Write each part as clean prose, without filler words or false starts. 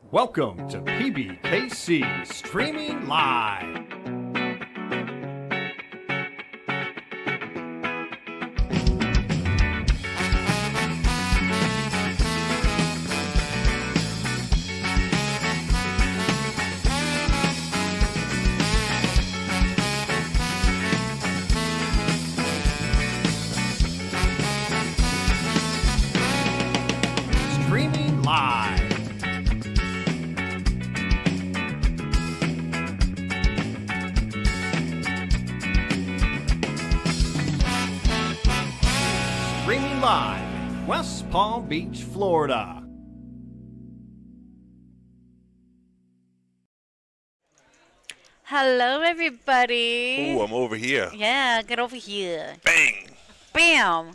Welcome to PBKC Streaming Live. Streaming Live. Streaming live, West Palm Beach, Florida. Hello, everybody. Ooh, I'm over here. Yeah, get over here. Bang! Bam.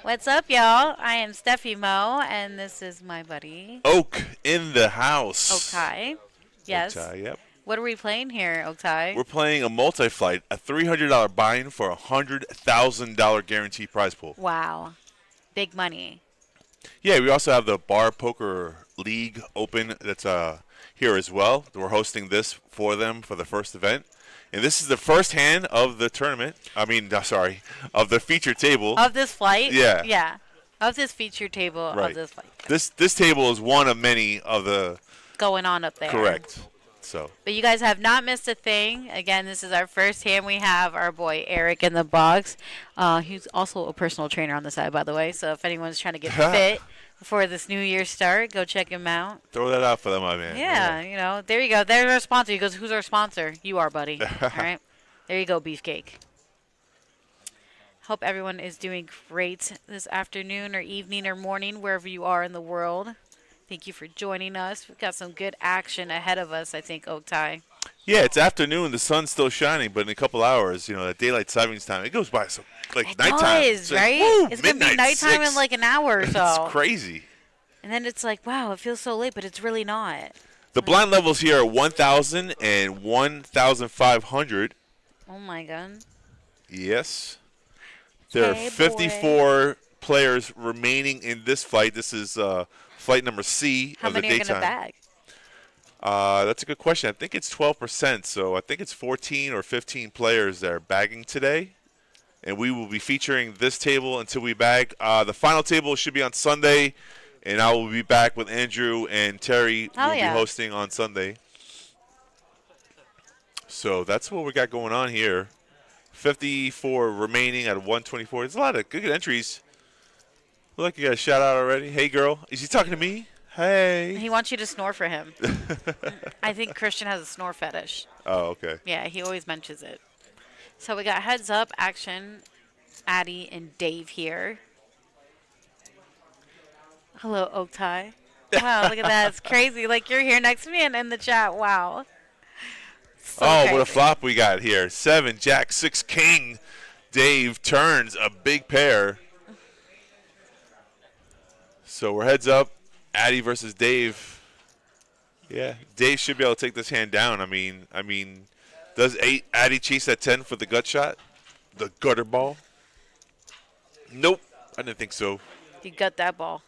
What's up, y'all? I am Steffi Mo, and this is my buddy, Oak in the house. Okai. Yes. Okai, yep. What are we playing here, Okai? We're playing a multi-flight, a $300 buy-in for a $100,000 guaranteed prize pool. Wow. Big money. Yeah, we also have the Bar Poker League Open that's here as well. We're hosting this for them for the first event. And this is the first hand of the tournament. Of the feature table. Of this flight? Yeah. Yeah. Of this feature table Right. of this flight. This table is one of many of the... Going on up there. Correct. So. But you guys have not missed a thing. Again, this is our first hand. We have our boy Eric in the box. He's also a personal trainer on the side, by the way. So if anyone's trying to get fit before this new year start, go check him out. Throw that out for them, my man. Yeah, you know, there you go. There's our sponsor. He goes, who's our sponsor? You are, buddy. All right. There you go, Beefcake. Hope everyone is doing great this afternoon or evening or morning, wherever you are in the world. Thank you for joining us. We've got some good action ahead of us, I think, Oaktai. Yeah, it's afternoon. The sun's still shining, but in a couple hours, that daylight savings time, it goes by so like nighttime. It does, right? Woo, it's going to be nighttime 6. in like an hour or so. It's crazy. And then it's like, wow, it feels so late, but it's really not. The blind levels here are 1,000 and 1,500. Oh, my God. Yes. There Hey, are 54 players remaining in this flight. This is flight number C How of the many are going to daytime. bag? That's a good question. I think it's 12%, so I think it's 14 or 15 players that are bagging today. And we will be featuring this table until we bag. The final table should be on Sunday, and I will be back with Andrew and Terry. We'll be hosting on Sunday. So that's what we got going on here. 54 remaining at 124. There's a lot of good entries. Look like you got a shout out already. Hey, girl. Is he talking to me? Hey. He wants you to snore for him. I think Christian has a snore fetish. Oh, okay. Yeah, he always mentions it. So we got heads up action, Addie and Dave here. Hello, Oaktai. Wow, look at that. It's crazy. Like you're here next to me and in the chat. Wow. So what a crazy. flop we got here. 7, Jack, 6, King. Dave turns a big pair. So we're heads up. Addie versus Dave. Yeah, Dave should be able to take this hand down. I mean, does Addie chase that 10 for the gut shot? The gutter ball? Nope, I didn't think so. You got that ball.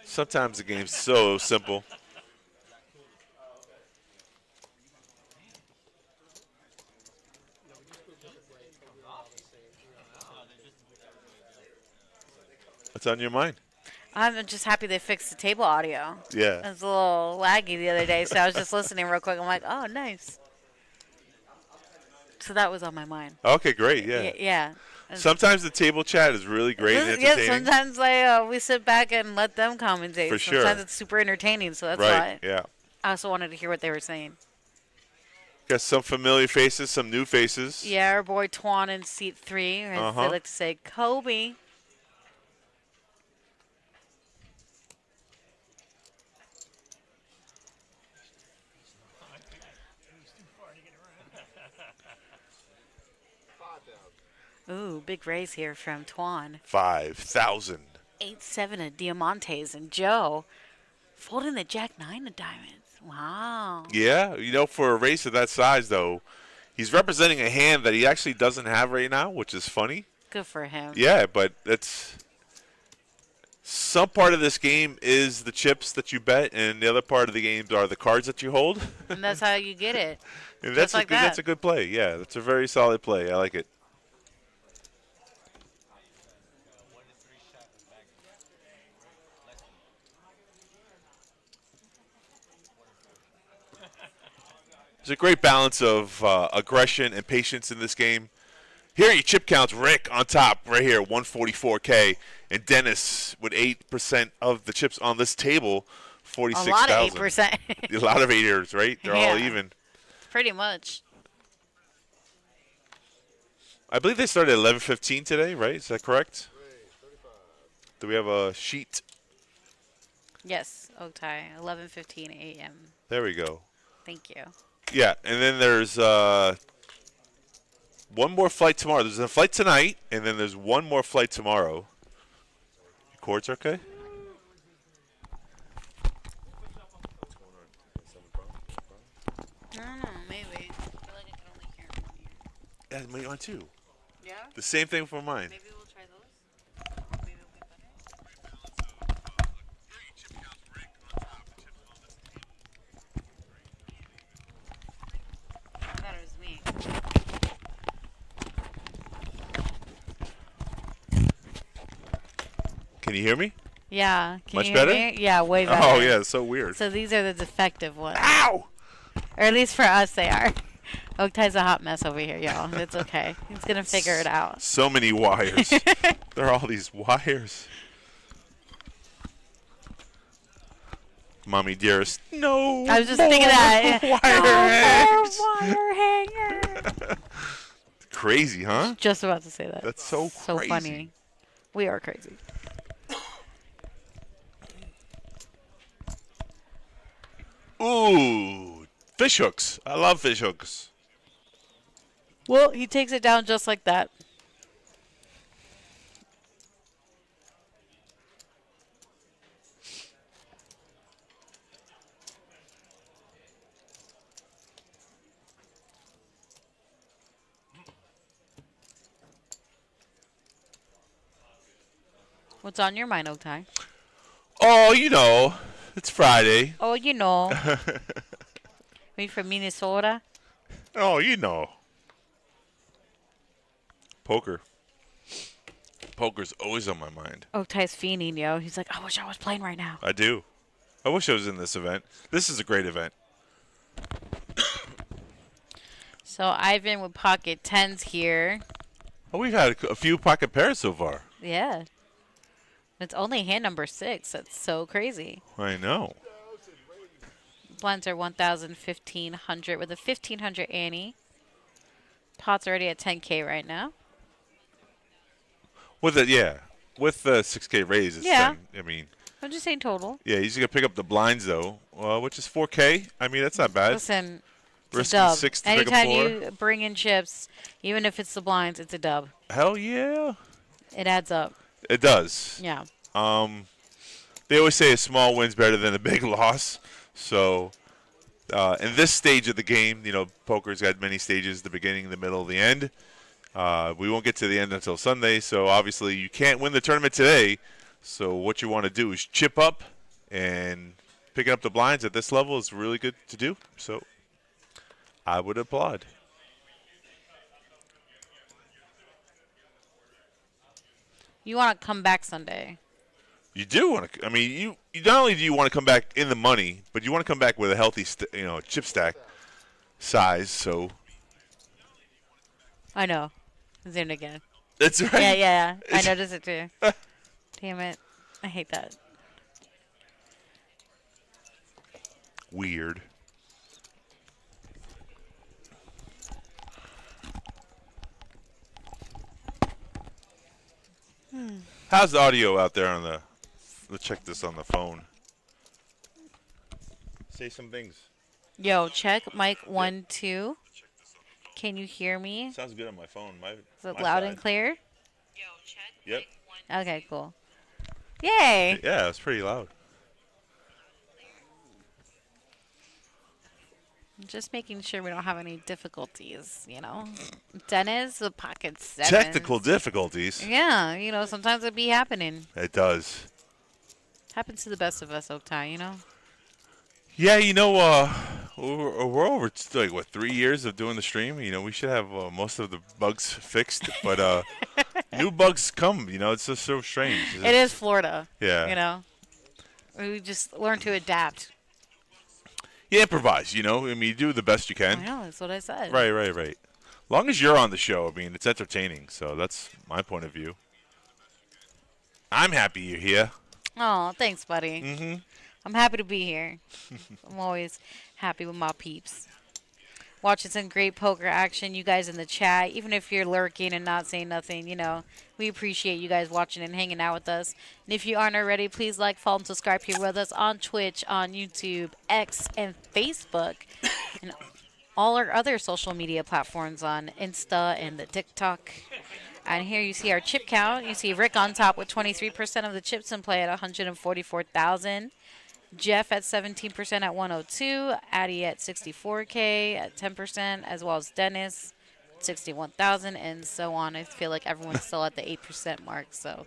Sometimes the game's so simple. What's on your mind? I'm just happy they fixed the table audio. Yeah. It was a little laggy the other day, so I was just listening real quick. I'm like, oh, nice. So that was on my mind. Okay, great. Yeah. Yeah. Sometimes the table chat is really great and entertaining. Yeah, sometimes we sit back and let them commentate. For sure. Sometimes it's super entertaining, so that's Right, why. yeah. I also wanted to hear what they were saying. Got some familiar faces, some new faces. Yeah, our boy Twan in seat 3, or as they like to say, Kobe. Ooh, big raise here from Twan. 5,000. 8-7 of Diamantes and Joe folding the Jack-9 of diamonds. Wow. Yeah, for a race of that size, though, he's representing a hand that he actually doesn't have right now, which is funny. Good for him. Yeah, but it's some part of this game is the chips that you bet, and the other part of the game are the cards that you hold. And that's how you get it. And Just like that. That's a good play. Yeah, that's a very solid play. I like it. There's a great balance of aggression and patience in this game. Here are your chip counts. Rick on top right here, 144K. And Dennis with 8% of the chips on this table, 46,000. A lot of 8%. A lot of 8ers, right? They're all even. Pretty much. I believe they started at 11:15 today, right? Is that correct? Do we have a sheet? Yes, Otai, 11:15 a.m. There we go. Thank you. Yeah, and then there's one more flight tomorrow. There's a flight tonight, and then there's one more flight tomorrow. Your cords okay? I don't know, maybe. I feel like I can only hear from here. Yeah, mine too. Yeah? The same thing for mine. Maybe we'll try those. Maybe it'll get better. I thought it was me. Can you hear me? Yeah. Can Much you hear better? me? Yeah, way better. Oh, yeah, it's so weird. So these are the defective ones. Ow! Or at least for us, they are. Oaktai's a hot mess over here, y'all. It's okay. He's going to figure it out. So many wires. There are all these wires. Mommy dearest, no. I was just thinking that. Wire Wire hanger. Crazy, huh? Just about to say that. That's so crazy. Funny. We are crazy. Ooh, fish hooks. I love fish hooks. Well, he takes it down just like that. What's on your mind, Oaktai? Oh, you know, it's Friday. Oh, you know. We from Minnesota? Oh, you know. Poker. Poker's always on my mind. Oaktai's fiending, yo. He's like, I wish I was playing right now. I do. I wish I was in this event. This is a great event. So Ivan with pocket tens here. Oh, we've had a few pocket pairs so far. Yeah. It's only hand number 6. That's so crazy. I know. Blinds are 1,000, 1,500 with a 1,500 Annie. Pot's already at 10K right now. With the 6K raise, it's Yeah. 10. I mean, I'm just saying total. yeah, he's gonna pick up the blinds though, which is 4K. I mean, that's not bad. Listen, it's Risking a dub. 6 to pick up Anytime 4. you bring in chips, even if it's the blinds, it's a dub. Hell yeah, It adds up. it does. Yeah. They always say a small win's better than a big loss. So, in this stage of the game, you know, poker's got many stages: the beginning, the middle, the end. We won't get to the end until Sunday, so obviously you can't win the tournament today. So what you want to do is chip up, and picking up the blinds at this level is really good to do. So I would applaud. You want to come back Sunday. You do want to. I mean, you not only do you want to come back in the money, but you want to come back with a healthy, chip stack size. So I know. Zoom again. that's right. Yeah. I noticed it too. Damn it. I hate that. Weird. How's the audio out there on the? Let's check this on the phone. Say some things. Yo, check mic 1, 2. Can you hear me? Sounds good on my phone. Is it loud and clear? Yo, check. Yep. Okay, cool. Yay! Yeah, it's pretty loud. Just making sure we don't have any difficulties, you know. Dennis, the pocket 7. Technical difficulties. Yeah, sometimes it be happening. It does. Happens to the best of us, Oaktai, you know? Yeah, we're over like what 3 years of doing the stream. We should have most of the bugs fixed, but new bugs come. It's just so strange. It is Florida. Yeah. You know? We just learn to adapt. You improvise. You do the best you I can. know, that's what I said. Right. Long as you're on the show, it's entertaining. So that's my point of view. I'm happy you're here. Oh, thanks, buddy. Mm-hmm. I'm happy to be here. I'm always happy with my peeps. Watching some great poker action. You guys in the chat, even if you're lurking and not saying nothing, we appreciate you guys watching and hanging out with us. And if you aren't already, please like, follow, and subscribe here with us on Twitch, on YouTube, X, and Facebook, and all our other social media platforms on Insta and the TikTok. And here you see our chip count. You see Rick on top with 23% of the chips in play at 144,000. Jeff at 17% at 102. Addie at 64K at 10%, as well as Dennis 61,000, and so on. I feel like everyone's still at the 8% mark. So.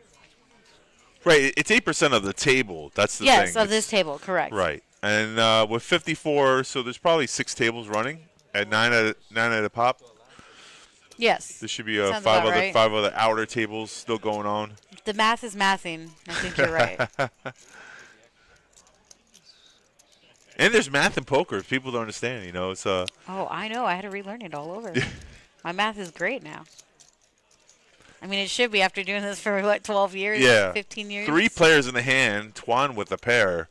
Right, it's 8% of the table. That's the thing. Yes, of this table, correct. Right, and with 54, so there's probably 6 tables running at 9 at a pop. Yes. There should be Sounds five about other right. outer tables still going on. The math is mathing. I think you're right. And there's math in poker. People don't understand. It's Oh, I know. I had to relearn it all over. My math is great now. I mean, it should be after doing this for, 12 years? Yeah. 15 years? 3 players in the hand, Tuan with a pair.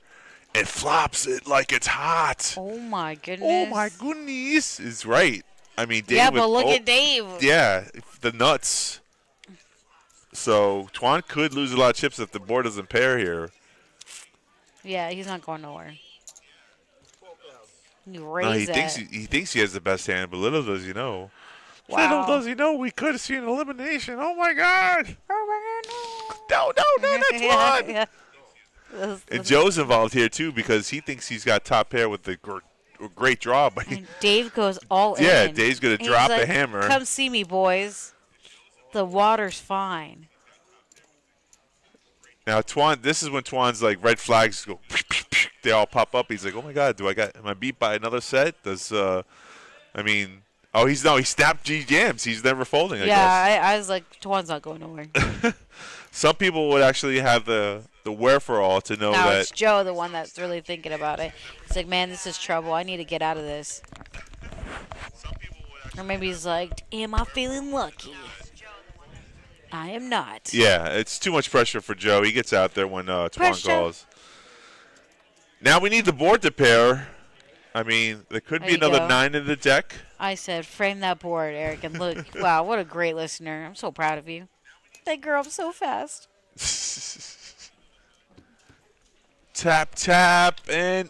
It flops it like it's hot. Oh, my goodness. Oh, my goodness. Is right. I mean, Dave. Yeah, but look at Dave. Yeah, the nuts. So Tuan could lose a lot of chips if the board doesn't pair here. Yeah, he's not going nowhere. No, he thinks he has the best hand, but little does he know. Wow. Little does he know we could have seen an elimination. Oh my God! No, that's one. Yeah. And Joe's involved here too because he thinks he's got top pair with the great draw, but And Dave goes all in. yeah, Dave's gonna And drop he's the like, hammer. Come see me, boys. The water's fine. Now Tuan, this is when Tuan's like red flags go. They all pop up. He's like, oh my God, am I beat by another set? He snapped G jams. He's never folding. I guess. I was like, Tuan's not going nowhere. Some people would actually have the wherefore to know Now that. it's Joe, the one that's really thinking about it. He's like, man, this is trouble. I need to get out of this. Or maybe he's like, am I feeling lucky? I am not. Yeah, it's too much pressure for Joe. He gets out there when Tuan Pressure. calls. Now we need the board to pair. I mean, there could There be you another go. 9 in the deck. I said, frame that board, Eric, and look. Wow, what a great listener. I'm so proud of you. They grew up so fast. Tap, tap, and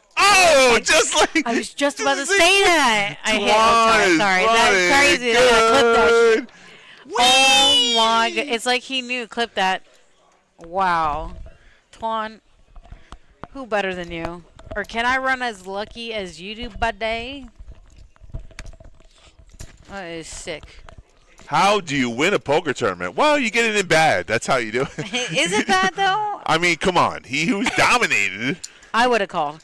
just like I was just about to say that. I hate Tuan sorry. is That's running crazy. I clipped that shit. good. Oh my god. It's like he knew. Clip that. Wow. Tuan, who better than you? Or can I run as lucky as you do, buddy? That is sick. How do you win a poker tournament? Well, you get it in bad. That's how you do it. Is it bad though? I mean, come on. He who's dominated. I would have called.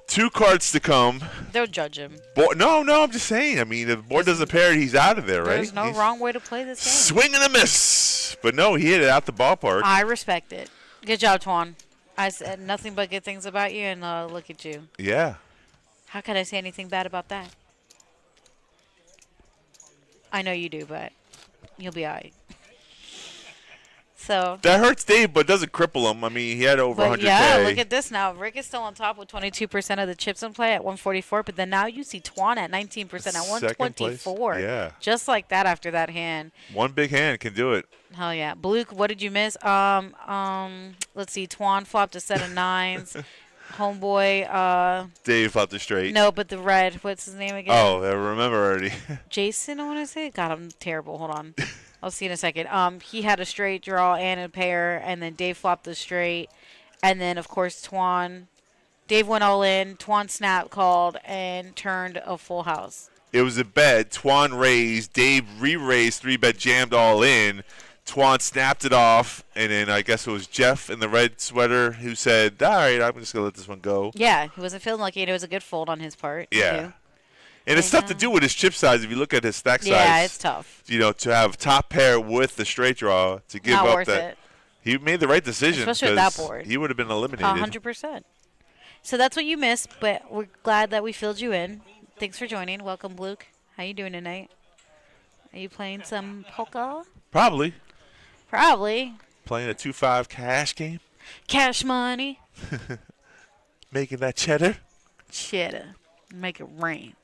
2 cards to come. They'll judge him. No, I'm just saying. I mean, if the board doesn't pair, he's out of there, right? There's no wrong way to play this game. Swing and a miss. But no, he hit it out the ballpark. I respect it. Good job, Tuan. I said nothing but good things about you, and look at you. Yeah. How could I say anything bad about that? I know you do, but you'll be all right. So. That hurts Dave, but doesn't cripple him. I mean, he had over But 100K. yeah, look at this now. Rick is still on top with 22% of the chips in play at 144, but then now you see Tuan at 19% at Second 124. place. Yeah. Just like that after that hand. One big hand can do it. Hell yeah. Blue, what did you miss? Let's see. Tuan flopped a set of 9s. Homeboy, Dave flopped the straight. no, but the red. What's his name again? Oh, I remember already. Jason, I want to say. God, I'm terrible. Hold on. I'll see in a second. He had a straight draw and a pair, and then Dave flopped the straight. And then, of course, Tuan. Dave went all in. Tuan snap called and turned a full house. It was a bet. Tuan raised. Dave re-raised, 3-bet, jammed all in. Twan snapped it off, and then I guess it was Jeff in the red sweater who said, all right, I'm just going to let this one go. Yeah, he wasn't feeling lucky. It was a good fold on his part. Yeah. Too. And it's tough to do with his chip size. If you look at his stack size. Yeah, it's tough. To have top pair with the straight draw to give Not up worth that. it. He made the right decision. Especially with that board. He would have been eliminated. 100%. So that's what you missed, but we're glad that we filled you in. Thanks for joining. Welcome, Luke. How you doing tonight? Are you playing some poker? Probably. Playing a 2-5 cash game. Cash money. Making that cheddar. Make it rain.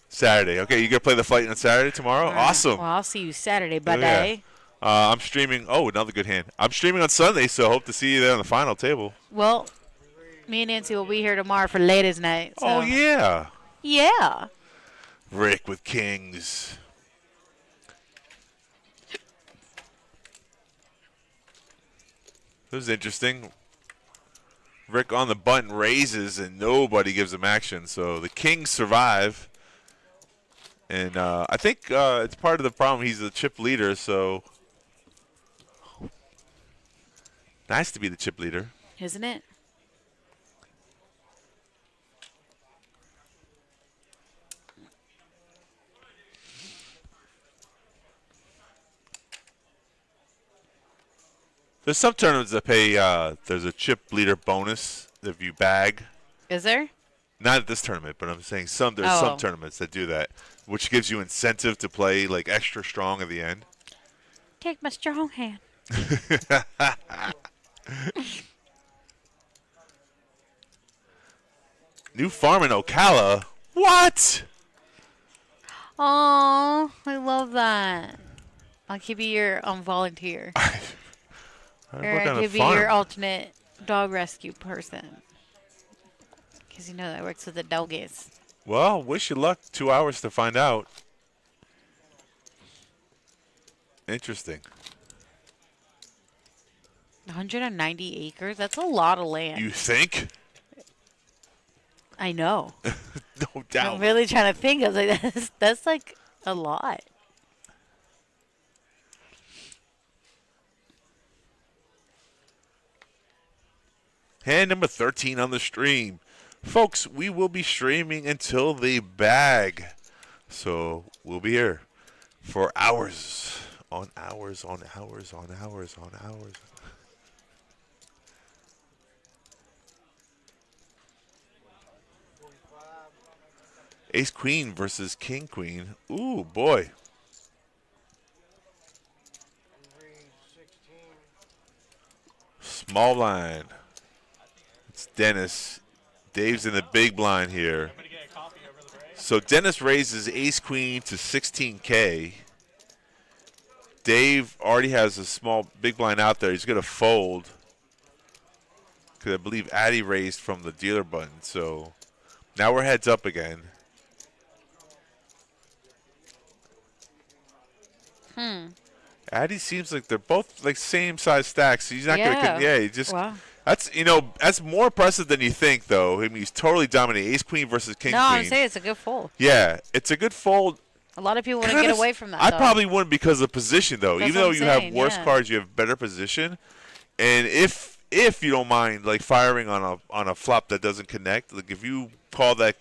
Saturday. Okay, you going to play the fight on Saturday tomorrow? Right. Awesome. Well, I'll see you Saturday, buddy. Yeah. I'm streaming. Oh, another good hand. I'm streaming on Sunday, so hope to see you there on the final table. Well, me and Nancy will be here tomorrow for ladies' night. So. Oh, yeah. Yeah. Rick with kings. This is interesting. Rick on the button raises, and nobody gives him action. So the kings survive. And I think it's part of the problem. He's the chip leader, so nice to be the chip leader. Isn't it? There's some tournaments that pay, there's a chip leader bonus if you bag. Is there? Not at this tournament, but I'm saying there's some tournaments that do that, which gives you incentive to play like extra strong at the end. Take my strong hand. New farm in Ocala? What? Oh, I love that. I'll give you your volunteer. I'll give you your alternate dog rescue person. Because you know that works with the doggies. Well, wish you luck. 2 hours to find out. Interesting. 190 acres? That's a lot of land. You think? I know. No doubt. I'm really trying to think. I was like, that's like a lot. Hand number 13 on the stream. Folks, we will be streaming until the bag. So we'll be here for hours on hours on hours on hours on hours. Ace Queen versus King Queen. Ooh, boy. Small blind. It's Dennis. Dave's in the big blind here. So Dennis raises Ace Queen to 16K. Dave already has a small big blind out there. He's going to fold. Because I believe Addy raised from the dealer button. So now we're heads up again. Addy seems like they're both like same size stacks. He's not gonna. Yeah, he just. Wow. That's more impressive than you think, though. I mean, he's totally dominating. Ace Queen versus King Queen. No, I'm saying it's a good fold. Yeah, it's a good fold. A lot of people want to get away from that. I probably wouldn't because of position, though. That's even though you have worse cards, you have better position. And if you don't mind, like firing on a flop that doesn't connect, like if you call that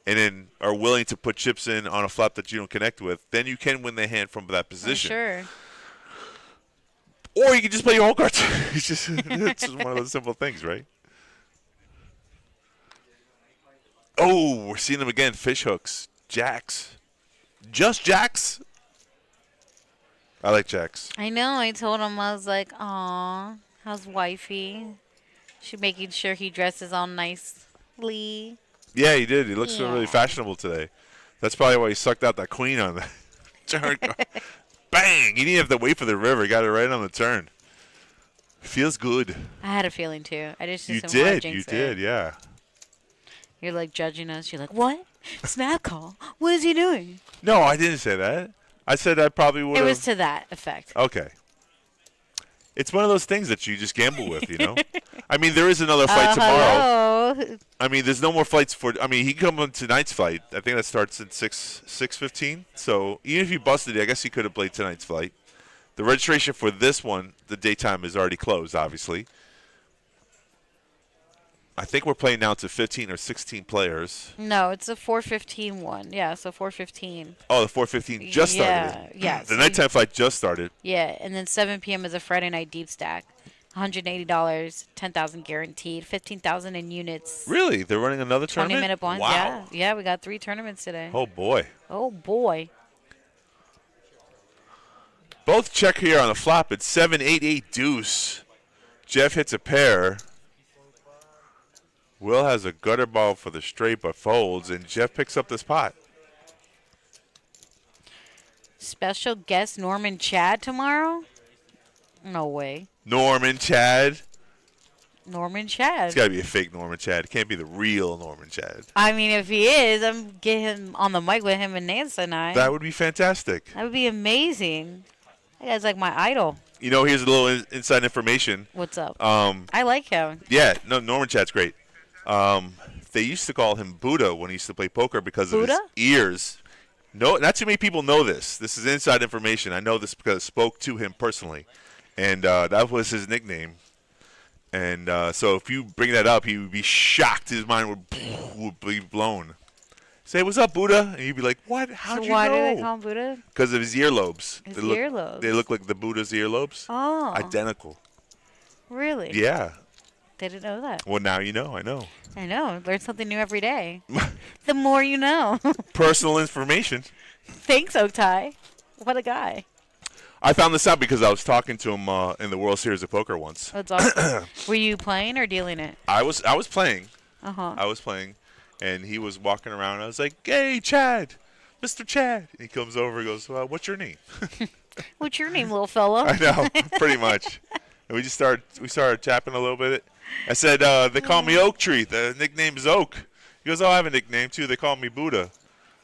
and then are willing to put chips in on a flop that you don't connect with, then you can win the hand from that position. Sure. Or you can just play your whole cards. It's just one of those simple things, right? Oh, we're seeing them again. Fish hooks. Jacks. Just jacks? I like jacks. I know. I told him, I was like, aw, how's wifey? She making sure he dresses all nicely. Yeah, he did. He looks really fashionable today. That's probably why he sucked out that queen on the turn card. Bang! He didn't have to wait for the river. He got it right on the turn. Feels good. I had a feeling, too. I just You did, yeah. You're, like, judging us. You're like, what? Snap call? What is he doing? No, I didn't say that. I said I probably would have. It was to that effect. Okay. It's one of those things that you just gamble with, you know? I mean, there is another fight tomorrow. Hello. I mean, there's no more flights for. I mean, he can come on tonight's flight. I think that starts at 6:15. So even if you busted it, I guess he could have played tonight's flight. The registration for this one, the daytime is already closed, obviously. I think we're playing down to 15 or 16 players. No, it's a 4:15 one. Yeah, so 4:15. Oh, the 4:15 just started. Yeah. The nighttime flight just started. Yeah, and then 7 p.m. is a Friday night deep stack. $180, 10,000 guaranteed, 15,000 in units. Really? They're running another tournament? 20-minute blinds. Wow. Yeah, yeah, we got 3 tournaments today. Oh boy. Oh boy. Both check here on the flop. It's 7-8-8 deuce. Jeff hits a pair. Will has a gutter ball for the straight but folds, and Jeff picks up this pot. Special guest Norman Chad tomorrow? No way. Norman Chad. Norman Chad. It's got to be a fake Norman Chad. It can't be the real Norman Chad. I mean, if he is, I'm getting him on the mic with him and Nance tonight. That would be fantastic. That would be amazing. That guy's like my idol. You know, here's a little inside information. What's up? I like him. Yeah, no, Norman Chad's great. They used to call him Buddha when he used to play poker because of his ears. No, not too many people know this. This is inside information. I know this because I spoke to him personally, and that was his nickname. And so if you bring that up, he would be shocked. His mind would be blown. Say, "What's up, Buddha?" And he'd be like, "What? How'd you know?" Why do they call him Buddha? Because of his earlobes. His earlobes. They look like the Buddha's earlobes. Oh. Identical. Really? Yeah. Didn't know that. Well, now you know. I know. I know. Learn something new every day. The more you know. Personal information. Thanks, Otai. What a guy. I found this out because I was talking to him in the World Series of Poker once. That's awesome. Were you playing or dealing it? I was playing. Uh-huh. I was playing, and he was walking around. I was like, "Hey, Chad, Mr. Chad." And he comes over and goes, "What's your name?" What's your name, little fella? I know, pretty much. And we started tapping a little bit. I said, "They call me Oak Tree. The nickname is Oak." He goes, "Oh, I have a nickname too. They call me Buddha."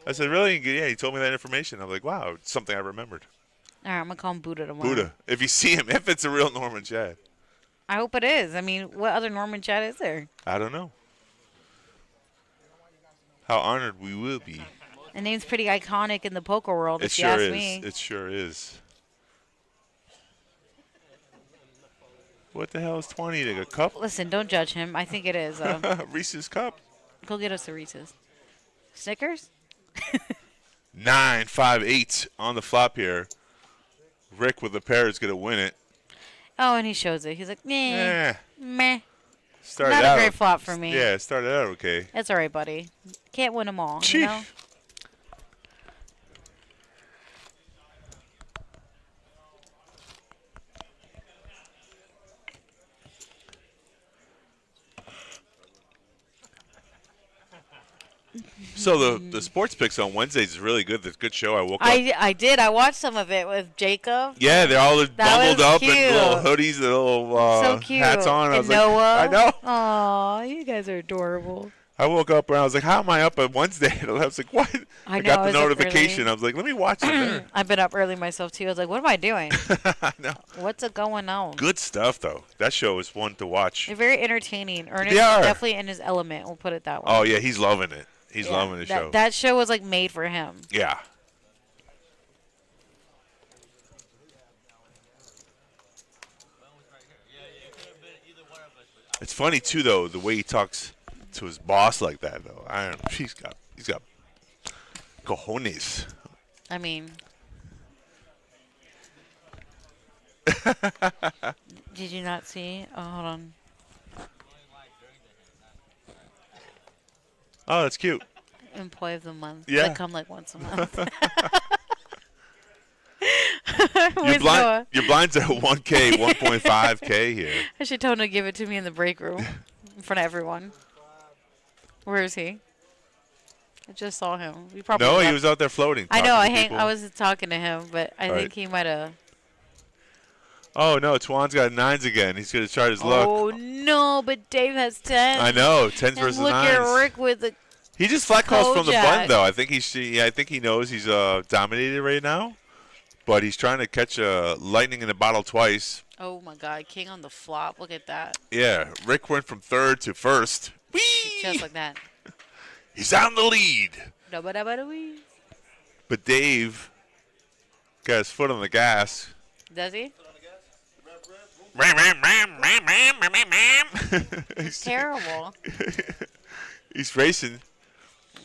I said, "Really?" Yeah, he told me that information. I'm like, "Wow, it's something I remembered." All right, I'm going to call him Buddha tomorrow. Buddha. If you see him, if it's a real Norman Chad. I hope it is. I mean, what other Norman Chad is there? I don't know. How honored we will be. The name's pretty iconic in the poker world, It if you sure ask is. me. It sure is. What the hell is 20? Like a cup? Listen, don't judge him. I think it is. Reese's cup? Go get us a Reese's. Snickers? 9, 5, 8 on the flop here. Rick with the pair is going to win it. Oh, and he shows it. He's like, meh. Meh. Started Not out, a great flop for me. Yeah, it started out okay. It's all right, buddy. Can't win them all, you know? So the sports picks on Wednesdays is really good. It's a good show. I woke up. I did. I watched some of it with Jacob. Yeah, they're all bundled up cute. in little hoodies, little So cute. hats on. I And was Noah. like, I know. Aw, you guys are adorable. I woke up and I was like, how am I up on Wednesday? And I was like, what? I know, got I the was up notification. early. I was like, let me watch it there. I've been up early myself, too. I was like, what am I doing? I know. What's going on? Good stuff, though. That show is one to watch. They're very entertaining. Ernest They is are. definitely in his element. We'll put it that way. Oh, yeah, he's loving it. He's Yeah, loving the show. That show was like made for him. Yeah. It's funny too, though, the way he talks to his boss like that. Though I don't know. He's got cojones. I mean, did you not see? Oh, hold on. Oh, that's cute. Employee of the month. Yeah. They come like once a month. Your Where's Noah? blinds are 1K, 1.5K here. I should tell him to give it to me in the break room in front of everyone. Where is he? I just saw him. We probably No, he left. was out there floating. I know. talking to people. I was talking to him, but I Right. think he might have. Oh no, Twan's got 9s again. He's gonna try his luck. Oh no! But Dave has 10. I know, 10s And versus look 9s. at Rick with the. He just flat calls from the button Kojak. though. I think he knows he's dominated right now, but he's trying to catch lightning in the bottle twice. Oh my God! King on the flop. Look at that. Yeah, Rick went from third to first. Whee! Just like that. He's on the lead, Da-ba-da-ba-da-wee. but Dave got his foot on the gas. Does he? He's Terrible. He's racing.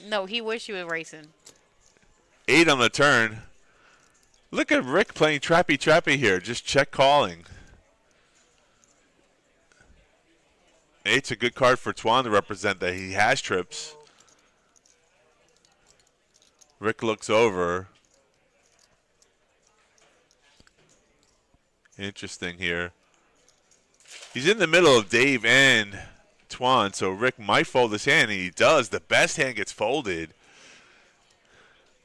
No, he wish he was racing. 8 on the turn. Look at Rick playing trappy here. Just check calling. 8's a good card for Tuan to represent that he has trips. Rick looks over. Interesting here. He's in the middle of Dave and Tuan, so Rick might fold his hand, and he does. The best hand gets folded,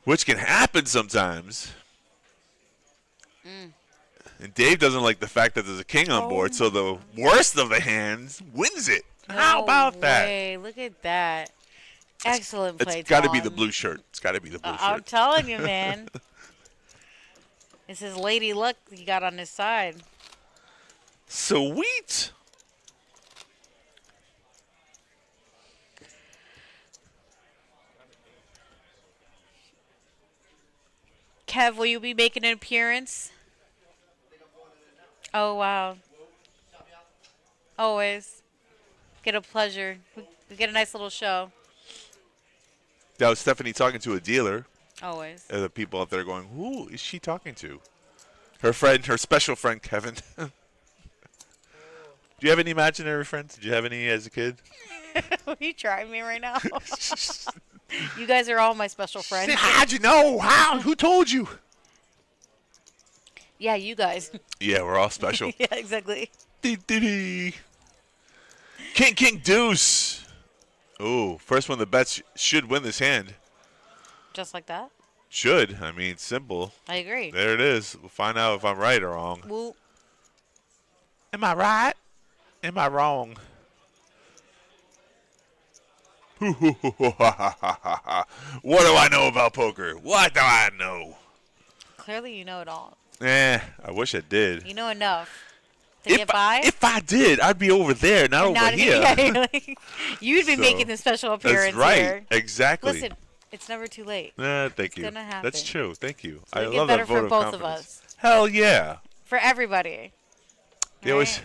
which can happen sometimes. And Dave doesn't like the fact that there's a king on board, so the worst of the hands wins it. How about that? Look at that. Excellent play, It's got to be Tom. the blue shirt. It's got to be the blue I'm shirt. telling you, man. It's his lady luck he got on his side. Sweet. Kev, will you be making an appearance? Oh, wow. Always. Get a pleasure. We get a nice little show. That was Stephanie talking to a dealer. Always. And the people out there going, who is she talking to? Her friend, her special friend, Kevin. Do you have any imaginary friends? Did you have any as a kid? Are you trying me right now? You guys are all my special friends. How'd you know? How? Who told you? Yeah, you guys. Yeah, we're all special. Yeah, exactly. King, deuce. Ooh, first one of the bets should win this hand. Just like that? Should. I mean, simple. I agree. There it is. We'll find out if I'm right or wrong. Well, Am I right? Am I wrong? What do I know about poker? What do I know? clearly you know it all. I wish I did. You know enough to get by. If I did, I'd be over there, not over here. Yeah, you'd be So, making the special appearance That's right. here. Exactly. Listen, it's never too late. Thank you. gonna happen. That's true. Thank you. So I it'll get love better that vote for of both of confidence. us. Hell yeah. For everybody. They always,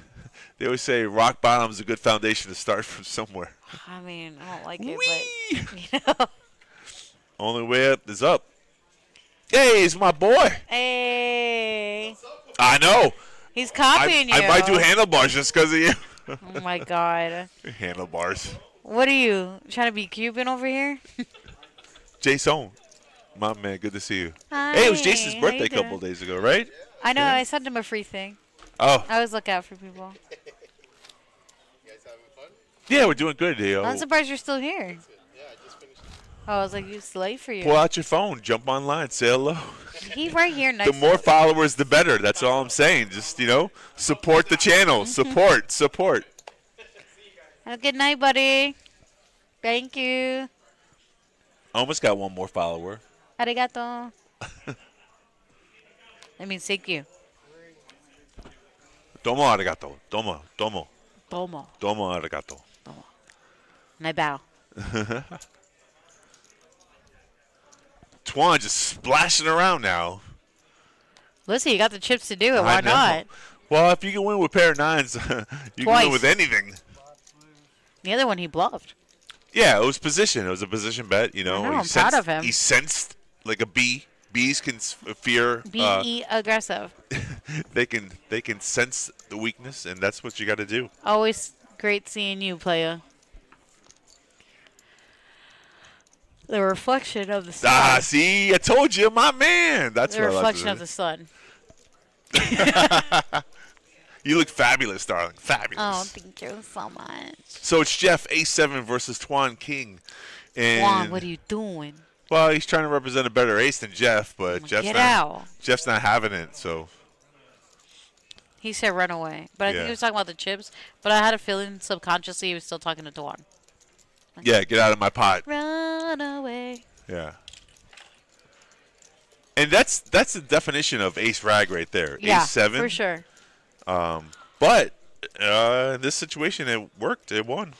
they always say rock bottom is a good foundation to start from somewhere. I mean, I don't like it, Whee! but you know. Only way up is up. Hey, it's my boy. Hey, I know. he's copying you. I might do handlebars just because of you. Oh my God. Handlebars. What are you trying to be Cuban over here? Jason, my man, good to see you. Hi, Hey, it was Jason's how birthday you a couple doing? days ago, right? I know. Yeah. I sent him a free thing. Oh, I always look out for people. yeah, we're doing good, Leo. I'm surprised you're still here. Oh, I was like, it's late for you. Pull out your phone, jump online, say hello. He's right here next The more followers, the better. That's all I'm saying. Just, support the channel. Support. Have a good night, buddy. Thank you. Almost got one more follower. Arigato. That means thank you. Domo arigato. Domo. Tomo. Domo arigato. And I bow. Twan just splashing around now. Listen, you got the chips to do it. I Why know. not? Well, if you can win with pair of nines, you can Twice. win with anything. The other one he bluffed. Yeah, it was position. It was a position bet. I know, He I'm proud sensed- of him. He sensed like a bee. Bees can fear. Be aggressive. They can sense the weakness, and that's what you got to do. Always great seeing you, playa. The reflection of the sun. Ah, see, I told you, my man. That's The what reflection I of like the sun. You look fabulous, darling. Fabulous. Oh, thank you so much. So it's Jeff A7 versus Twan King. And Juan, what are you doing? well, he's trying to represent a better ace than Jeff, but Get out. Jeff's not having it. So He said run away. But I think Yeah. he was talking about the chips. But I had a feeling subconsciously he was still talking to Juan. yeah, get out of my pot. Run away. Yeah. And that's the definition of ace rag right there. Yeah, Ace 7. for sure. But in this situation, it worked. It won.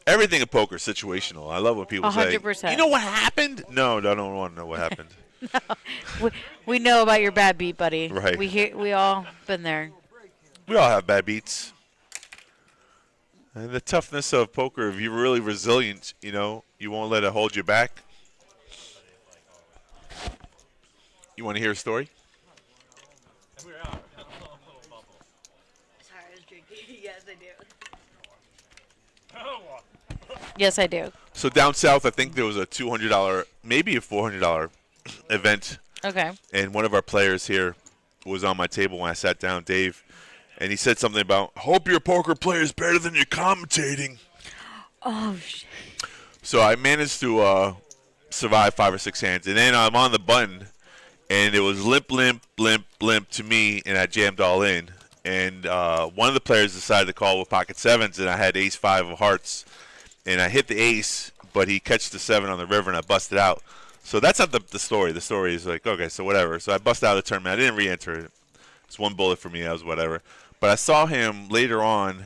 Everything in poker is situational. I love when people say, 100%. you know what happened? No, I don't want to know what happened. We know about your bad beat, buddy. Right. We all been there. We all have bad beats. And the toughness of poker, if you're really resilient, you won't let it hold you back. You want to hear a story? Sorry, I was drinking. Yes, I do. Yes, I do. So down south, I think there was a $200, maybe a $400 event. Okay. And one of our players here was on my table when I sat down, Dave, and he said something about, hope your poker player is better than your commentating. Oh, shit. So I managed to survive 5 or 6 hands, and then I'm on the button, and it was limp, limp, limp, limp to me, and I jammed all in. And one of the players decided to call with pocket sevens, and I had ace-5 of hearts, and I hit the ace, but he catched the 7 on the river, and I busted out. So that's not the story. The story is like, okay, so whatever. So I busted out of the tournament. I didn't re-enter it. It's 1 bullet for me. That was whatever. But I saw him later on,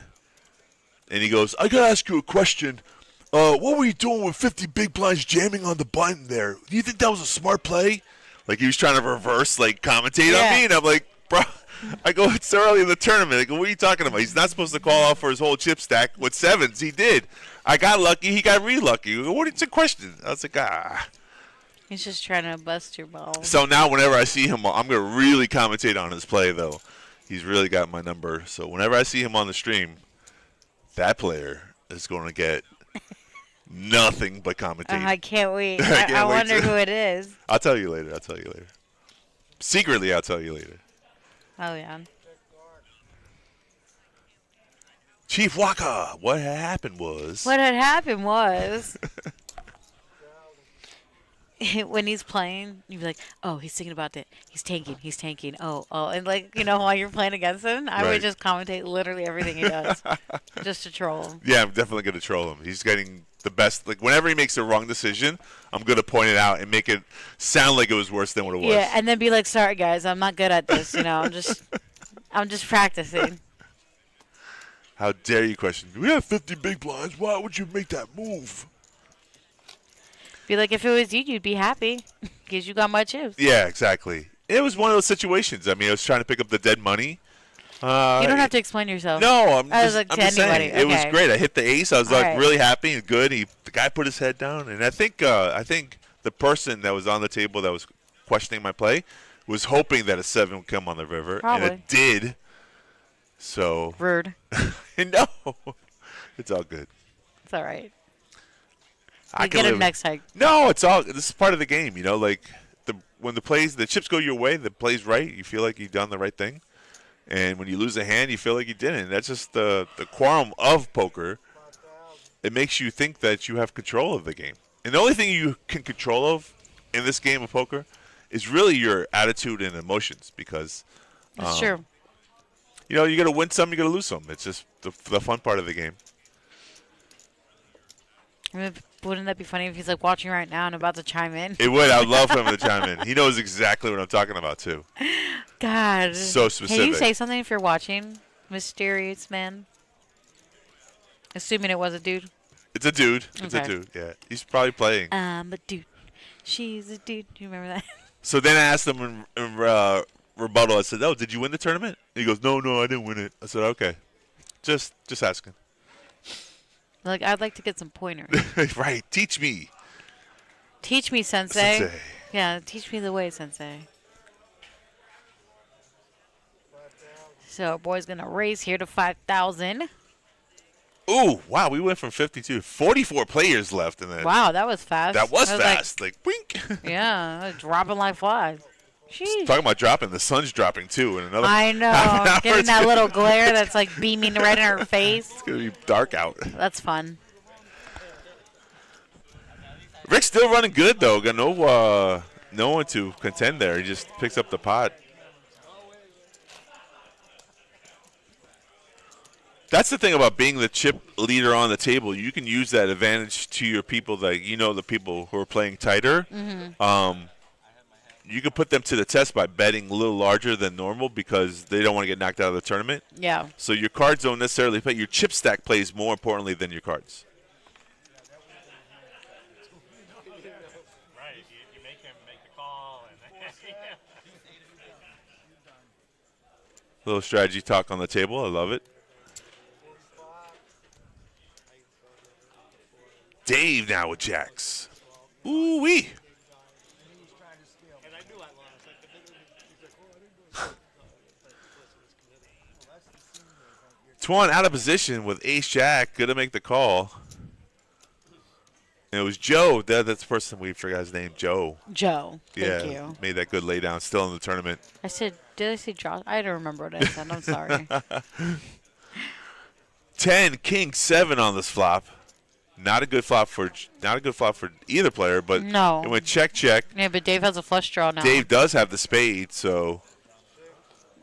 and he goes, I got to ask you a question. What were you doing with 50 big blinds jamming on the button there? Do you think that was a smart play? Like he was trying to reverse, commentate on me, and I'm like, bro. I go, it's early in the tournament. I go, what are you talking about? He's not supposed to call out for his whole chip stack with 7s. He did. I got lucky. He got re-lucky. What is the question? I was like, He's just trying to bust your balls. So now whenever I see him, I'm going to really commentate on his play, though. He's really got my number. So whenever I see him on the stream, that player is going to get nothing but commentating. I can't wait. I wonder who it is. I'll tell you later. Secretly, I'll tell you later. Oh, yeah. Chief Waka, what had happened was... when he's playing, you'd be like, oh, he's thinking about that. He's tanking. Oh. And, while you're playing against him, I would just commentate literally everything he does just to troll him. Yeah, I'm definitely going to troll him. He's getting the best. Whenever he makes the wrong decision, I'm going to point it out and make it sound like it was worse than what it was. Yeah, and then be like, sorry, guys, I'm not good at this. I'm just practicing. How dare you question? We have 50 big blinds. Why would you make that move? Be like, if it was you, you'd be happy because you got my chips. Yeah, exactly. It was one of those situations. I mean, I was trying to pick up the dead money. You don't have to explain yourself. No, I'm just anybody. saying. It was great. I hit the ace. I was right. really happy and good. The guy put his head down, and I think the person that was on the table that was questioning my play was hoping that a 7 would come on the river, Probably. and it did. So rude. No, it's all good. It's all right. I get him next time. No, this is part of the game. When the chips go your way, the play's right. You feel like you've done the right thing. And when you lose a hand, you feel like you didn't. That's just the quorum of poker. It makes you think that you have control of the game. And the only thing you can control of in this game of poker is really your attitude and emotions, because it's true. You got to win some, you got to lose some. It's just the fun part of the game. Wouldn't that be funny if he's watching right now and about to chime in? It would. I'd love for him to chime in. He knows exactly what I'm talking about, too. God. So specific. Can you say something if you're watching, mysterious man? Assuming it was a dude. It's a dude. It's a dude, yeah. He's probably playing. I'm a dude. She's a dude. You remember that? So then I asked him in rebuttal, I said, oh, did you win the tournament? And he goes, no, I didn't win it. I said, okay. Just asking. I'd like to get some pointers. Right. Teach me. Teach me, sensei. Yeah, teach me the way, sensei. So our boy's going to raise here to 5,000. Ooh, wow. We went from 52. 44 players left. Wow, that was fast. That was fast. Wink. Yeah, dropping like flies. Sheesh. Talking about dropping, the sun's dropping, too. In another I know. Getting that little glare that's beaming right in her face. It's going to be dark out. That's fun. Rick's still running good, though. Got no one to contend there. He just picks up the pot. That's the thing about being the chip leader on the table. You can use that advantage to your people, the people who are playing tighter. Mm-hmm. You can put them to the test by betting a little larger than normal because they don't want to get knocked out of the tournament. Yeah. So your cards don't necessarily play. Your chip stack plays more importantly than your cards. Right. You make him make the call. Little strategy talk on the table. I love it. Dave now with jacks. Ooh-wee. Twan out of position with ace-jack. Good to make the call. And it was Joe. That's the person we forgot his name. Joe. Joe. Thank Yeah, you. made that good laydown. Still in the tournament. Did I say Josh? I don't remember what I said. I'm sorry. 10, king, 7 on this flop. Not a good flop for either player, but No. it went check. Yeah, but Dave has a flush draw now. Dave does have the spade, so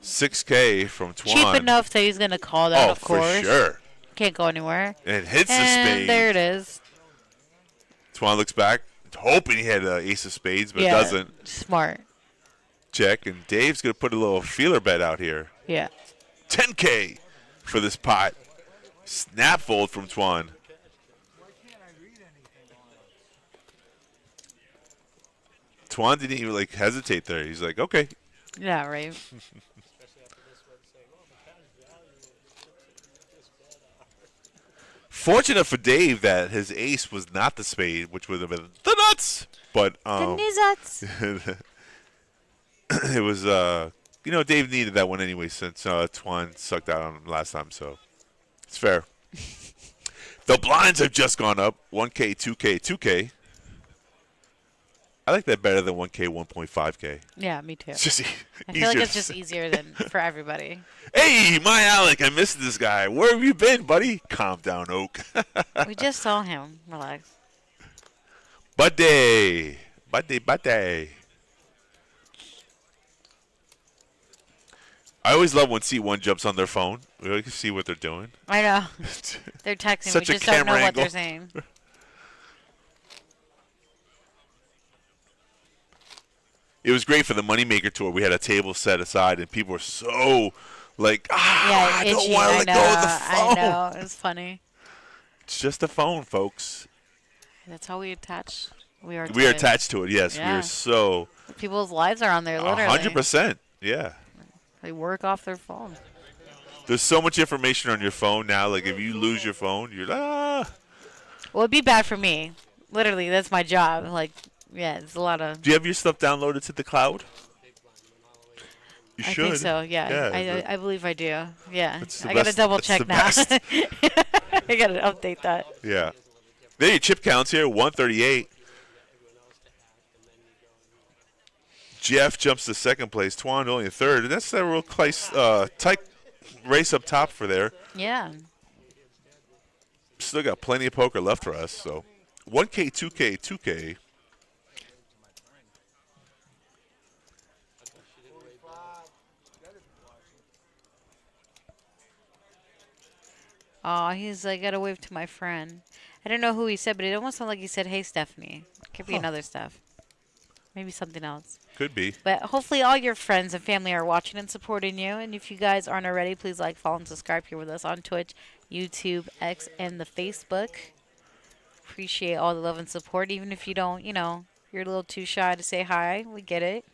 6K from Twan. Cheap enough that he's gonna call that. Of course. For sure. Can't go anywhere. And it hits the And spade. there it is. Twan looks back, hoping he had an ace of spades, but Yeah, doesn't. Smart. Check, and Dave's gonna put a little feeler bet out here. Yeah. 10K for this pot. Snap fold from Twan. Twan didn't even hesitate there. He's like, okay. Yeah, right. Fortunate for Dave that his ace was not the spade, which would have been the nuts. But The nuts. it was Dave needed that one anyway since Twan sucked out on him last time, so it's fair. The blinds have just gone up. 1K, 2K, 2K. I like that better than 1K, 1.5K. Yeah, me too. It's just I feel like it's just easier than for everybody. Hey, my Alec, I missed this guy. Where have you been, buddy? Calm down, Oak. We just saw him. Relax. Buddy. I always love when C1 jumps on their phone. We always see what they're doing. I know. They're texting. Such We a just don't know camera what they're angle. saying. It was great for the Moneymaker Tour. We had a table set aside, and people were so I don't itchy. want to let go of the phone. I know. It's funny. It's just a phone, folks. That's how we attach. We are attached to it, yes. Yeah. We are so People's lives are on there, literally. 100%. Yeah. They work off their phone. There's so much information on your phone now. Like, if you lose your phone, you're Well, it'd be bad for me. Literally, that's my job. Yeah, it's a lot of. Do you have your stuff downloaded to the cloud? You should. I think so. Yeah, I believe I do. Yeah, That's the I gotta best- double that's check the now. best. I gotta update that. Yeah. There your chip counts here, 138. Jeff jumps to second place. Twan only in third. And that's a real tight race up top for there. Yeah. Still got plenty of poker left for us. So 1K, 2K, 2K. Oh, he's like, gotta wave to my friend. I don't know who he said, but it almost sounded like he said, "Hey, Stephanie." Could be another Steph. Maybe something else. Could be. But hopefully all your friends and family are watching and supporting you. And if you guys aren't already, please like, follow, and subscribe here with us on Twitch, YouTube, X, and the Facebook. Appreciate all the love and support. Even if you don't, you're a little too shy to say hi. We get it.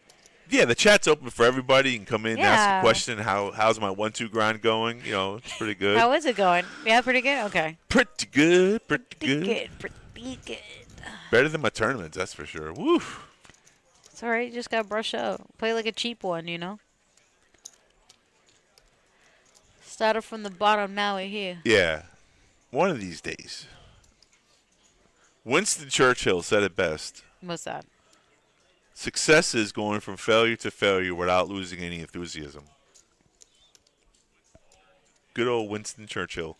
Yeah, the chat's open for everybody. You can come in and ask Yeah. a question. How's my 1-2 grind going? It's pretty good. How is it going? Yeah, pretty good? Okay. Pretty good. Pretty Pretty good. good. Pretty good. Better than my tournaments, that's for sure. Woo. It's all right. You just got to brush up. Play like a cheap one, Started from the bottom, now we're here. Yeah. One of these days. Winston Churchill said it best. What's that? Success is going from failure to failure without losing any enthusiasm. Good old Winston Churchill.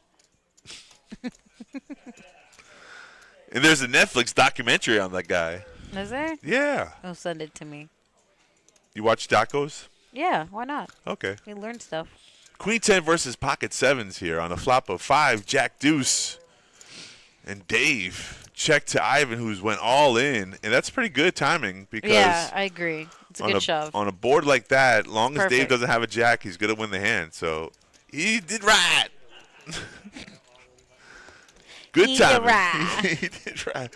And there's a Netflix documentary on that guy. Is there? Yeah. Oh, send it to me. You watch docos? Yeah, why not? Okay. We learn stuff. Queen 10 versus pocket 7s here on a flop of 5, Jack Deuce. And Dave check to Ivan, who's went all in. And that's pretty good timing because Yeah, I agree. It's a good shove. on a board like that, long as Dave Perfect. doesn't have a jack, he's going to win the hand. So he did right. Good He did timing. right. He did right.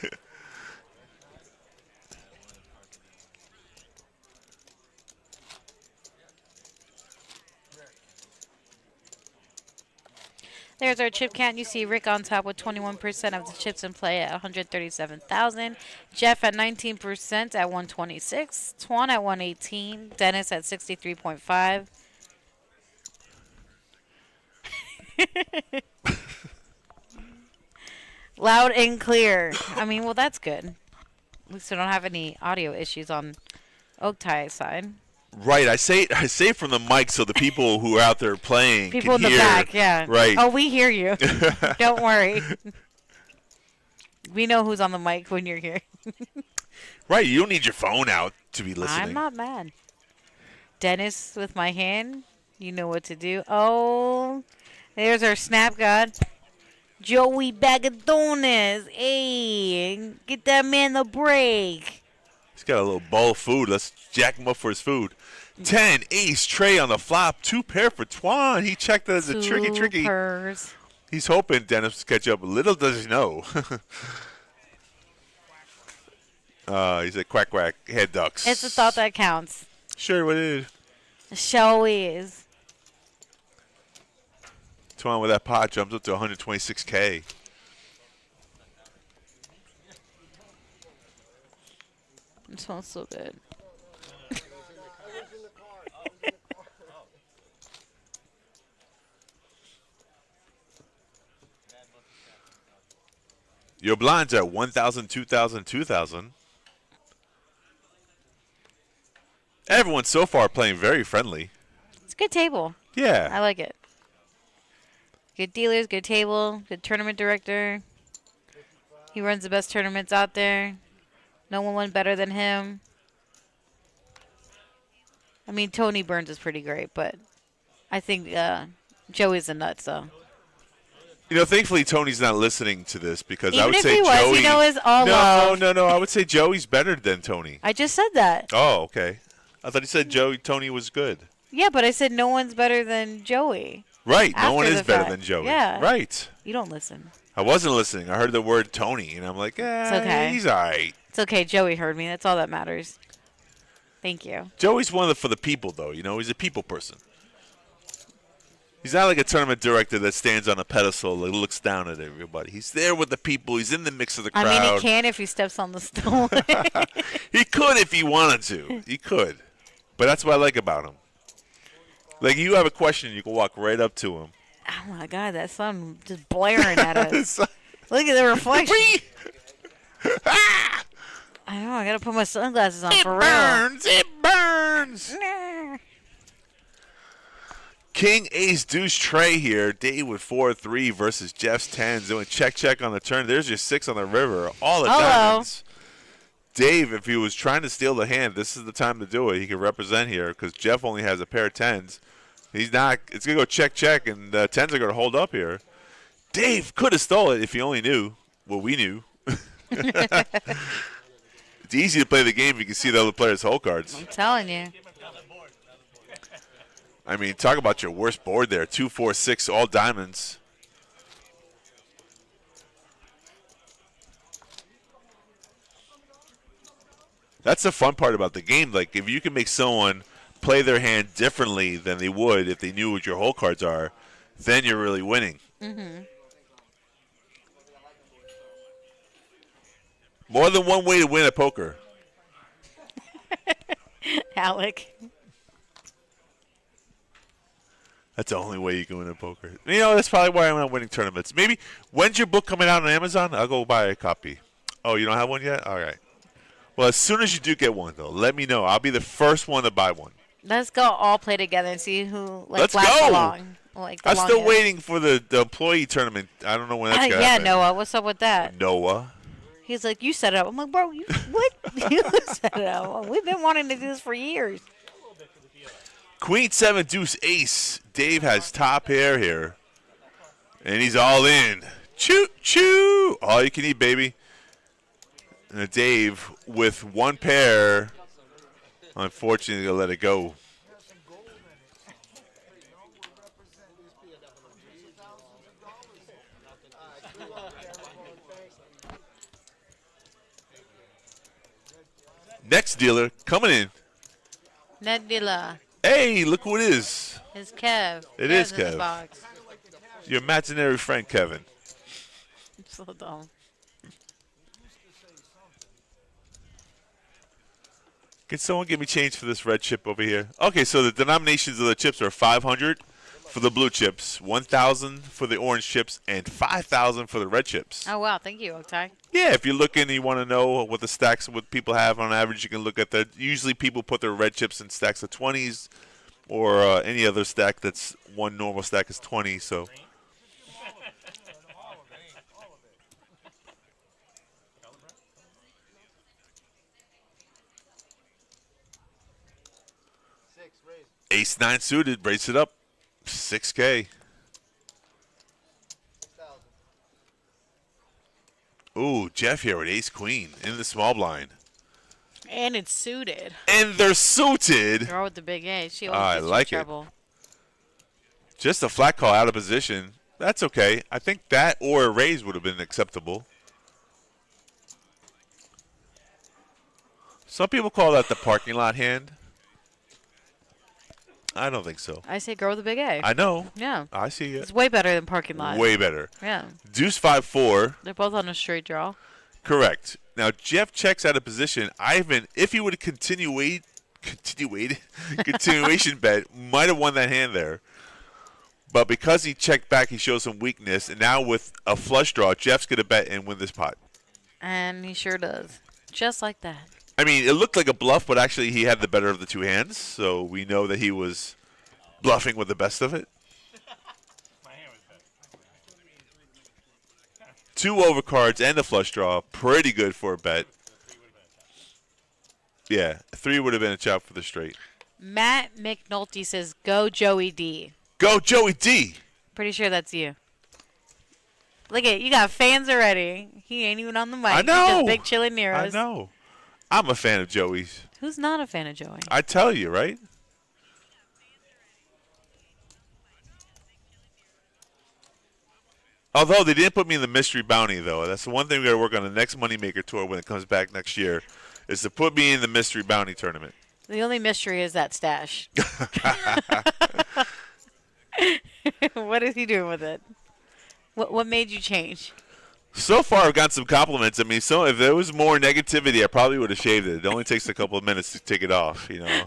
There's our chip count. You see Rick on top with 21% of the chips in play at 137,000. Jeff at 19% at 126. Twan at 118. Dennis at 63.5. Loud and clear. I mean, well, that's good. At least we don't have any audio issues on Oak Tie's side. Right, I say from the mic so the people who are out there playing people can in the hear. back, yeah. Right. Oh, we hear you. Don't worry. We know who's on the mic when you're here. Right, you don't need your phone out to be listening. I'm not mad. Dennis with my hand. You know what to do. Oh, there's our snap god. Joey Bagadones. Hey, get that man the break. He's got a little bowl of food. Let's jack him up for his food. 10, ace, Trey on the flop. 2 pair for Twan. He checked that as a tricky. Pairs. He's hoping Dennis will catch up. Little does he know. He's a quack, head ducks. It's the thought that counts. Sure, what it is. Show is. Twan with that pot jumps up to 126K. It smells so good. Your blinds are 1,000, 2,000, 2,000. Everyone so far playing very friendly. It's a good table. Yeah. I like it. Good dealers, good table, good tournament director. He runs the best tournaments out there. No one won better than him. I mean, Tony Burns is pretty great, but I think Joey's a nut, so. You know, thankfully Tony's not listening to this because I Even would if say he was, Joey. you know, is all love. No. I would say Joey's better than Tony. I just said that. Oh, okay. I thought you said Tony was good. Yeah, but I said no one's better than Joey. Right. No After one is the better fact. than Joey. Yeah. Right. You don't listen. I wasn't listening. I heard the word Tony, and I'm like, It's okay. he's all right. It's okay. Joey heard me. That's all that matters. Thank you. Joey's one of the for the people, though. You know, he's a people person. He's not like a tournament director that stands on a pedestal and looks down at everybody. He's there with the people. He's in the mix of the crowd. I mean, he can if he steps on the stool. He could if he wanted to. He could. But that's what I like about him. Like, you have a question, you can walk right up to him. Oh, my God. That sun just blaring at us. Look at the reflection. I know. I got to put my sunglasses on for real. It burns. King, ace, deuce, Trey here. Dave with 4-3 versus Jeff's 10s. Doing check on the turn. There's your 6 on the river. All the diamonds. Dave, if he was trying to steal the hand, this is the time to do it. He can represent here because Jeff only has a pair of 10s. He's not. It's going to go check, and the 10s are going to hold up here. Dave could have stole it if he only knew what we knew. It's easy to play the game if you can see the other players' hole cards. I'm telling you. I mean, talk about your worst board there. 2, 4, 6, all diamonds. That's the fun part about the game. Like, if you can make someone play their hand differently than they would if they knew what your hole cards are, then you're really winning. Mm-hmm. More than one way to win at poker. Alec. That's the only way you can win at poker. You know, that's probably why I'm not winning tournaments. Maybe, when's your book coming out on Amazon? I'll go buy a copy. Oh, you don't have one yet? All right. Well, as soon as you do get one, though, let me know. I'll be the first one to buy one. Let's go all play together and see who Let's lasts go. long. Like I'm still longest. waiting for the employee tournament. I don't know when that's going to Yeah, happen. Noah. What's up with that? Noah. He's like, you set it up. I'm like, bro, you what? You set it up. We've been wanting to do this for years. Queen 7, deuce, ace. Dave has top pair here. And he's all in. Choo, choo. All you can eat, baby. And Dave with one pair. Unfortunately, going to let it go. Next dealer coming in. Net dealer. Hey, look who it is. It's Kev. It is Kev's in Kev. the box. Your imaginary friend, Kevin. So dumb. Can someone give me change for this red chip over here? Okay, so the denominations of the chips are 500 for the blue chips, 1,000 for the orange chips, and 5,000 for the red chips. Oh, wow. Thank you, Otai. Yeah, if you're looking and you want to know what the stacks, what people have on average, you can look at that. Usually people put their red chips in stacks of 20s or any other stack that's one normal stack is 20, so. Ace-9 suited, raise it up, 6K. Ooh, Jeff here with ace-queen in the small blind. And it's suited. And they're suited. Girl with the big A. She I always gets like you it. in trouble. Just a flat call out of position. That's okay. I think that or a raise would have been acceptable. Some people call that the parking lot hand. I don't think so. I say girl with the big A. I know. Yeah. I see it. It's way better than parking lot. Way better. Yeah. Deuce 5-4. They're both on a straight draw. Correct. Now Jeff checks out of position. Ivan, if he would have continuation bet, might have won that hand there. But because he checked back, he shows some weakness. And now with a flush draw, Jeff's going to bet and win this pot. And he sure does. Just like that. I mean, it looked like a bluff, but actually he had the better of the two hands. So we know that he was bluffing with the best of it. Two overcards and a flush draw. Pretty good for a bet. Yeah, 3 would have been a chop for the straight. Matt McNulty says, go Joey D. Go Joey D. Pretty sure that's you. Look at you got fans already. He ain't even on the mic. I know. He's just big chilling near I us. know. I'm a fan of Joey's. Who's not a fan of Joey? I tell you, right? Although they didn't put me in the mystery bounty, though. That's the one thing we got to work on the next Moneymaker tour when it comes back next year, is to put me in the mystery bounty tournament. The only mystery is that stash. What is he doing with it? What made you change? So far, I've gotten some compliments. I mean, so if there was more negativity, I probably would have shaved it. It only takes a couple of minutes to take it off, you know.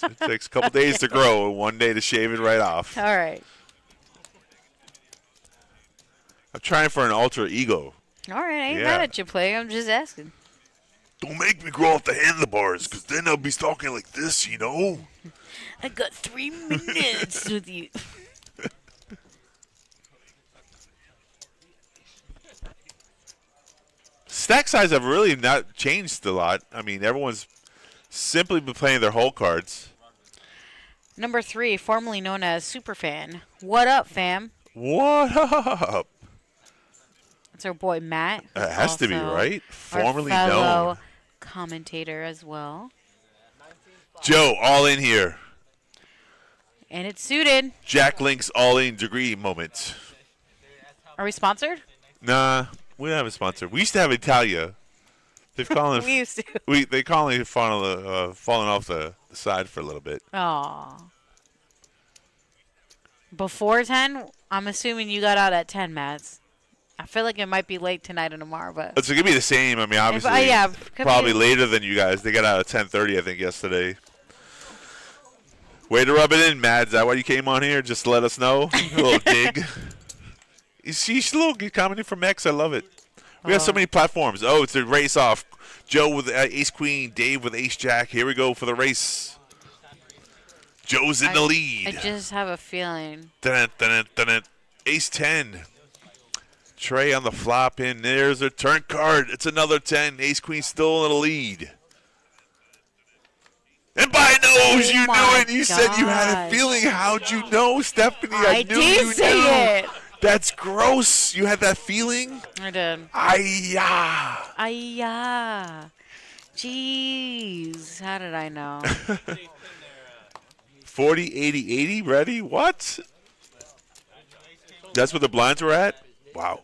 It takes a couple of days to grow and 1 day to shave it right off. All right. I'm trying for an alter ego. All right. I ain't Yeah. mad at you, play. I'm just asking. Don't make me grow off the handlebars, because then I'll be talking like this, you know. I got 3 minutes with you. Stack size have really not changed a lot. I mean, everyone's simply been playing their whole cards. Number 3, formerly known as Superfan. What up, fam? What up? It's our boy Matt. It has to be, also right? Formerly our fellow known. commentator as well. Joe, all in here. And it's suited. Jack Link's all in degree moment. Are we sponsored? Nah, we don't have a sponsor. We used to have Italia. They've fallen. We used to. They calling fallen off the side for a little bit. Aw. Before 10, I'm assuming you got out at 10, Mads. I feel like it might be late tonight and tomorrow, but It's gonna be the same. I mean, obviously, yeah, could probably be. later than you guys. They got out at 10:30, I think, yesterday. Way to rub it in, Mads. Is that why you came on here? Just to let us know. A little dig. She's a little good comedy from X. I love it. We have so many platforms. Oh, it's a race off. Joe with ace queen, Dave with ace jack. Here we go for the race. Joe's in the lead. I just have a feeling. Dun, dun, dun, dun. Ace 10. Trey on the flop in. There's a turn card. It's another 10. Ace queen still in the lead. And by nose, you knew it. You said you had a gosh. feeling. How'd you know, Stephanie? I knew did you say knew. it. That's gross. You had that feeling? I did. Ay-ya. Ayah. Jeez. How did I know? 40, 80, 80. Ready? What? That's where the blinds were at? Wow.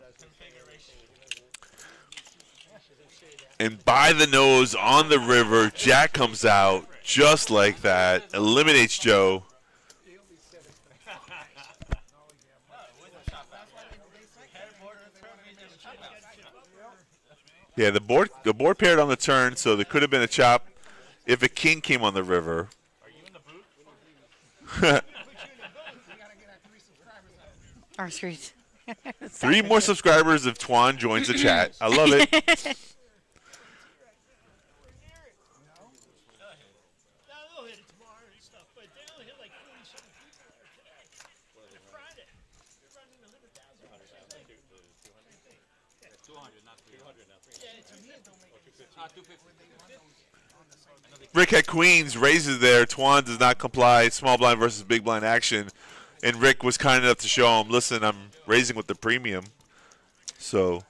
And by the nose on the river, Jack comes out just like that. Eliminates Joe. Yeah, the board paired on the turn, so there could have been a chop if a king came on the river. Our street. 3 more subscribers if Twan joins the chat. I love it. Rick had queens, raises there. Twan does not comply. Small blind versus big blind action. And Rick was kind enough to show him, listen, I'm raising with the premium. So,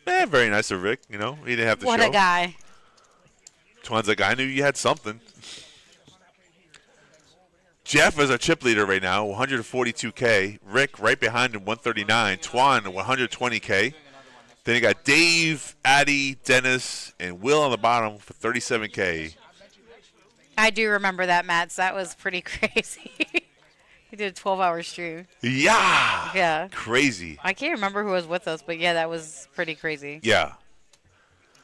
very nice of Rick. You know, he didn't have to show. What a guy. Twan's like, I knew you had something. Jeff is our chip leader right now, 142K. Rick right behind him, 139. Twan, 120K. Then you got Dave, Addy, Dennis, and Will on the bottom for 37K. I do remember that, Matt. That was pretty crazy. He did a 12-hour stream. Yeah. Yeah. Crazy. I can't remember who was with us, but yeah, that was pretty crazy. Yeah.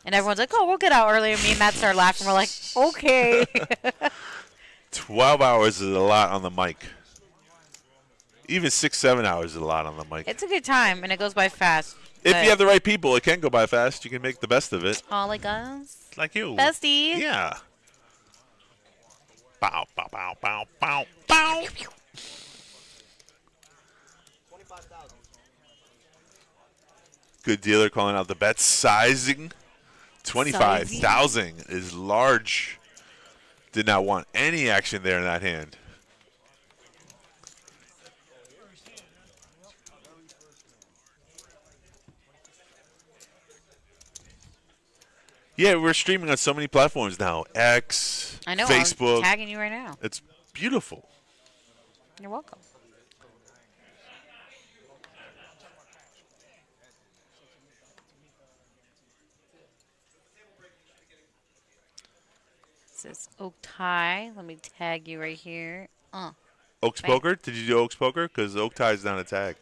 And everyone's like, oh, we'll get out early. And me and Matt start laughing. We're like, okay. 12 hours is a lot on the mic. Even 6-7 hours is a lot on the mic. It's a good time, and it goes by fast. If you have the right people, it can go by fast. You can make the best of it. All like us. Like you. Bestie. Yeah. Bow, bow, bow, bow, bow, bow. Good dealer calling out the bet sizing. 25,000 is large. Did not want any action there in that hand. Yeah, we're streaming on so many platforms now. X, I know. Facebook. I'm tagging you right now. It's beautiful. You're welcome. This is Oak Tie. Let me tag you right here. Oaks Bam. Poker? Did you do Oaks Poker? Because Oak Tie is not a tag.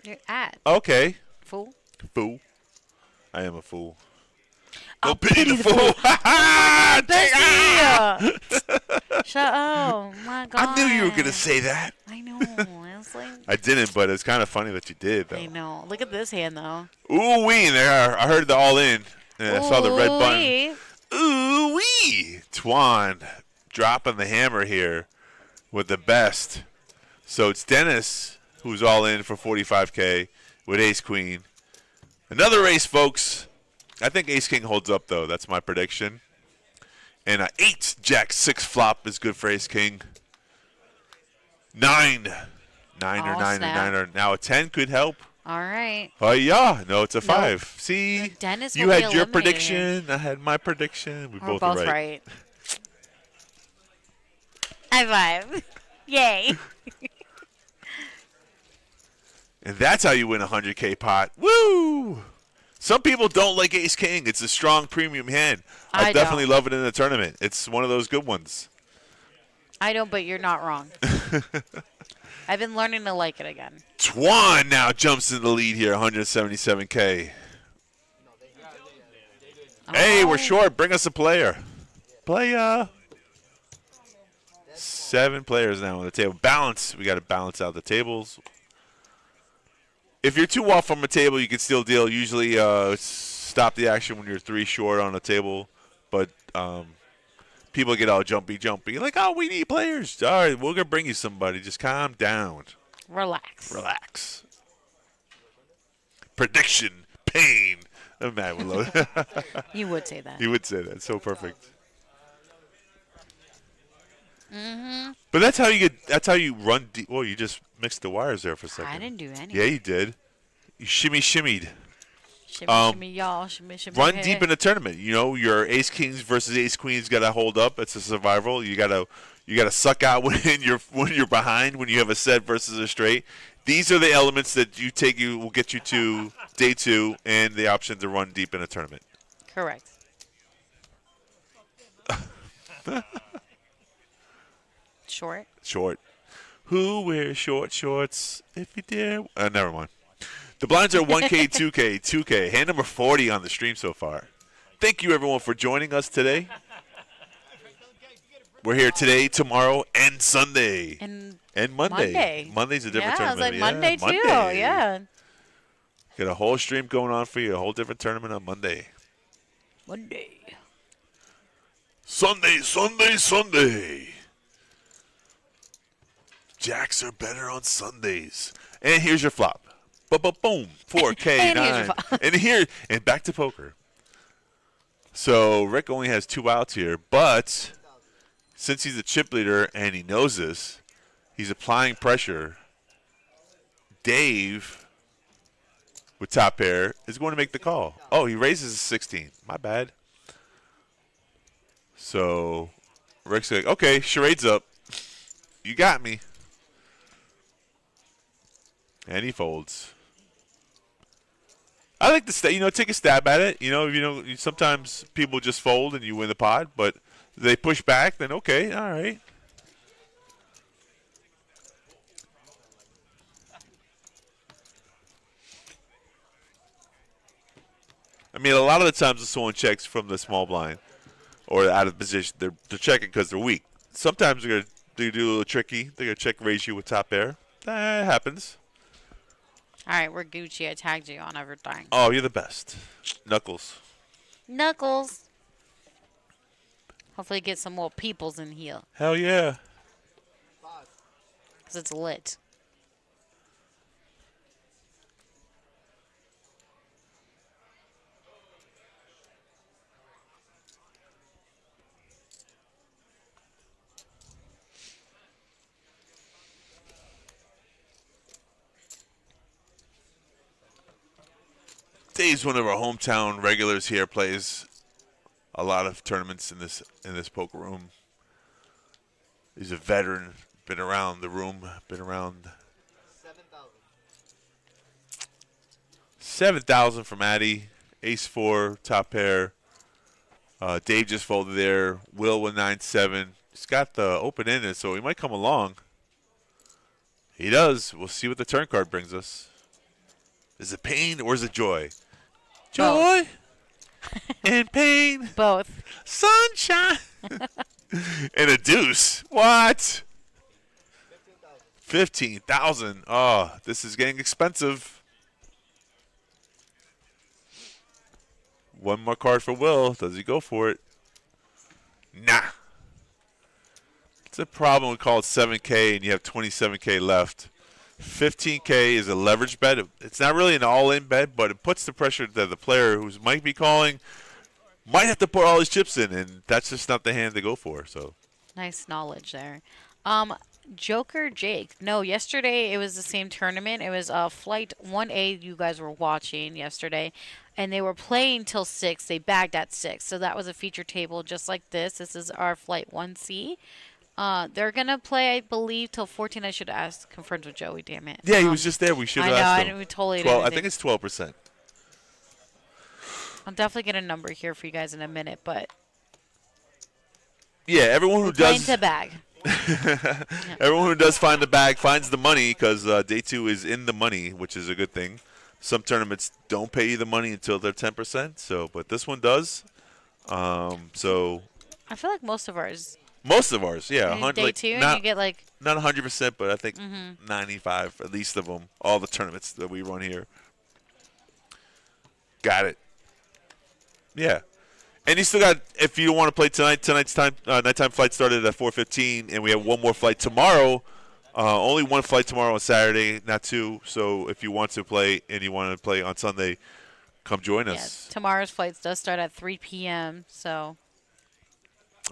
You're at. Okay. Fool. Fool. I am a fool. I'll Go pity the fool. Bestie! Shut up. Oh, my God. I knew you were going to say that. I know. I was like, I didn't, but it's kind of funny that you did, though. I know. Look at this hand, though. Ooh-wee there. I heard the all-in, and I saw the red button. Ooh-wee. Ooh-wee. Twan dropping the hammer here with the best. So it's Dennis who's all in for 45K with ace-queen. Another ace, folks. I think ace-king holds up, though. That's my prediction. And 8 jack 6 flop is good for ace-king. 9. Niner, Oh, niner, snap. niner. Now a 10 could help. All right. Oh, yeah. No, it's a 5. See? Dennis You will be had your eliminated prediction. I had my prediction. We're both right. right. High five. Yay. And that's how you win a 100K pot. Woo! Some people don't like ace king. It's a strong premium hand. I definitely love it in the tournament. It's one of those good ones. I don't, but you're not wrong. I've been learning to like it again. Twan now jumps in the lead here, 177K. Hey, we're short. Bring us a player. Player. 7 players now on the table. Balance. We got to balance out the tables. If you're 2 off from a table, you can still deal. Usually stop the action when you're 3 short on a table. But people get all jumpy. Like, oh, we need players. All right, we're going to bring you somebody. Just calm down. Relax. Prediction. Pain. Matt would love it. You would say that. He would say that. So perfect. Mm-hmm. But that's how you run deep. Well, you just mixed the wires there for a second. I didn't do anything. Yeah, you did. You shimmied. Shimmy, y'all. Shimmy, Run hey. deep in a tournament. You know, your ace kings versus ace queens got to hold up. It's a survival. You gotta suck out when you're behind. When you have a set versus a straight. These are the elements that will get you to day 2 and the option to run deep in a tournament. Correct. Short. Who wears short shorts if you dare? Never mind. The blinds are 1K, 2K, 2K. Hand number 40 on the stream so far. Thank you, everyone, for joining us today. We're here today, tomorrow, and Sunday. And Monday. Monday's a different tournament. Yeah, I was like Monday too. Yeah. Got a whole stream going on for you. A whole different tournament on Monday. Sunday. Jacks are better on Sundays. And here's your flop. Boom. 4K9. And back to poker. So Rick only has 2 outs here, but since he's a chip leader and he knows this, he's applying pressure. Dave, with top pair, is going to make the call. Oh, he raises a 16. My bad. So Rick's like, okay, charade's up. You got me. And he folds. I like to take a stab at it. Sometimes people just fold and you win the pot, but they push back, then okay, all right. I mean, a lot of the times when someone checks from the small blind or out of position, they're checking because they're weak. Sometimes they do a little tricky. They're going to check raise you with top pair. That happens. All right, we're Gucci. I tagged you on everything. Oh, you're the best. Knuckles. Hopefully get some more peoples in here. Hell yeah. Because it's lit. Dave's one of our hometown regulars here, plays a lot of tournaments in this poker room. He's a veteran, been around the room, been around 7,000 from Addy, ace 4, top pair. Dave just folded there. Will with 9-7. He's got the open ended, so he might come along. He does. We'll see what the turn card brings us. Is it pain or is it joy? Joy and pain. Both. Sunshine. And a deuce. What? 15,000. Oh, this is getting expensive. One more card for Will. Does he go for it? Nah. It's a problem. We call it 7K and you have 27K left. 15K is a leverage bet. It's not really an all-in bet, but it puts the pressure that the player who might be calling might have to put all his chips in, and that's just not the hand to go for. So nice knowledge there. Joker Jake. No, yesterday it was the same tournament. It was Flight 1A you guys were watching yesterday, and they were playing till 6. They bagged at 6. So that was a feature table just like this. This is our Flight 1C. They're going to play, I believe, till 14. I should ask, confirmed with Joey, damn it. Yeah, he was just there. We should have asked him. We totally 12, did. I think it's 12%. I'll definitely get a number here for you guys in a minute, but yeah, everyone who does to bag. Everyone who does find the bag finds the money because day 2 is in the money, which is a good thing. Some tournaments don't pay you the money until they're 10%. So, but this one does. So I feel like most of ours. Yeah, day 2, and you get like not 100%, but I think 95 at least of them. All the tournaments that we run here. Got it. Yeah. And you still got, if you want to play tonight's time, nighttime flight started at 4:15, and we have one more flight tomorrow. Only one flight tomorrow on Saturday, not 2. So if you want to play and you want to play on Sunday, come join us. Tomorrow's flights does start at 3 p.m. So.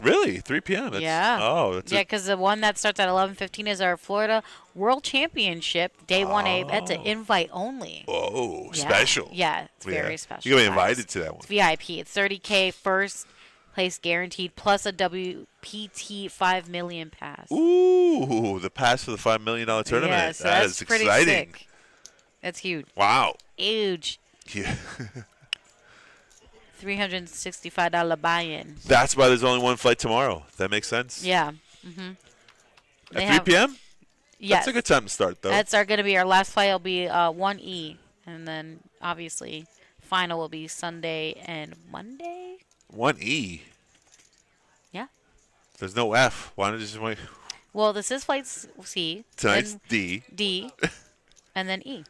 Really? 3 p.m.? Yeah. Oh, that's because the one that starts at 11:15 is our Florida World Championship, Day 1A. That's an invite only. Oh, special. Yeah, it's very special. You're going to be invited to that one. It's VIP. It's 30K first place guaranteed, plus a WPT 5 million pass. Ooh, the pass for the $5 million tournament. Yeah, so that that's is pretty exciting. sick. That's huge. Wow. Huge. Yeah. $365 buy-in. That's why there's only one flight tomorrow. That makes sense. Yeah. At 3 p.m.? Yes. That's a good time to start, though. That's going to be our last flight. Will be 1E, And then, obviously, final will be Sunday and Monday. 1E. Yeah. There's no F. Why don't you just wait? Well, this is flight C. Tonight's then D. D. And then E.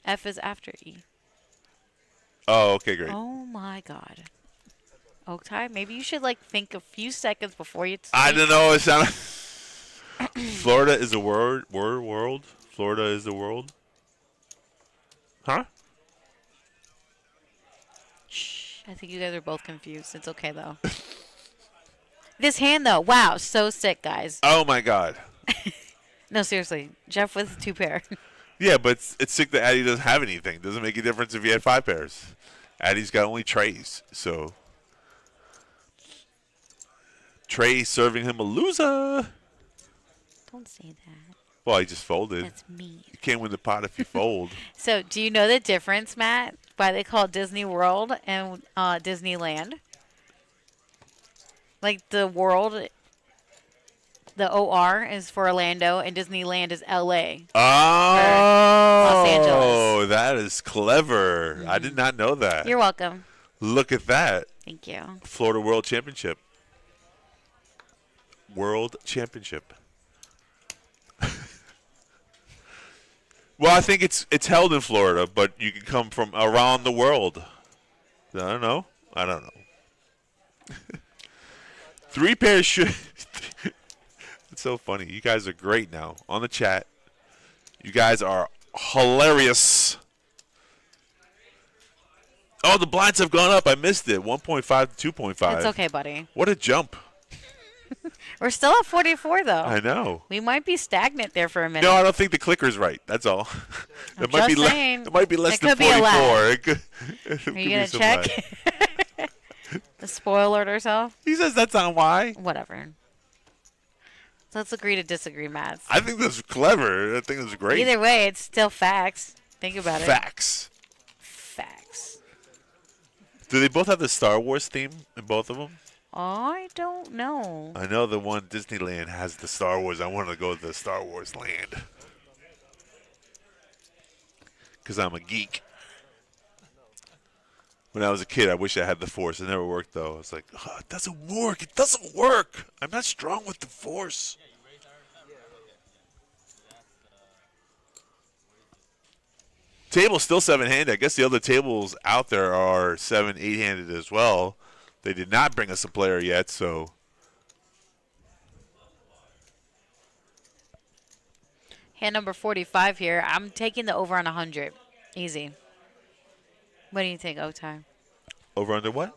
F is after E. Oh, okay, great. Oh, my God. Oaktai, maybe you should, think a few seconds before you speak. I don't know. It sounded. Florida is a world. Florida is the world. Huh? Shh. I think you guys are both confused. It's okay, though. This hand, though. Wow. So sick, guys. Oh, my God. No, seriously. Jeff with 2 pair. Yeah, but it's sick that Addy doesn't have anything. Doesn't make a difference if he had 5 pairs. Addy's got only trays, so Trey serving him a loser. Don't say that. Well, he just folded. That's mean. You can't win the pot if you fold. So, do you know the difference, Matt? Why they call it Disney World and Disneyland? Like the world, the OR is for Orlando, and Disneyland is LA. Los Oh, Angeles. that is clever. I did not know that. You're welcome. Look at that. Thank you. Florida World Championship. World Championship. Well, I think it's held in Florida, but you can come from around the world. I don't know. 3 pairs should. It's so funny. You guys are great now on the chat. You guys are hilarious. Oh, the blinds have gone up. I missed it. 1.5 to 2.5. It's okay, buddy. What a jump. We're still at 44, though. I know. We might be stagnant there for a minute. No, I don't think the clicker's right. That's all. It might just be saying. it might be less It than could be a 44. lag. It could Are be you going to some check? lag. The spoiler or so? He says that's not why. Whatever. So let's agree to disagree, Matt. I think that's clever. I think that's great. Either way, it's still facts. Think about it. Facts. Facts. Do they both have the Star Wars theme in both of them? I don't know. I know the one Disneyland has the Star Wars. I want to go to the Star Wars land. Because I'm a geek. When I was a kid, I wish I had the Force. It never worked, though. I was like, oh, it doesn't work. It doesn't work. I'm not strong with the Force. Table's still 7-handed. I guess the other tables out there are 7, 8-handed as well. They did not bring us a player yet, so. Hand number 45 here. I'm taking the over on 100. Easy. What do you think, Otai? Over under what?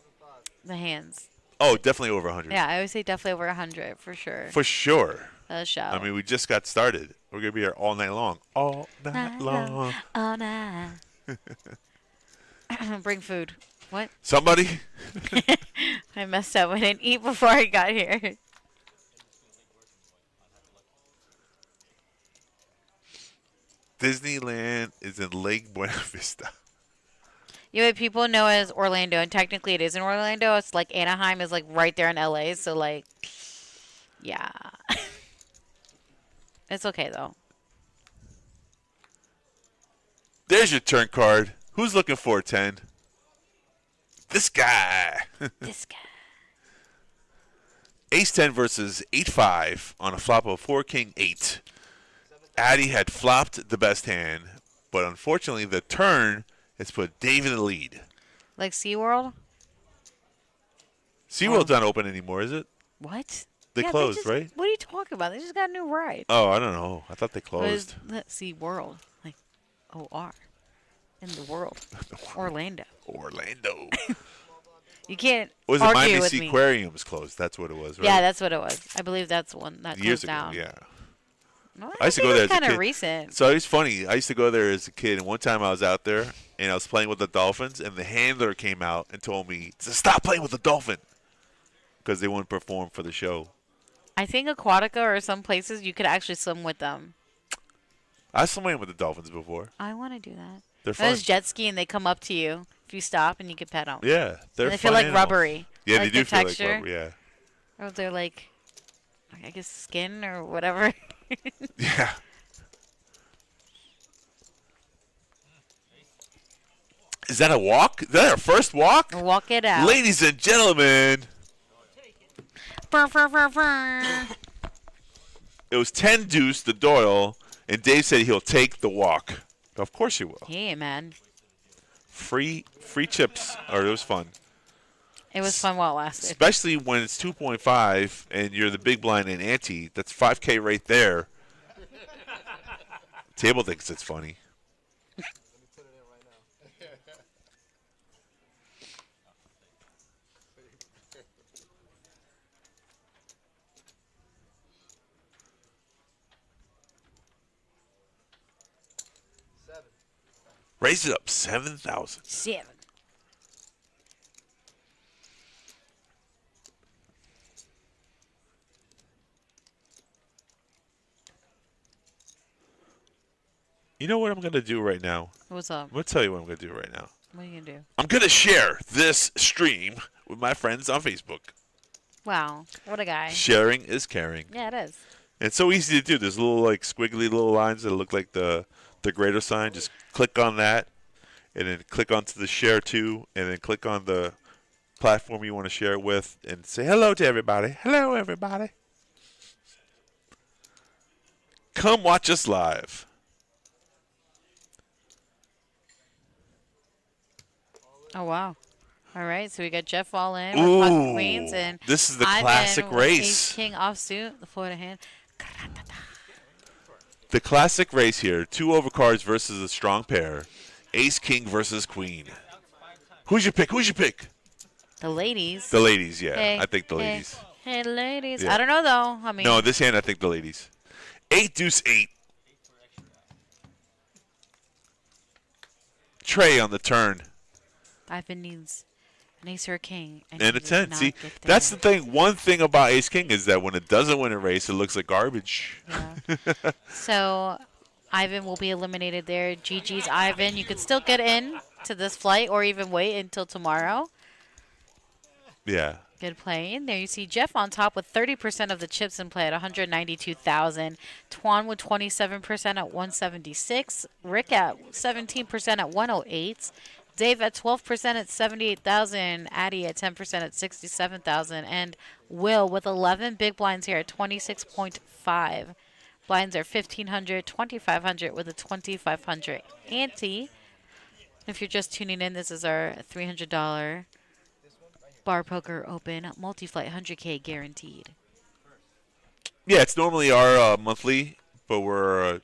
The hands. Oh, definitely over 100. Yeah, I always say definitely over 100 for sure. For sure. A show. I mean, we just got started. We're going to be here all night long. All night long. All night. Bring food. What? Somebody? I messed up. I didn't eat before I got here. Disneyland is in Lake Buena Vista. Yeah, but people know it as Orlando, and technically it is in Orlando. It's like Anaheim is like right there in LA, so like, yeah. It's okay though. There's your turn card. Who's looking for 10? This guy. This guy. Ace 10 versus 8-5 on a flop of 4 King 8. Addy had flopped the best hand, but unfortunately the turn has put Dave in the lead. Like SeaWorld? SeaWorld's not open anymore, is it? What? They Yeah, closed, just, right? What are you talking about? They just got a new ride. Oh, I don't know. I thought they closed. SeaWorld. Like, O-R. In the world. Orlando. Orlando. You can't Was it argue Miami with me. Seaquarium's closed? That's what it was, right? Yeah, that's what it was. I believe that's the one that Years closed ago, down. yeah. No, I used to go there as a kind kid. of recent. So it's funny. I used to go there as a kid, and one time I was out there, and I was playing with the dolphins, and the handler came out and told me to stop playing with the dolphin because they wouldn't perform for the show. I think Aquatica or some places you could actually swim with them. I swam with the dolphins before. I want to do that. They're fun. There's jet ski and they come up to you if you stop and you can pet them. Yeah, they're And they fun feel like animals. rubbery. Yeah, like they do the feel texture. like rubber. Yeah. Or they're like, I guess skin or whatever. Yeah. Is that a walk? Is that our first walk? Walk it out. Ladies and gentlemen, Brr, brr, brr, brr. it was 10 deuce to Doyle, and Dave said he'll take the walk. Of course you will. Hey, man. Free chips. Or it was fun. It was fun while it lasted. Especially when it's 2.5 and you're the big blind and ante. That's $5K right there. Table thinks it's funny. Raise it up 7,000. 7. You know what I'm going to do right now? What's up? I'm going to tell you what I'm going to do right now. What are you gonna do? I'm going to share this stream with my friends on Facebook. Wow, what a guy. Sharing is caring. Yeah, it is. And it's so easy to do. There's little like squiggly little lines that look like the greater sign. Just click on that, and then click onto the share to, and then click on the platform you want to share it with, and say hello to everybody. Hello, everybody. Come watch us live. Oh, wow. All right, so we got Jeff all in Ooh, with Pocket Queens, and this is the Ivan classic with race. Ace King offsuit, the Florida hand. The classic race here. 2 overcards versus a strong pair. Ace King versus Queen. Who's your pick? Who's your pick? The ladies. The ladies, yeah. Hey, I think the hey, ladies. Hey, ladies. Yeah. I don't know, though. I mean, No, this hand, I think the ladies. 8 deuce 8. Trey on the turn. Ivan needs an ace or a king. And he a does 10. not See, get that's the there. thing. One thing about Ace King is that when it doesn't win a race, it looks like garbage. Yeah. So Ivan will be eliminated there. GG's Ivan. You could still get in to this flight or even wait until tomorrow. Yeah. Good play in there. You see Jeff on top with 30% of the chips in play at 192,000. Twan with 27% at 176. Rick at 17% at 108. Dave at 12% at 78,000. Addie at 10% at 67,000. And Will with 11 big blinds here at 26.5. Blinds are 1,500, 2,500 with a 2,500 ante. If you're just tuning in, this is our $300 bar poker open multi-flight 100K guaranteed. Yeah, it's normally our monthly, but we're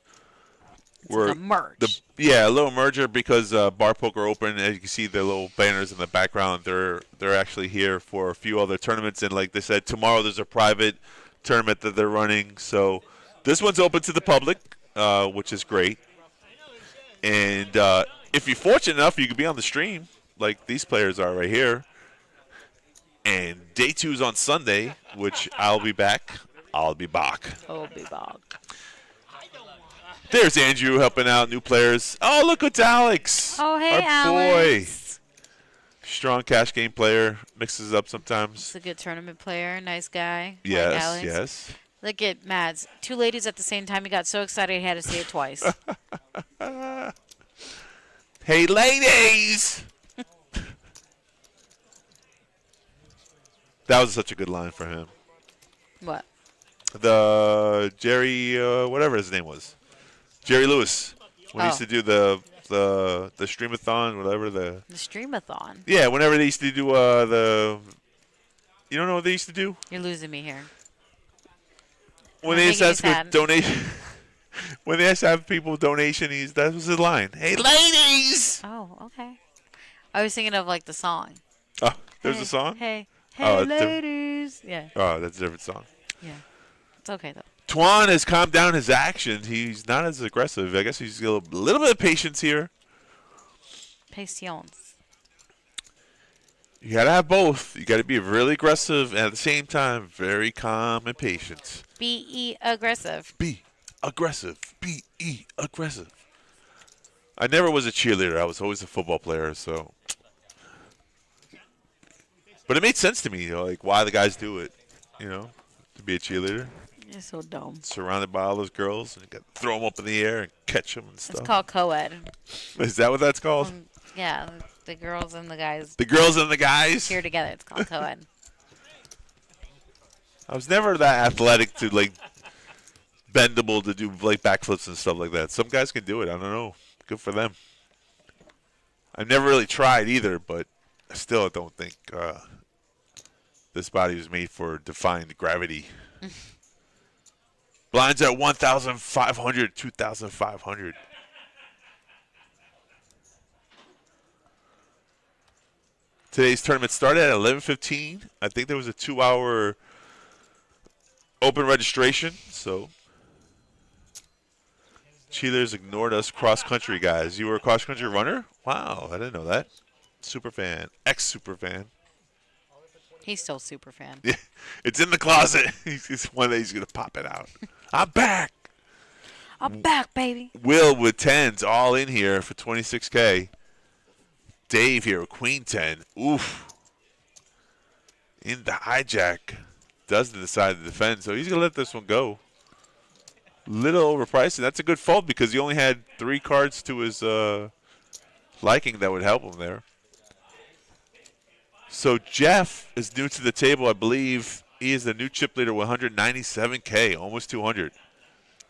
Like a merge. a little merger because Bar Poker Open, as you can see the little banners in the background, they're actually here for a few other tournaments, and like they said, tomorrow there's a private tournament that they're running. So this one's open to the public, which is great. And if you're fortunate enough, you can be on the stream like these players are right here. And day 2 is on Sunday, which I'll be back. I'll be back. Oh, be bog. There's Andrew helping out new players. Oh, look, it's Alex. Oh, hey, our Alex. boy. Strong cash game player. Mixes up sometimes. He's a good tournament player. Nice guy. Yes, like Alex. yes. Look at Mads. 2 ladies at the same time. He got so excited he had to say it twice. Hey, ladies. That was such a good line for him. What? The Jerry, whatever his name was. Jerry Lewis. When he used to do the streamathon, whatever the Streamathon. Yeah, whenever they used to do you don't know what they used to do? You're losing me here. When You're they used to making me ask for sad. donation when they used to have people donation, that was his line. Hey ladies. Oh, okay. I was thinking of like the song. Oh, there's Hey, a song? Hey, Oh, hey, it's different. ladies. Yeah, Oh, that's a different song. yeah. It's okay though. Twan has calmed down his action. He's not as aggressive. I guess he's got a little bit of patience here. Patience. You got to have both. You got to be really aggressive and at the same time very calm and patient. Be aggressive. Be aggressive. Be aggressive. I never was a cheerleader. I was always a football player, so. But it made sense to me, like why the guys do it, to be a cheerleader. You're so dumb. Surrounded by all those girls, and you got to throw them up in the air and catch them and stuff. It's called co-ed. Is that what that's called? Yeah, the girls and the guys The girls and the guys. here together. It's called co-ed. I was never that athletic to like bendable to do like backflips and stuff like that. Some guys can do it. I don't know. Good for them. I've never really tried either, but I still don't think this body was made for defying gravity. Blinds at 1,500, 2,500. Today's tournament started at 11:15. I think there was a 2-hour open registration, so cheerleaders ignored us cross-country guys. You were a cross-country runner? Wow, I didn't know that. Super fan, ex-super fan. He's still super fan. Yeah, it's in the closet. He's one day he's gonna pop it out. I'm back. I'm back, baby. Will with 10s all in here for 26K. Dave here, Queen 10. Oof. In the hijack. Doesn't decide to defend, so he's going to let this one go. Little overpriced, and that's a good fold because he only had 3 cards to his liking that would help him there. So Jeff is new to the table, I believe. He is the new chip leader with 197K, almost 200.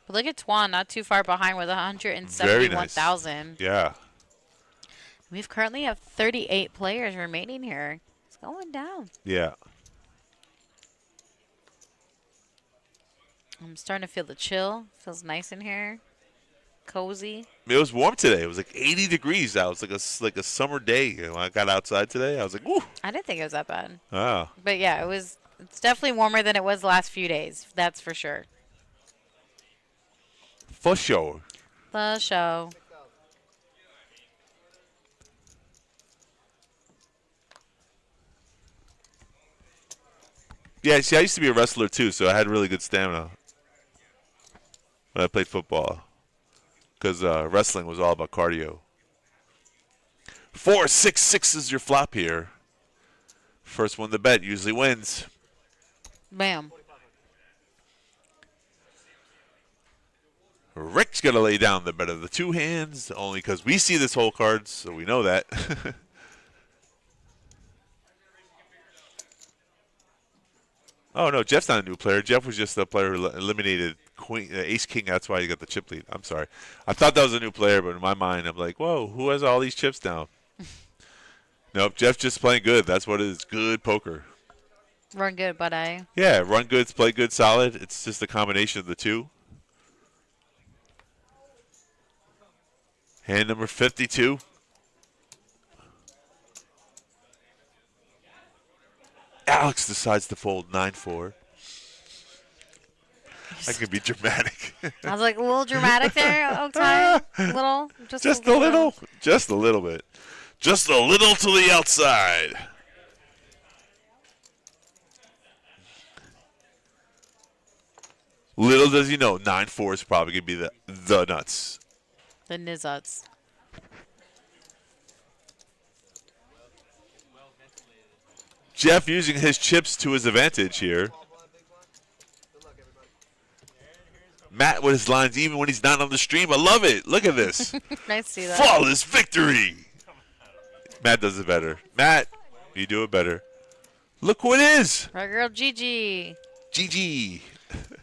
But look at Twan, not too far behind with 171,000. Nice. Yeah. We've currently have 38 players remaining here. It's going down. Yeah. I'm starting to feel the chill. Feels nice in here. Cozy. It was warm today. It was like 80 degrees out. It's like a summer day. When I got outside today, I was like, woo. I didn't think it was that bad. Oh. But yeah, it's definitely warmer than it was the last few days. That's for sure. For sure. The show. Yeah, see, I used to be a wrestler too, so I had really good stamina when I played football. Because wrestling was all about cardio. 4-6-6 is your flop here. First one to bet usually wins. Bam. Rick's going to lay down the bet of the 2 hands, only because we see this whole card, so we know that. Oh, no, Jeff's not a new player. Jeff was just a player who eliminated Ace King. That's why he got the chip lead. I'm sorry. I thought that was a new player, but in my mind, I'm like, whoa, who has all these chips now? Nope, Jeff's just playing good. That's what it is, good poker. Run good, but Yeah, run good, play good, solid. It's just a combination of the two. Hand number 52. Alex decides to fold 9-4. I can be dramatic. I was like a little dramatic there, okay? Little, just a little. Just a little bit. Just a little to the outside. Little does he know, 9-4 is probably going to be the nuts. The Nizuts. Jeff using his chips to his advantage here. Matt with his lines even when he's not on the stream. I love it. Look at this. Nice to see that. Flawless victory. Matt does it better. Matt, you do it better. Look who it is. Our girl Gigi. GG.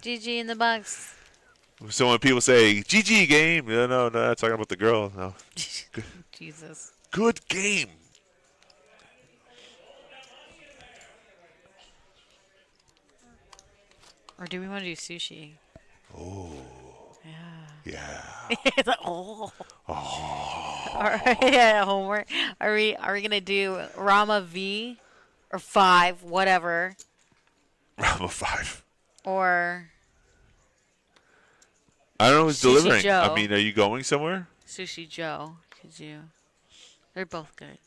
Gigi in the box. So when people say, GG game, no, not talking about the girl. No. Jesus. Good game. Or do we want to do sushi? Oh. Yeah. Yeah. It's like, oh. All right, yeah, homework. Are we gonna do Rama V or 5, whatever? Rama 5. Or I don't know who's Sushi delivering. Joe. I mean, are you going somewhere? Sushi Joe? Could you? They're both good.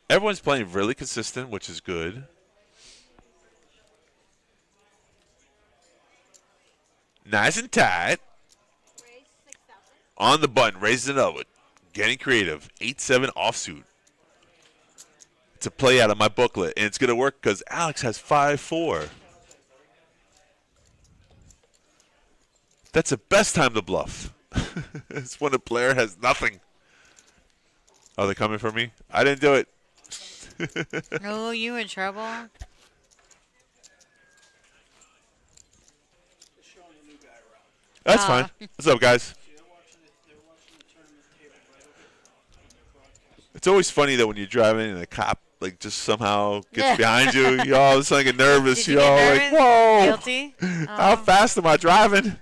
Everyone's playing really consistent, which is good. Nice and tight. On the button, raising it up. Getting creative. 8-7 offsuit. It's a play out of my booklet, and it's going to work because Alex has 5-4. That's the best time to bluff. It's when a player has nothing. Oh, they're coming for me? I didn't do it. No, you in trouble? That's fine. What's up, guys? It's always funny that when you're driving and a cop like just somehow gets behind you, you all of a sudden get nervous. Did you all get like, nervous? whoa. Guilty? How fast am I driving?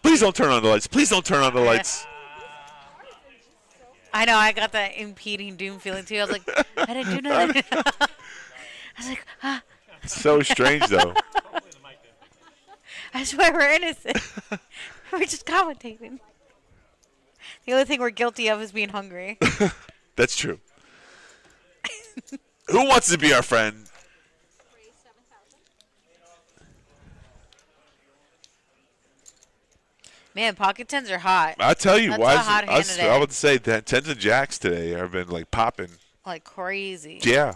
Please don't turn on the lights. Please don't turn on the lights. I know, I got that impeding doom feeling too. I was like, I didn't do nothing. I was like, ah. It's so strange, though. I swear we're innocent. We're just commentating. The only thing we're guilty of is being hungry. That's true. Who wants to be our friend? Man, pocket tens are hot. I'll tell you, That's why a is hot it, hand today. I would say that tens and jacks today have been like popping. Like crazy. Yeah.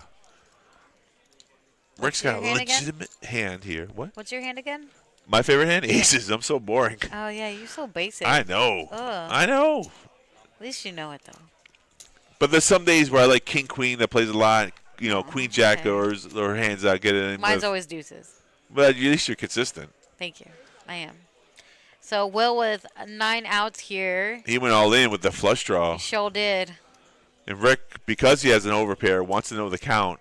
What's Rick's got a your hand again? legitimate hand here. What? What's your hand again? My favorite hand? Aces. I'm so boring. Oh, yeah, you're so basic. I know. Ugh. I know. At least you know it, though. But there's some days where I like king queen that plays a lot. You know, queen jack okay. or hands I get it in. Mine's with. always deuces. But at least you're consistent. Thank you. I am. So Will with 9 outs here. He went all in with the flush draw. He sure did. And Rick, because he has an overpair, wants to know the count.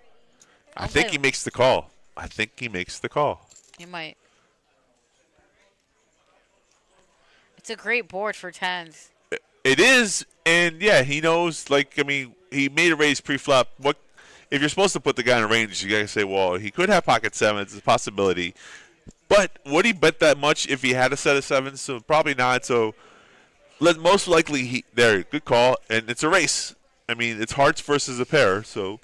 I think he makes the call. I think he makes the call. He might. It's a great board for tens. It is, and yeah, he knows. Like, I mean, he made a raise pre-flop. What if you're supposed to put the guy in range? You gotta say, well, he could have pocket sevens. It's a possibility. But would he bet that much if he had a set of sevens? So probably not. So most likely good call, and it's a race. I mean, it's hearts versus a pair. So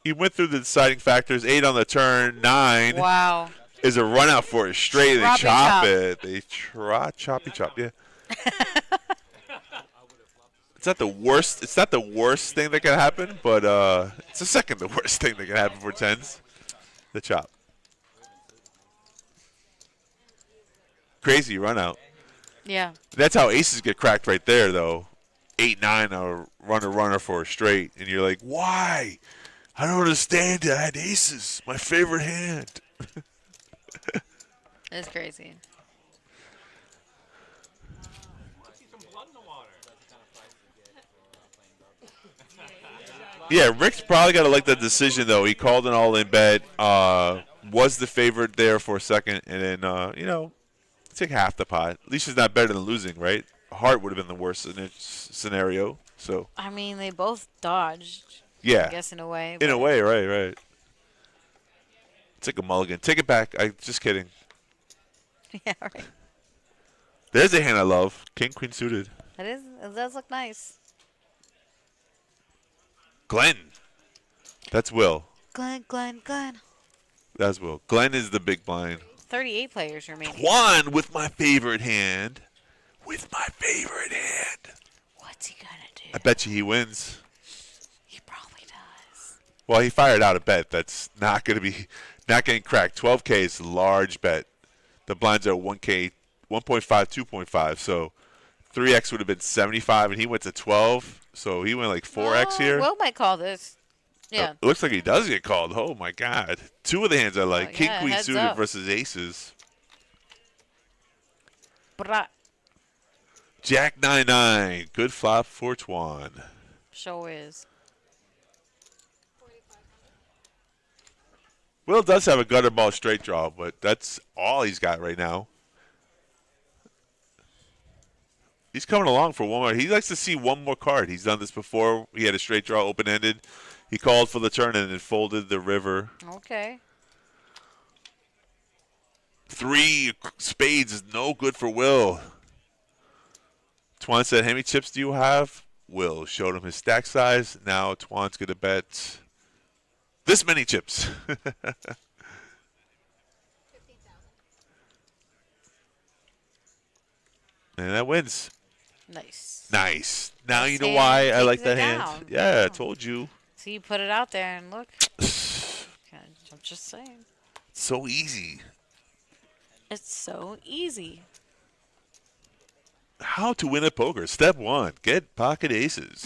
he went through the deciding factors. 8 on the turn, 9. Wow. Is a run out for a straight. They chop it. They choppy chop. Yeah. It's not the worst. It's not the worst thing that can happen, but it's the second the worst thing that can happen for tens. The chop. Crazy run out. Yeah. That's how aces get cracked right there, though. 8-9 a runner for a straight, and you're like, why? I don't understand it. I had aces. My favorite hand. It's crazy. Yeah, Rick's probably got to like that decision, though. He called an all-in bet, was the favorite there for a second, and then, take half the pot. At least it's not better than losing, right? Heart would have been the worst scenario. So. I mean, they both dodged. Yeah. I guess in a way. In a way, right. Take a mulligan. Take it back. Just kidding. Yeah, right. There's a hand I love. King, queen suited. It does look nice. Glenn. That's Will. Glenn. That's Will. Glenn is the big blind. 38 players remaining. Juan with my favorite hand. What's he gonna do? I bet you he wins. He probably does. Well, he fired out a bet that's not getting cracked. 12K is a large bet. The blinds are 1K, 1.5, 2.5. So 3X would have been 75, and he went to 12. So he went like 4X here. Will might call this. Yeah. It looks like he does get called. Oh, my God. 2 of the hands I like. King, queen heads suited up. versus aces. Bra. Jack 9-9. Good flop for Twan. Show is. Will does have a gutter ball straight draw, but that's all he's got right now. He's coming along for one more. He likes to see one more card. He's done this before. He had a straight draw open-ended. He called for the turn and then folded the river. Okay. 3 spades is no good for Will. Twan said, how many chips do you have? Will showed him his stack size. Now Twan's going to bet this many chips. And that wins. Nice. Now This you know hand why I takes like it that hand. down. Yeah, I Yeah. told you. So you put it out there and look. Okay, I'm just saying. So easy. It's so easy. How to win at poker. Step 1, get pocket aces.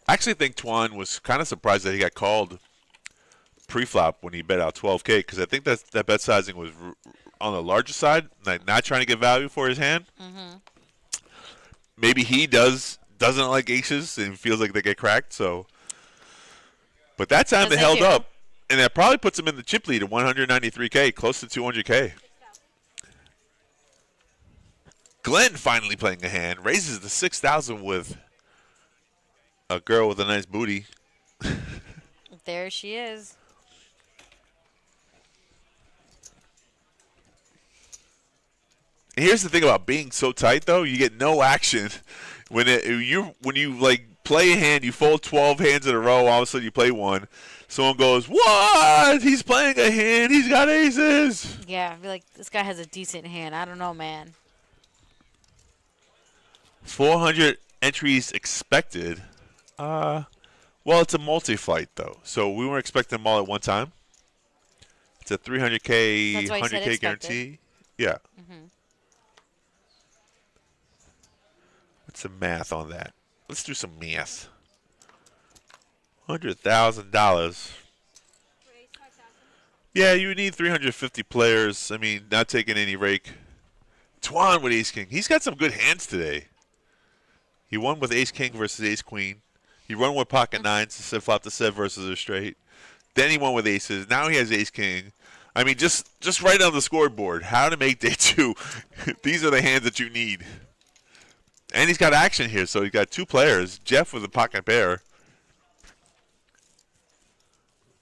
I actually think Twan was kind of surprised that he got called pre-flop when he bet out 12K because I think that bet sizing was on the larger side, like not trying to get value for his hand. Mm-hmm. Maybe he doesn't like aces and feels like they get cracked. So, but that time they held up, and that probably puts him in the chip lead at 193K, close to 200K. Glenn finally playing a hand, raises the 6,000 with a girl with a nice booty. There she is. Here's the thing about being so tight, though. You get no action. When you like play a hand, you fold 12 hands in a row. All of a sudden, you play one. Someone goes, "What? He's playing a hand. He's got aces." Yeah, I feel like this guy has a decent hand. I don't know, man. 400 entries expected. Well, it's a multi-flight, though. So we weren't expecting them all at one time. It's a 300K, That's why you said 100K expected. guarantee. Yeah. Mm-hmm. What's the math on that? Let's do some math. $100,000. Yeah, you need 350 players. I mean, not taking any rake. Twan with Ace King. He's got some good hands today. He won with Ace King versus Ace Queen. He won with pocket nines, set flop to set versus a straight. Then he won with aces. Now he has Ace King. I mean, just right on the scoreboard. How to make day 2. These are the hands that you need. And he's got action here, so he's got 2 players. Jeff with a pocket pair.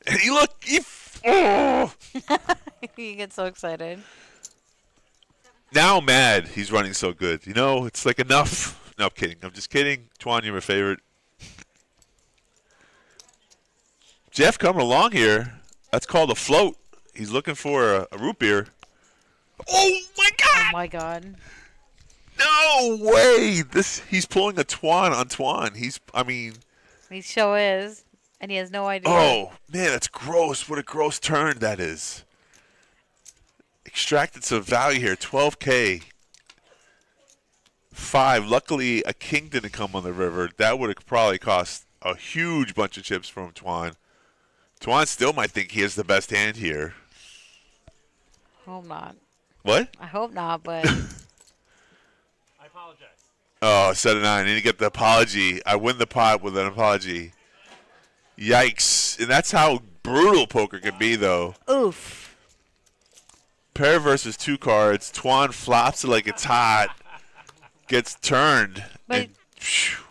And oh! You get so excited. Now I'm mad he's running so good. You know, it's like enough. No, I'm kidding. I'm just kidding. Twan, you're my favorite. Jeff coming along here. That's called a float. He's looking for a root beer. Oh, my God! Oh, my God. No way! He's pulling a Twan on Twan. He sure is. And he has no idea. Oh, man, that's gross. What a gross turn that is. Extracted some value here. 12K. 5. Luckily, a king didn't come on the river. That would have probably cost a huge bunch of chips from Twan. Twan still might think he has the best hand here. Hope not. What? I hope not, but... I apologize. Oh, 7-9. I need to get the apology. I win the pot with an apology. Yikes. And that's how brutal poker can be, though. Oof. Pair versus 2 cards. Twan flops it like it's hot. Gets turned. But and,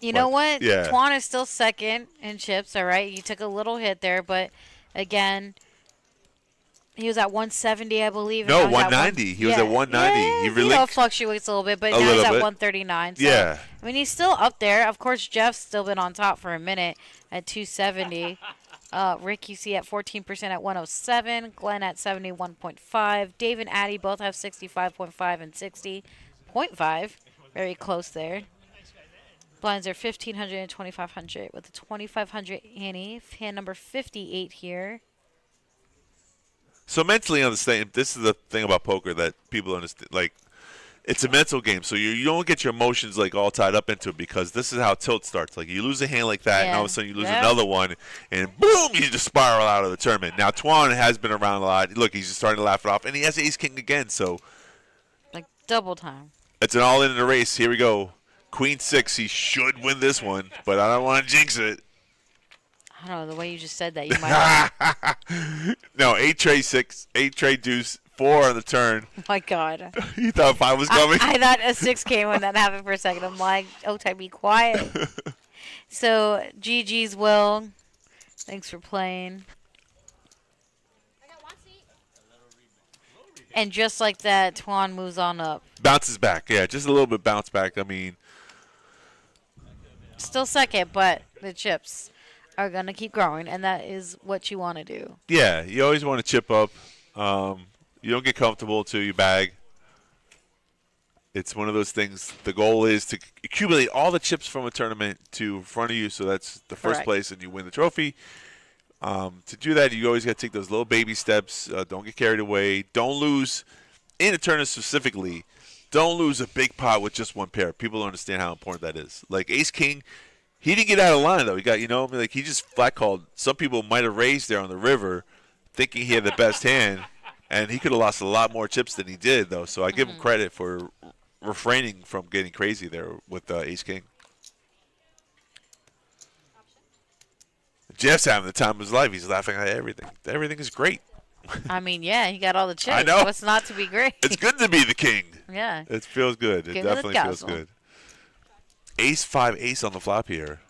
you know what? Yeah. Twan is still second in chips, all right? You took a little hit there, but again, he was at 170, I believe. No, 190. He was at 190. Yeah, He you know, relinquished it fluctuates a little bit, but a now he's little at bit. 139. So, Yeah. I mean, he's still up there. Of course, Jeff's still been on top for a minute at 270. Rick, you see, at 14% at 107. Glenn at 71.5. Dave and Addie both have 65.5 and 60.5. Very close there. Blinds are 1,500 and 2,500 with a 2,500 ante. Hand number 58 here. So mentally understand, this is the thing about poker that people understand. Like, it's a mental game, so you don't get your emotions like all tied up into it because this is how tilt starts. Like, you lose a hand like that, and all of a sudden you lose another one, and boom, you just spiral out of the tournament. Now Twan has been around a lot. Look, he's just starting to laugh it off, and he has Ace King again. So, like double time. It's an all-in in the race. Here we go. Queen 6. He should win this one, but I don't want to jinx it. I don't know, the way you just said that, you might. No, 8 trade 6, 8 trade deuce, 4 on the turn. Oh my God. You thought 5 was coming? I thought a 6 came when that happened for a second. I'm like, oh, Ty, be quiet. So, GG's Will. Thanks for playing. And just like that, Twan moves on up. Bounces back, yeah, just a little bit bounce back. I mean, still second, but the chips are going to keep growing, and that is what you want to do. yeah, you always want to chip up. You don't get comfortable until you bag. It's one of those things. The goal is to accumulate all the chips from a tournament to in front of you, so that's the first Correct. place, and you win the trophy. To do that, you always got to take those little baby steps. Don't get carried away. Don't lose in a tournament specifically. Don't lose a big pot with just one pair. People don't understand how important that is. Like Ace King, he didn't get out of line though. He got, like he just flat called. Some people might have raised there on the river, thinking he had the best hand, and he could have lost a lot more chips than he did though. So I give him credit for refraining from getting crazy there with Ace King. Jeff's having the time of his life. He's laughing at everything. Everything is great. I mean, yeah, he got all the chips. I know. What's not to be great? It's good to be the king. Yeah. It feels good. It Give it a definitely feels guzzle. good. Ace 5 ace on the flop here.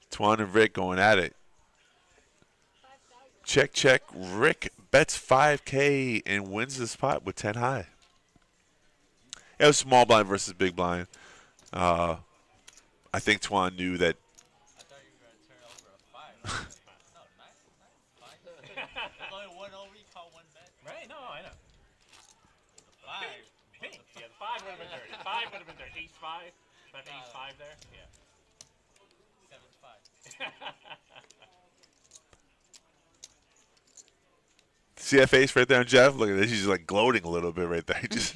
Twan and Rick going at it. Check, check. Rick bets 5K and wins this pot with 10 high. It was small blind versus big blind. I think Twan knew that. I thought you were going to turn over a 5. No, 9. 5. There's only one over, you call one bet. Right? No, I know. 5. Pink. Yeah, the 5 would have been dirty. 5 would have been dirty. Ace 5. That ace 5 there. Yeah. 7's 5. See that face right there on Jeff? Look at this. He's like gloating a little bit right there. He just,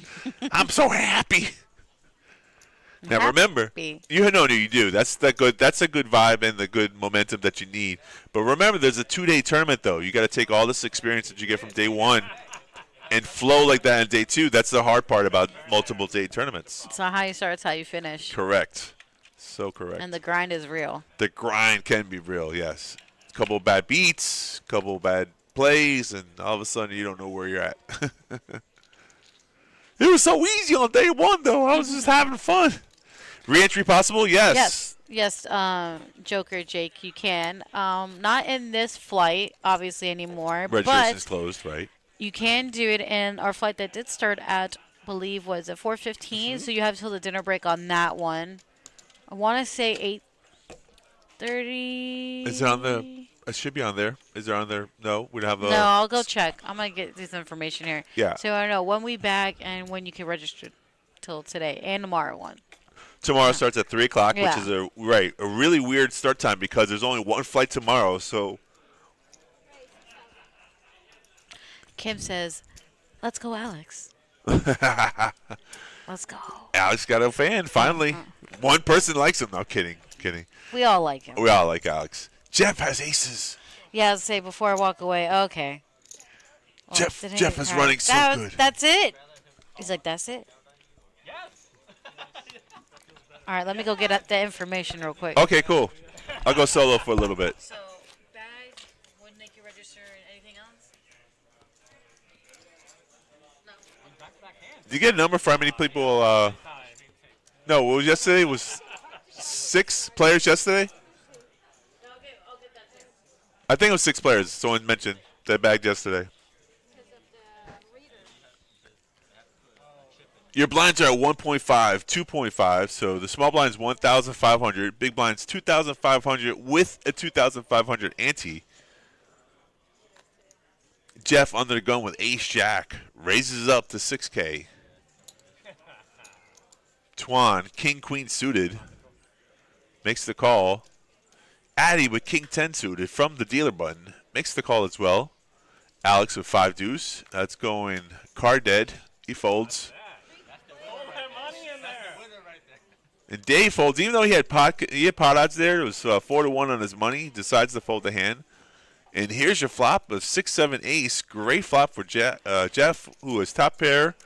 I'm so happy. Now remember, Happy. you do. That's a good vibe and the good momentum that you need. But remember, there's a 2-day tournament though. You got to take all this experience that you get from day 1 and flow like that on day 2. That's the hard part about multiple day tournaments. It's not how you start, it's how you finish. Correct. So correct. And the grind is real. The grind can be real, yes. A couple of bad beats, couple of bad plays, and all of a sudden you don't know where you're at. It was so easy on day 1 though. I was just having fun. Re-entry possible? Yes. Yes, Joker Jake, you can. Not in this flight, obviously, anymore. Registration is But closed, right? you can do it in our flight that did start at, believe, was it 4:15? So you have till the dinner break on that one. I want to say 8:30. Is it on the? It should be on there. Is it on there? No, we don't have a. No, I'll go check. I'm gonna get this information here. Yeah. So I don't know when we back and when you can register till today and tomorrow one. Tomorrow starts at 3 o'clock, Yeah. which is a really weird start time because there's only one flight tomorrow. So Kim says, "Let's go, Alex. Let's go." Alex got a fan finally. One person likes him. No, kidding. We all like him. We all like Alex. Jeff has aces. Yeah, I'll say before I walk away. Okay. Well, Jeff didn't Jeff even is have- running so that was- good. That's it. He's like, that's it. Yes. All right, let me go get the information real quick. Okay, cool. I'll go solo for a little bit. So, bag, wouldn't make you register anything else? No. Did you get a number for how many people? No, what was yesterday? It was 6 players yesterday? Okay, I'll get that too. I think it was 6 players. Someone mentioned that bagged yesterday. Your blinds are at 1.5, 2.5. So the small blind's 1,500, big blind's 2,500 with a 2,500 ante. Jeff under the gun with Ace Jack raises up to 6K. Twan, King Queen suited, makes the call. Addy with King 10 suited from the dealer button makes the call as well. Alex with 5 deuce. That's going card dead. He folds. And Dave folds, even though he had pot odds there. It was 4-1 on his money. He decides to fold the hand. And here's your flop of 6-7 ace. Great flop for Jeff, who is top pair.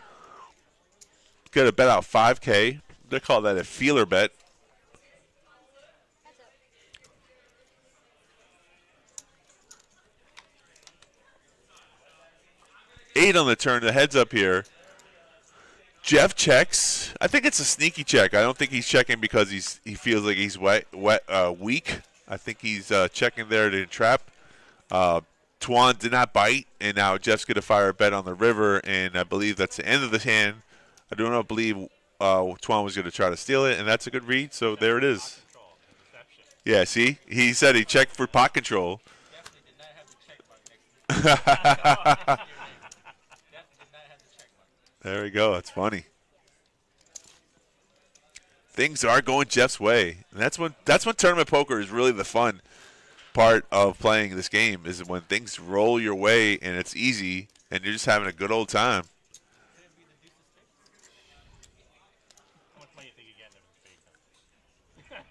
Got to bet out 5K. They call that a feeler bet. Eight on the turn. The heads up here. Jeff checks. I think it's a sneaky check. I don't think he's checking because he feels like he's weak. I think he's checking there to trap. Twan did not bite, and now Jeff's going to fire a bet on the river, and I believe that's the end of the hand. I do not believe Twan was going to try to steal it, and that's a good read, so there it is. Yeah, see? He said he checked for pot control. Definitely did not have the check mark next to it. There we go. That's funny. things are going Jeff's way. And that's when tournament poker is really the fun part of playing this game, is when things roll your way and it's easy and you're just having a good old time. How much money do you think you're getting if it's spades?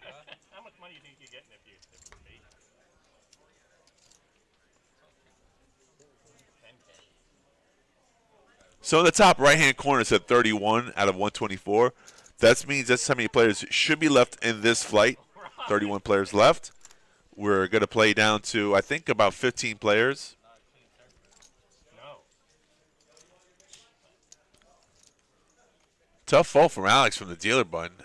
How much money do you think you're getting if it's spades? 10K. So in the top right-hand corner, it said 31 out of 124. That means that's how many players should be left in this flight. 31 players left. We're going to play down to, I think, about 15 players. No. Tough fall from Alex from the dealer button.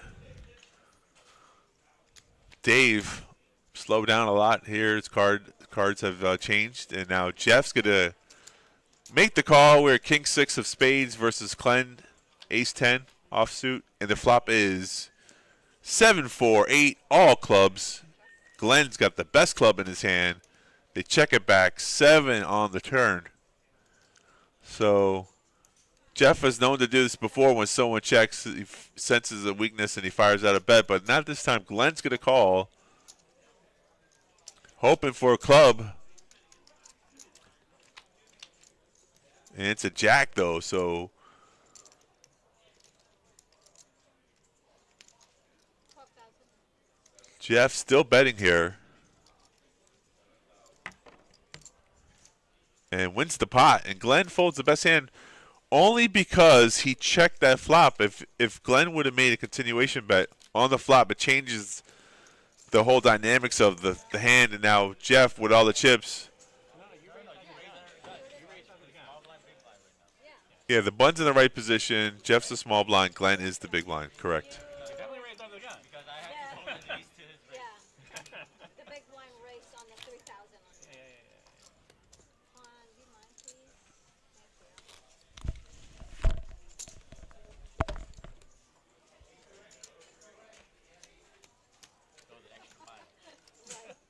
Dave slowed down a lot here. His cards have changed, and now Jeff's going to make the call. We're King 6 of spades versus Glenn Ace 10 offsuit, and the flop is 7-4-8 all clubs. Glenn's got the best club in his hand. They check it back 7 on the turn. So Jeff has known to do this before. When someone checks, he senses a weakness and he fires out a bet, but not this time. Glenn's going to call, hoping for a club. And it's a jack, though, so Jeff still betting here. And wins the pot. And Glenn folds the best hand only because he checked that flop. If Glenn would have made a continuation bet on the flop, it changes the whole dynamics of the hand. And now Jeff, with all the chips. Yeah, the button's in the right position. Jeff's the small blind. Glenn is the big blind. Correct. Definitely raised under the gun. Because I had to hold the ace to his raise. Yeah. The big blind race on the 3,000 on you. Do you mind, please? Thank you. Those are extra mile. Right.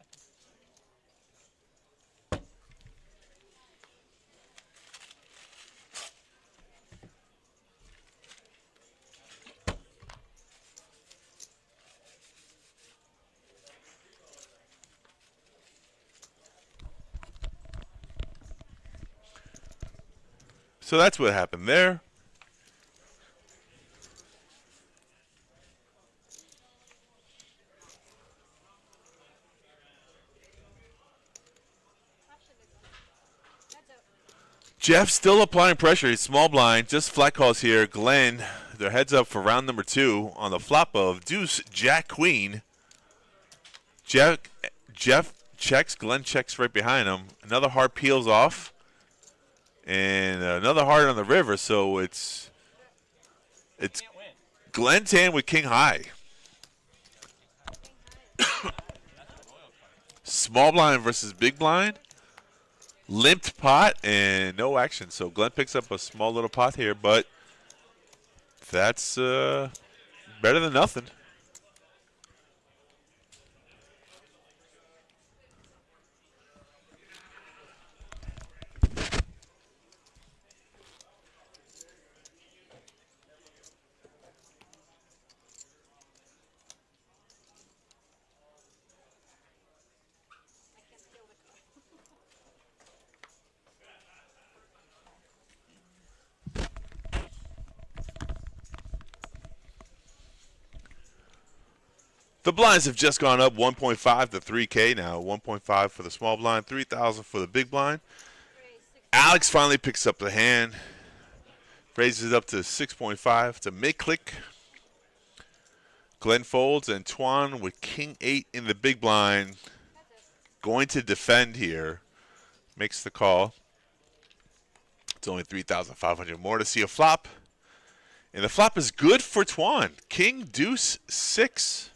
So that's what happened there. Jeff still applying pressure. He's small blind, just flat calls here. Glenn, their heads up for round number 2 on the flop of deuce, jack, queen. Jeff checks. Glenn checks right behind him. Another heart peels off. And another heart on the river, so it's Glenn's hand with king high. Small blind versus big blind. Limped pot and no action. So Glenn picks up a small little pot here, but that's better than nothing. The blinds have just gone up 1.5 to 3K now. 1.5 for the small blind, 3,000 for the big blind. Alex finally picks up the hand, raises it up to 6.5 to make click. Glenn folds, and Tuan with king 8 in the big blind, going to defend here. Makes the call. It's only 3,500 more to see a flop. And the flop is good for Tuan. King deuce 6.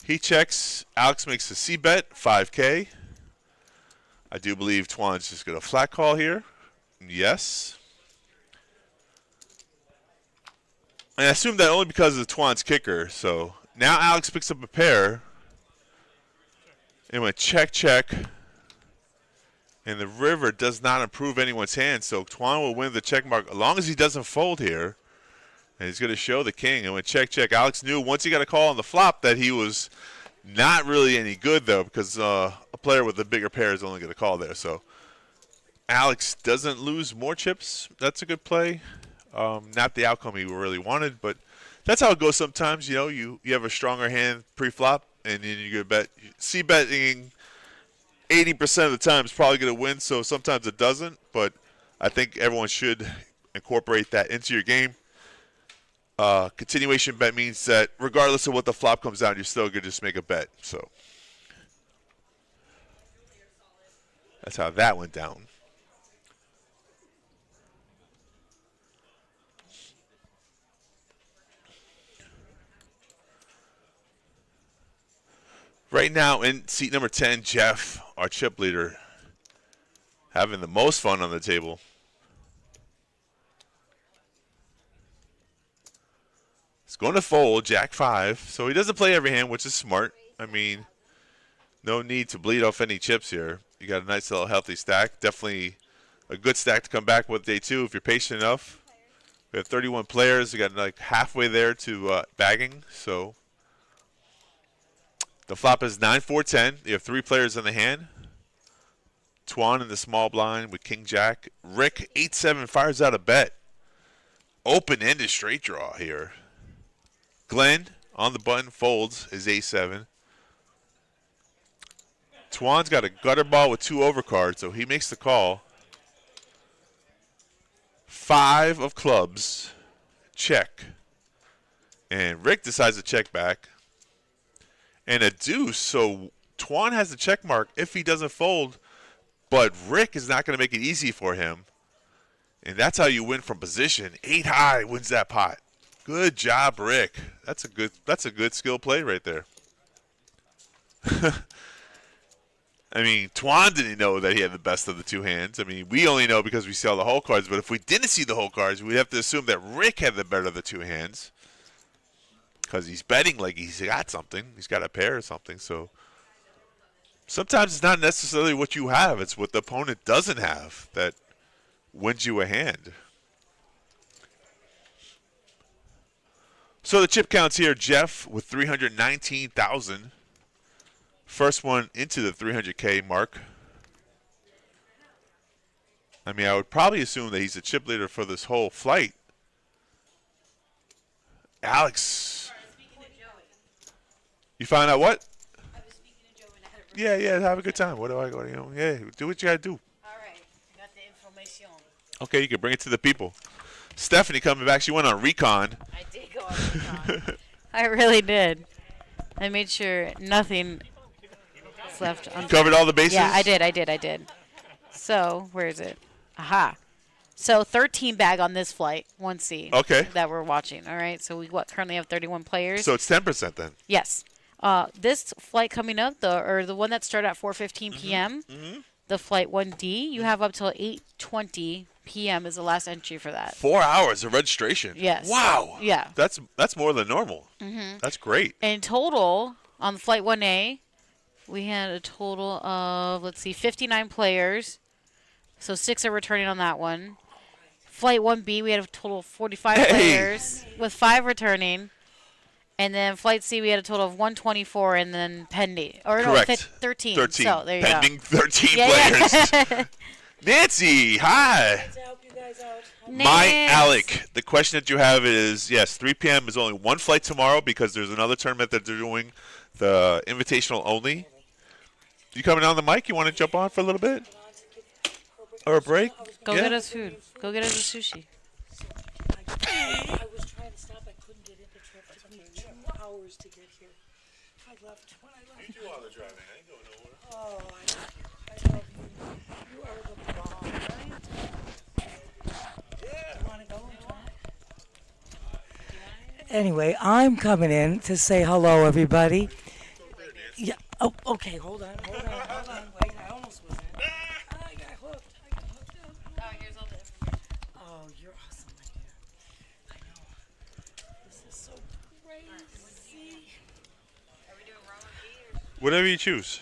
He checks. Alex makes a C bet, 5K. I do believe Tuan's just going to flat call here. Yes. And I assume that only because of Tuan's kicker. So now Alex picks up a pair. And went check, check. And the river does not improve anyone's hand. So Tuan will win the check mark as long as he doesn't fold here. And he's going to show the king. And when check. Alex knew once he got a call on the flop that he was not really any good, though, because a player with a bigger pair is only going to call there. So Alex doesn't lose more chips. That's a good play. Not the outcome he really wanted, but that's how it goes sometimes. You know, you have a stronger hand pre-flop, and then you get bet. C-betting 80% of the time is probably going to win, so sometimes it doesn't. But I think everyone should incorporate that into your game. Continuation bet means that regardless of what the flop comes down, you're still going to just make a bet. So that's how that went down. Right now in seat number 10, Jeff, our chip leader, having the most fun on the table. He's going to fold Jack 5, so he doesn't play every hand, which is smart. I mean, no need to bleed off any chips here. You got a nice little healthy stack. Definitely a good stack to come back with day 2 if you're patient enough. We have 31 players. We got like halfway there to bagging, so the flop is 9-4-10. You have 3 players in the hand. Tuan in the small blind with King Jack. Rick 8-7 fires out a bet. Open-ended straight draw here. Glenn on the button folds his A7. Tuan's got a gutter ball with 2 overcards, so he makes the call. 5 of clubs. Check. And Rick decides to check back. And a deuce, so Tuan has the check mark if he doesn't fold, but Rick is not going to make it easy for him. And that's how you win from position. 8 high wins that pot. Good job, Rick. That's a good skill play right there. I mean, Tuan didn't know that he had the best of the 2 hands. I mean, we only know because we see all the whole cards, but if we didn't see the whole cards, we'd have to assume that Rick had the better of the 2 hands. Because he's betting like he's got something. He's got a pair or something. So sometimes it's not necessarily what you have. It's what the opponent doesn't have that wins you a hand. So the chip counts here, Jeff with 319,000. First one into the 300K mark. I mean, I would probably assume that he's the chip leader for this whole flight. Alex. You found out what? I was speaking to Joe and I had Yeah, have a good time. What do I go? Do what you gotta do. All right, got the information. Okay, you can bring it to the people. Stephanie coming back. She went on recon. I did go on recon. I really did. I made sure nothing was left You untouched. covered all the bases. Yeah, I did. So where is it? Aha. So 13 bag on this flight, 1C. Okay. That we're watching. All right. So we currently have 31 players. So it's 10% then. Yes. This flight coming up, the one that started at 4:15 p.m., the flight 1D, you have up till 8:20 p.m. is the last entry for that. 4 hours of registration. Yes. Wow. Yeah. That's more than normal. That's great. In total, on flight 1A, we had a total of, 59 players. So 6 are returning on that one. Flight 1B, we had a total of 45 players with 5 returning. And then Flight C, we had a total of 124 and then pending. Or Correct. no, 13. 13. So there you Pending go. 13 Yeah. players. Nancy, hi. To help you guys out. My Nance. Alec, the question that you have is, yes, 3 p.m. is only 1 flight tomorrow because there's another tournament that they're doing, the invitational only. You coming on the mic? You want to jump on for a little bit? Or a break? Go Yeah. get us food. Go get us a sushi. I was trying to stop. I couldn't get in the trip. It took me 2 hours to get here. When I left. You do all the driving. I ain't going nowhere. Oh, I love you. You are the bomb, right? Yeah. You want to go? Anyway, I'm coming in to say hello, everybody. Yeah. Oh, okay. Hold on. Wait, I almost was in. I got hooked. Oh, here's all the information. Oh, you're awesome, my dear. I know. This is so crazy. Are we doing ramen V or Whatever you choose.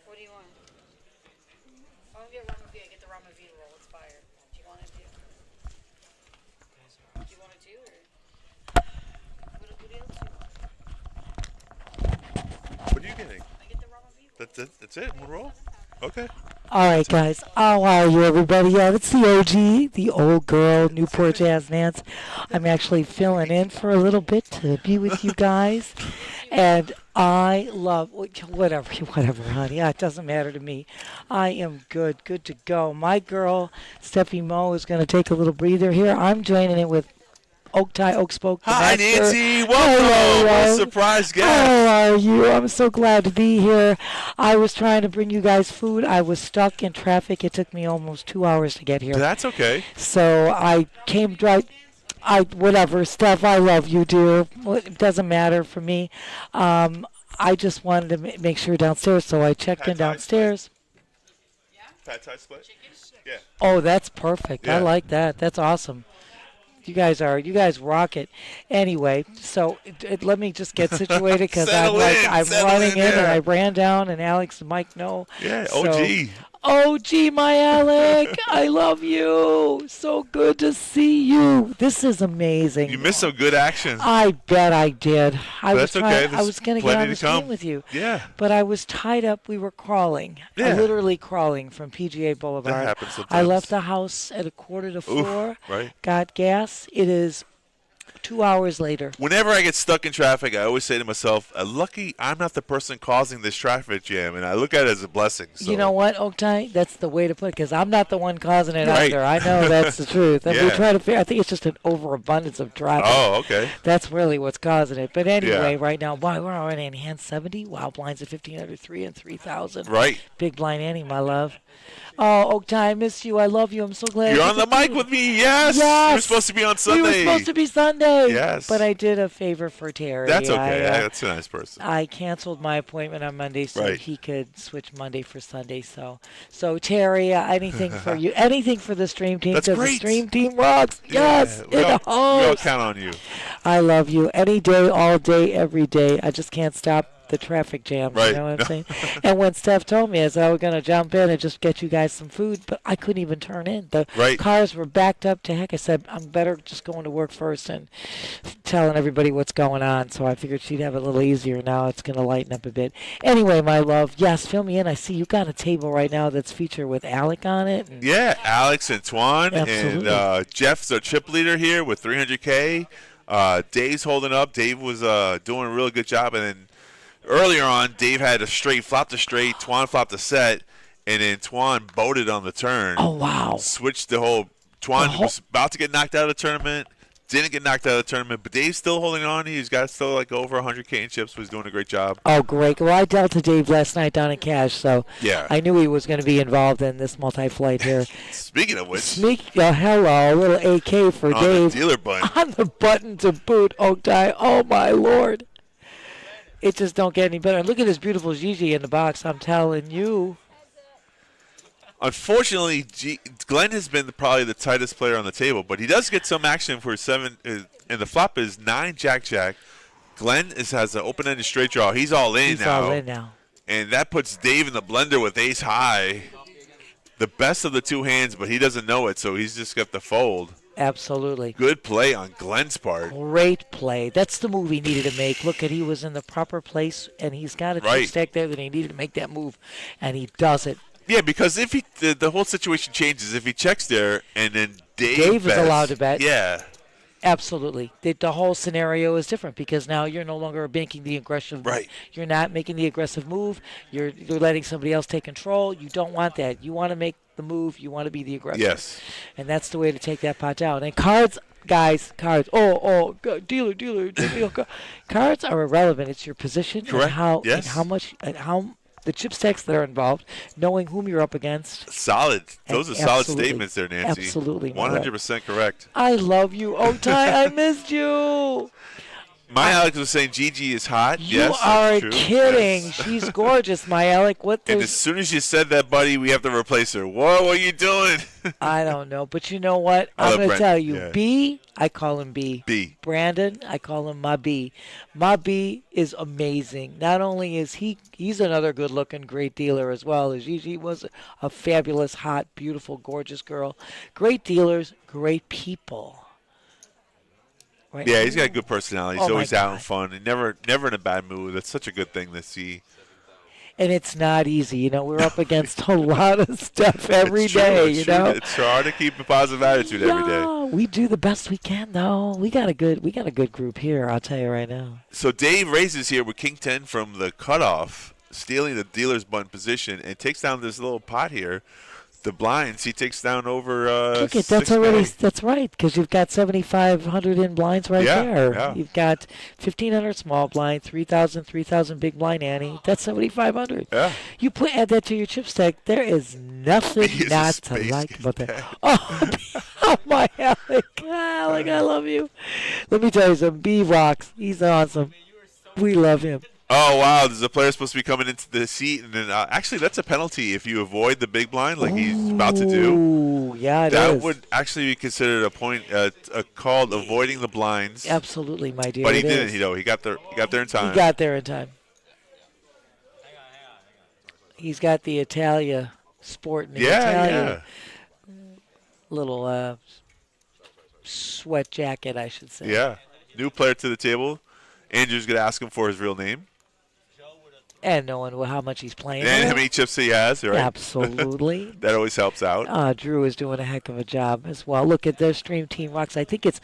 what do you want? I want to get ramen V. I get the ramen V roll. It's fire. Do you want it to? What are you getting? That's it? One roll? Okay. All right, guys. How are you, everybody? Yeah, it's the OG, the old girl, Newport Jazz Nance. I'm actually filling in for a little bit to be with you guys. And I love, whatever, honey. It doesn't matter to me. I am good to go. My girl, Steffi Mo, is going to take a little breather here. I'm joining it with Oak Spoke. Hi, Nancy. Welcome. What a surprise guest. How are you? I'm so glad to be here. I was trying to bring you guys food. I was stuck in traffic. It took me almost 2 hours to get here. That's okay. So I came right. Whatever, Steph, I love you, dear. It doesn't matter for me. I just wanted to make sure downstairs, so I checked in downstairs. Pad Thai split? Yeah. Oh, that's perfect. I Yeah. like that. That's awesome. You guys rock it. Anyway, so let me just get situated because I'm running in and I ran down and Alex and Mike know. Yeah, So- OG. OG, my Alec, I love you. So good to see you. This is amazing. You missed some good action. I bet I did. I was That's okay. I was going to get Plenty on the to come. screen with you. Yeah. But I was tied up. We were crawling. Yeah. Literally crawling from PGA Boulevard. That happens I sometimes. left the house at 3:45. Right. Got gas. It is 2 hours later. Whenever I get stuck in traffic, I always say to myself, lucky I'm not the person causing this traffic jam, and I look at it as a blessing. So. You know what, Oaktie? That's the way to put it, because I'm not the one causing it Right. either. I know that's the truth. And we Yeah. try to figure. I think it's just an overabundance of traffic. Oh, okay. That's really what's causing it. But anyway, Yeah. right now, wow, we're already in hand 70. Wow, blinds at 1,500, 3 and 3,000. Right. Big blind Annie, my love. Oh, Oaktie, I miss you. I love you. I'm so glad. You're you on the could mic do- with me, yes! Yes. You were supposed to be on Sunday. We were supposed to be Sunday. Yes. But I did a favor for Terry. That's okay. I, That's a nice person. I canceled my appointment on Monday so Right. he could switch Monday for Sunday. So Terry, anything for you, anything for the stream team. That's 'cause great. The stream team rocks. Yes, Yeah, we it all hosts. count on you. I love you. Any day, all day, every day. I just can't stop the traffic jams. Right. You know what I'm saying? And when Steph told me, I said I was going to jump in and just get you guys some food, but I couldn't even turn in. The Right. cars were backed up to heck. I said, I'm better just going to work first and telling everybody what's going on. So I figured she'd have it a little easier. Now it's going to lighten up a bit. Anyway, my love, yes, fill me in. I see you got a table right now that's featured with Alec on it. And Yeah, Alex and Twan. Absolutely. And Jeff's our chip leader here with 300K. Dave's holding up. Dave was doing a really good job. And then earlier on, Dave had a straight, flopped a straight. Twan flopped a set. And then Twan boated on the turn. Oh, wow. Switched the whole. Twan was about to get knocked out of the tournament. Didn't get knocked out of the tournament. But Dave's still holding on. He's got still like over 100K in chips. Was doing a great job. Oh, great. Well, I dealt to Dave last night down in cash, so Yeah. I knew he was going to be involved in this multi-flight here. Speaking of which, Hello, a little AK for on Dave. the dealer button. On the button to boot, Oaktie. Oh, my Lord. It just don't get any better. Look at this beautiful Gigi in the box, I'm telling you. Unfortunately, Glenn has been probably the tightest player on the table, but he does get some action for 7, and the flop is 9 Jack. Glenn has an open-ended straight draw. He's all in He's now. all in now. And that puts Dave in the blender with ace high. The best of the two hands, but he doesn't know it, so he's just got to fold. Absolutely. Good play on Glenn's part. Great play. That's the move he needed to make. Look at, he was in the proper place, and he's got a chip Right. stack there that he needed to make that move, and he does it. Yeah, because if the whole situation changes, if he checks there and then Dave is bets, allowed to bet. Yeah. Absolutely. The whole scenario is different because now you're no longer making the aggressive Right. You're not making the aggressive move. You're letting somebody else take control. You don't want that. You want to make the move. You want to be the aggressor. Yes. And that's the way to take that pot down. And cards, guys, cards. Dealer. Cards are irrelevant. It's your position Correct. and how Yes. and how the chip stacks that are involved, knowing whom you're up against. Solid. Those are solid Absolutely. statements there, Nancy. Absolutely, my love. 100% correct. I love you, Oaktie. I missed you. My Alex was saying Gigi is hot. You Yes, that's are true. kidding. Yes. She's gorgeous, my Alec. What And there's as soon as you said that, buddy, we have to replace her. Whoa, what are you doing? I don't know, but you know what? I I'm love going to Brandon, tell you. yeah. B, I call him B. B. Brandon, I call him my B. My B is amazing. Not only is he's another good-looking, great dealer as well as Gigi was a fabulous, hot, beautiful, gorgeous girl. Great dealers, great people. right? Yeah, he's got a good personality. He's Oh, my always out and God. fun and never in a bad mood. That's such a good thing to see. And it's not easy. You know, we're up against a lot of stuff every It's true, day. it's You true. know. It's hard to keep a positive attitude every day. Yeah, we do the best we can, though. We got a good group here. I'll tell you right now. So Dave raises here with King 10 from the cutoff, stealing the dealer's button position, and takes down this little pot here. The blinds, he takes down over. Look at that's 6K. already that's right because you've got 7,500 in blinds right Yeah, there. yeah. You've got 1,500 small blind, 3,000 big blind Annie. That's 7,500. Yeah. You add that to your chip stack. There is nothing He is a not to space like about that. cadet. Oh my Alec, Alec, I love you. Let me tell you something. B rocks. He's awesome. We love him. Oh, wow. There's a player supposed to be coming into the seat. And then actually, that's a penalty if you avoid the big blind like he's about to do. Ooh, yeah, it That is. would actually be considered a point, called avoiding the blinds. Absolutely, my dear. But he it didn't. is. He got there in time. He got there in time. He's got the Italia sport in the Italia little sweat jacket, I should say. Yeah. New player to the table. Andrew's going to ask him for his real name. And knowing how much he's playing. And with. how many chips he has, right? Absolutely. That always helps out. Drew is doing a heck of a job as well. Look at their stream team rocks. I think it's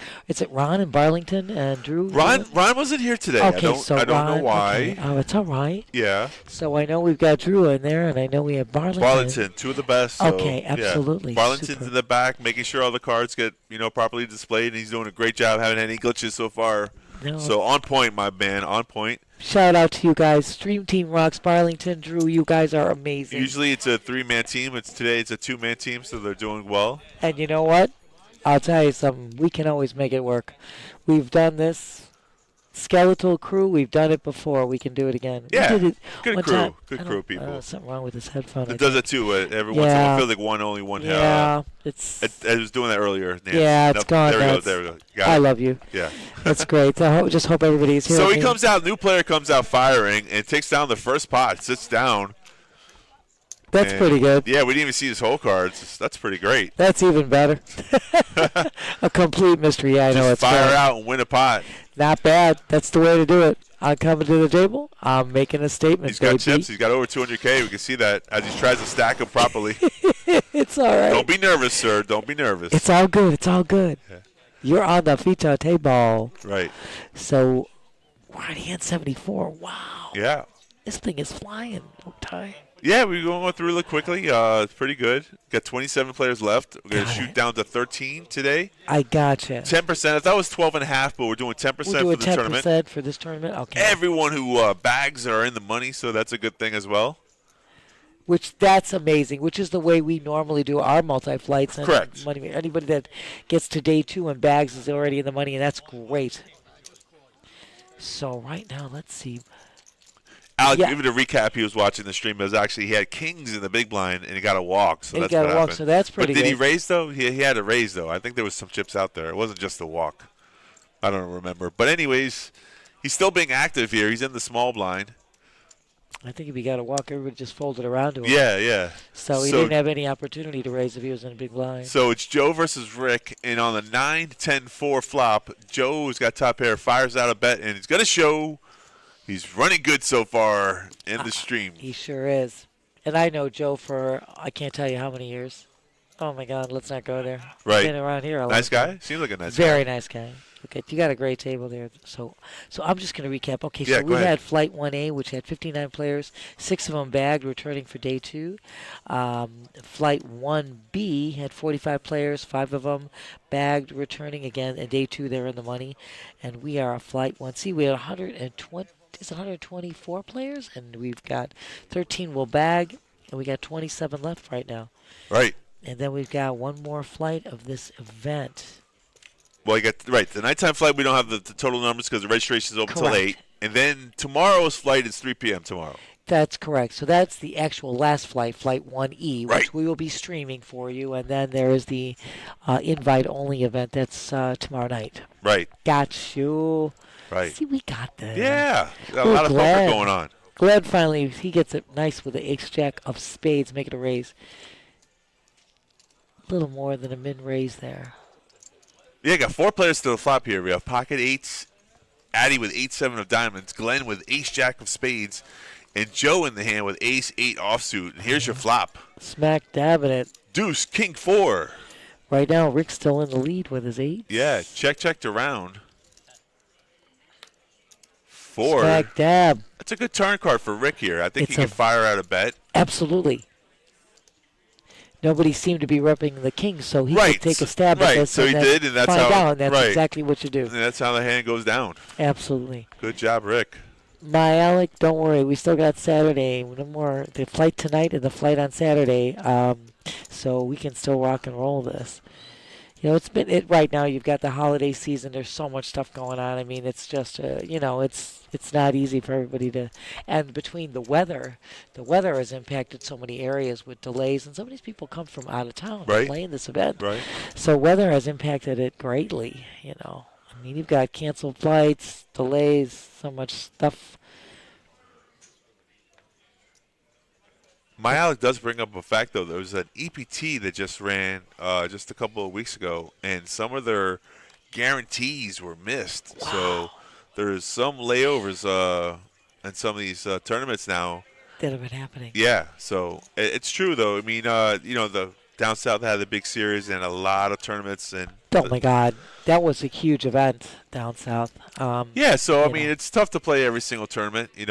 Ron and Barlington and Drew. Ron wasn't here today. Okay, I don't know why. Okay. Oh, it's all right. Yeah. So I know we've got Drew in there, and I know we have Barlington. Barlington, two of the best. So, Okay, absolutely. Yeah. Barlington's Super. in the back, making sure all the cards get properly displayed, and he's doing a great job. Haven't had any glitches so far. No. So on point, my man, on point. Shout out to you guys. Stream Team Rocks, Barlington, Drew, you guys are amazing. Usually it's a 3-man team. Today it's a 2-man team, so they're doing well. And you know what? I'll tell you something. We can always make it work. We've done this. Skeletal crew, we've done it before. We can do it again. Yeah, We did it good one crew. time. Good I crew don't- people. something wrong with this headphone. I It does think. it too. Every once in a while, I feel like only one. Yeah, it's. I was doing that earlier. Nancy. Yeah, it's Nope, gone. There we go. That's- There we go. Got I it. love you. Yeah. That's great. Just hope everybody's here. So with he me. comes out. New player comes out firing and takes down the first pot. Sits down. That's and- pretty good. Yeah, we didn't even see his whole cards. That's pretty great. That's even better. A complete mystery. Yeah, I know Just it's fire fun. out and win a pot. Not bad. That's the way to do it. I'm coming to the table. I'm making a statement, He's got baby. chips. He's got over 200K. We can see that as he tries to stack them properly. It's all right. Don't be nervous, sir. Don't be nervous. It's all good. It's all good. Yeah. You're on the Vita table. Right. So, right hand 74. Wow. Yeah. This thing is flying. Okay. Yeah, we're going through really quickly. It's pretty good. Got 27 players left. We're going to Got shoot it. down to 13 today. I gotcha. 10%. I thought it was 12.5, but we're doing 10% We're for doing the 10% tournament. for this tournament. Okay. Everyone who bags are in the money, so that's a good thing as well. Which that's amazing. Which is the way we normally do our multi-flights. And Correct. Money. Anybody that gets to day 2 and bags is already in the money, and that's great. So right now, let's see. Alec, Yeah. give it a recap. He was watching the stream. It was actually he had kings in the big blind and he got a walk. So And he that's got what a walk, happened. so that's pretty But did he good. raise though? He had a raise though. I think there was some chips out there. It wasn't just a walk. I don't remember. But anyways, he's still being active here. He's in the small blind. I think if he got a walk, everybody just folded around to him. Yeah, yeah. So he didn't have any opportunity to raise if he was in a big blind. So it's Joe versus Rick, and on the 9-10-4 flop, Joe's got top pair, fires out a bet, and he's going to show he's running good so far in the stream. He sure is. And I know Joe for, I can't tell you how many years. Oh, my God, let's not go there. Right. Been around here a long Nice guy? time. Seems like a nice Very guy. nice guy. Okay, you got a great table there. So I'm just going to recap. Okay, Yeah, so go we ahead. had Flight 1A, which had 59 players, 6 of them bagged, returning for day 2. Flight 1B had 45 players, 5 of them bagged, returning again. And day 2, they're in the money. And we are Flight 1C. We had 124 players, and we've got 13 will bag, and we got 27 left right now. Right. And then we've got one more flight of this event. Well, you got the nighttime flight. We don't have the total numbers because the registration is open till Correct. 8, and then tomorrow's flight is 3 p.m. tomorrow. That's correct. So that's the actual last flight, Flight 1E, which Right. we will be streaming for you. And then there is the invite-only event that's tomorrow night. Right. Got you. Right. See, we got that. Yeah. Got a We're lot of glad. poker going on. Glad finally he gets it nice with the ace-jack of spades, make it a raise. A little more than a min-raise there. Yeah, got 4 players to the flop here. We have pocket eights, Addie with 8-7 of diamonds, Glenn with ace-jack of spades, and Joe in the hand with ace-8 offsuit. And here's your flop. Smack dabbing it. Deuce, king 4. Right now, Rick's still in the lead with his 8. Yeah, checked around. 4. Smack dab. That's a good turn card for Rick here. I think It's he can a- fire out a bet. Absolutely. Nobody seemed to be repping the king, so he Right. could take a stab Right, at this. so he then did, and that's find how- out, and that's right. exactly what you do. And that's how the hand goes down. Absolutely. Good job, Rick. My Alec, don't worry. We still got Saturday. No more. The flight tonight and the flight on Saturday. So we can still rock and roll this. It's been it right now. You've got the holiday season. There's so much stuff going on. I mean, it's just it's not easy for everybody to. And between the weather has impacted so many areas with delays, and some of these people come from out of town to Right. play in this event. Right. So weather has impacted it greatly. I mean, you've got canceled flights, delays, so much stuff. My Alec does bring up a fact, though. There was an EPT that just ran just a couple of weeks ago, and some of their guarantees were missed. Wow. So there's some layovers in some of these tournaments now. That have been happening. Yeah, so it's true, though. I mean, the down south had the big series and a lot of tournaments. And Oh, my God. That was a huge event down south. yeah, so, I you mean, know. it's tough to play every single tournament, you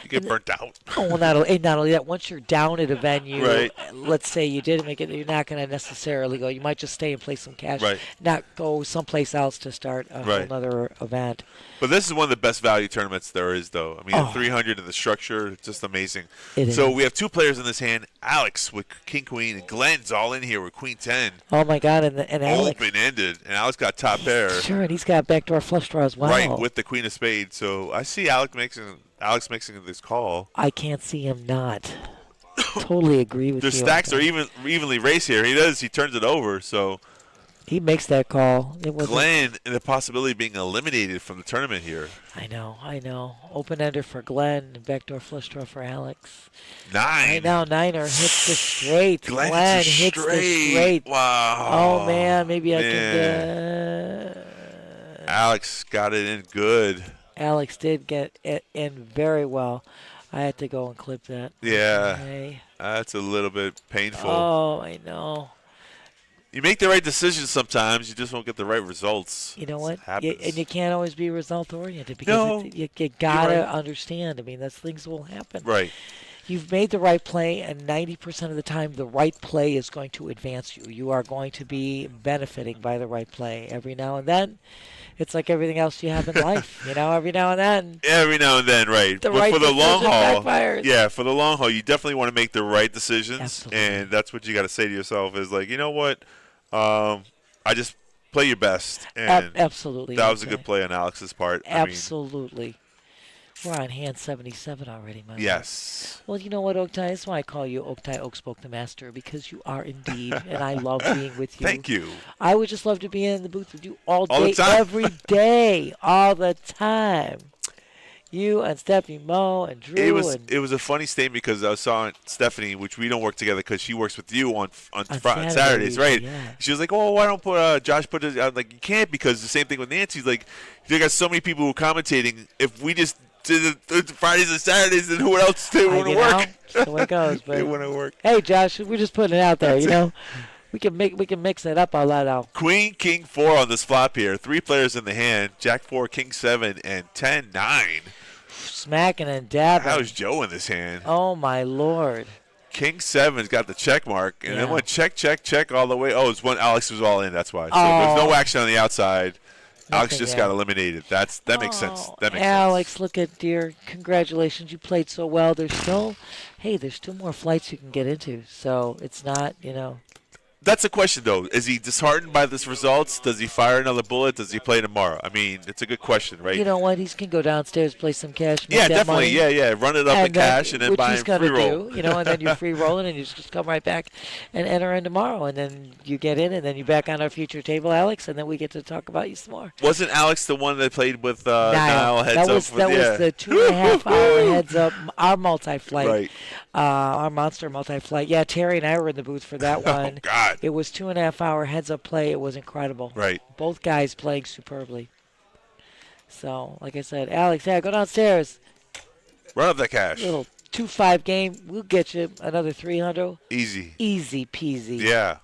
get burnt out. Oh, well, not only that, once you're down at a venue, Right. let's say you didn't make it, you're not going to necessarily go. You might just stay and play some cash, Right. not go someplace else to start a whole Right. other event. But this is one of the best value tournaments there is, though. I mean, the Oh. 300 and the structure, it's just amazing. It So is. we have 2 players in this hand, Alex with King Queen, and Glenn's all in here with Queen 10. Oh, my God. And Alex. Open-ended, and Alex got top pair. Sure, and he's got backdoor flush draw as well. Right, with the Queen of Spades. So I see Alex making this call. I can't see him not. Totally agree with Their you. stacks are evenly raced here. He turns it over, so He makes that call. It was Glenn and the possibility of being eliminated from the tournament here. I know. Open ender for Glenn, backdoor flush draw for Alex. 9. Right now, Niner hits the straight. Glenn Glenn hits hits a the straight. straight. Wow. Oh, man. Maybe I Man. can. Alex got it in good. Alex did get it in very well. I had to go and clip that. Yeah. Okay. That's a little bit painful. Oh, I know. You make the right decisions sometimes. You just won't get the right results. You know what? It happens. And you can't always be result oriented because No, you gotta right. understand. I mean, that's things will happen. Right. You've made the right play, and 90% of the time, the right play is going to advance you. You are going to be benefiting by the right play. Every now and then, it's like everything else you have in life. Every now and then. Every now and then, right. The But right for the long decision haul, backfires. yeah, for the long haul, you definitely want to make the right decisions, Absolutely. and that's what you got to say to yourself is like, you know what, I just play your best, and Absolutely. that was a okay. good play on Alex's part. Absolutely. We're on hand 77 already, my I man. mean, yes. Well, you know what, Oaktai? That's why I call you Oaktai Oakspoke the Master, because you are indeed, and I love being with you. Thank you. I would just love to be in the booth with you all All the day, time? every day, all the time. You and Stephanie Moe and Drew It was a funny statement because I saw Stephanie, which we don't work together because she works with you on Saturdays, Saturdays, right? yeah. She was like, "Oh, why don't Josh put it?" I'm like, "You can't because the same thing with Nancy's like, you got so many people who are commentating. If we just did the Fridays and Saturdays, then who else they wouldn't work? That's the way it goes. They But wouldn't work." hey, Josh, we're just putting it out there. We can mix it up a lot now. Queen, King 4 on this flop here. 3 players in the hand. Jack 4, King 7, and 10, 9. Smacking and dabbing. How's Joe in this hand? Oh my Lord. King 7's got the check mark, and then Yeah. went check all the way. Oh, it's when Alex was all in. That's why. So Oh. there's no action on the outside. Alex Nothing just yet. got eliminated. That makes sense. That makes Alex, sense. look at dear. Congratulations, you played so well. There's still more flights you can get into. So it's not, That's a question, though. Is he disheartened by this results? Does he fire another bullet? Does he play tomorrow? I mean, it's a good question, right? You know what? He can go downstairs, play some cash. Make Yeah, that definitely. money. Yeah. Run it up in cash and then which buy he's him gonna free roll. do, and then you free roll it, and you just come right back and enter in tomorrow, and then you get in, and then you back on our future table, Alex, and then we get to talk about you some more. Wasn't Alex the one that played with Niall heads that up? was the 2.5 hour heads up, our multi-flight, Right. our monster multi-flight. Yeah, Terry and I were in the booth for that one. God. God. It was 2.5 hour heads-up play. It was incredible. Right. Both guys playing superbly. So, like I said, Alex, yeah, go downstairs. Run up that cash. Little 2-5 game. We'll get you another 300. Easy. Easy peasy. Yeah.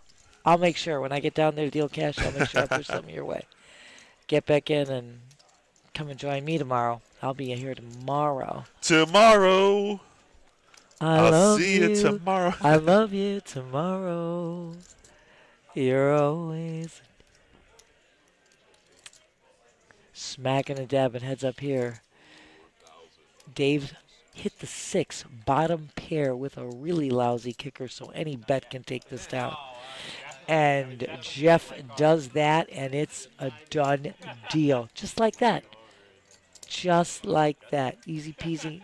I'll make sure when I get down there to deal cash, I'll make sure I push something your way. Get back in and come and join me tomorrow. I'll be here tomorrow. Tomorrow. I'll love see you tomorrow. I love you tomorrow. You're always smacking and dabbing heads up here. Dave hit the 6 bottom pair with a really lousy kicker, so any bet can take this down. And Jeff does that, and it's a done deal. Just like that. Just like that. Easy peasy.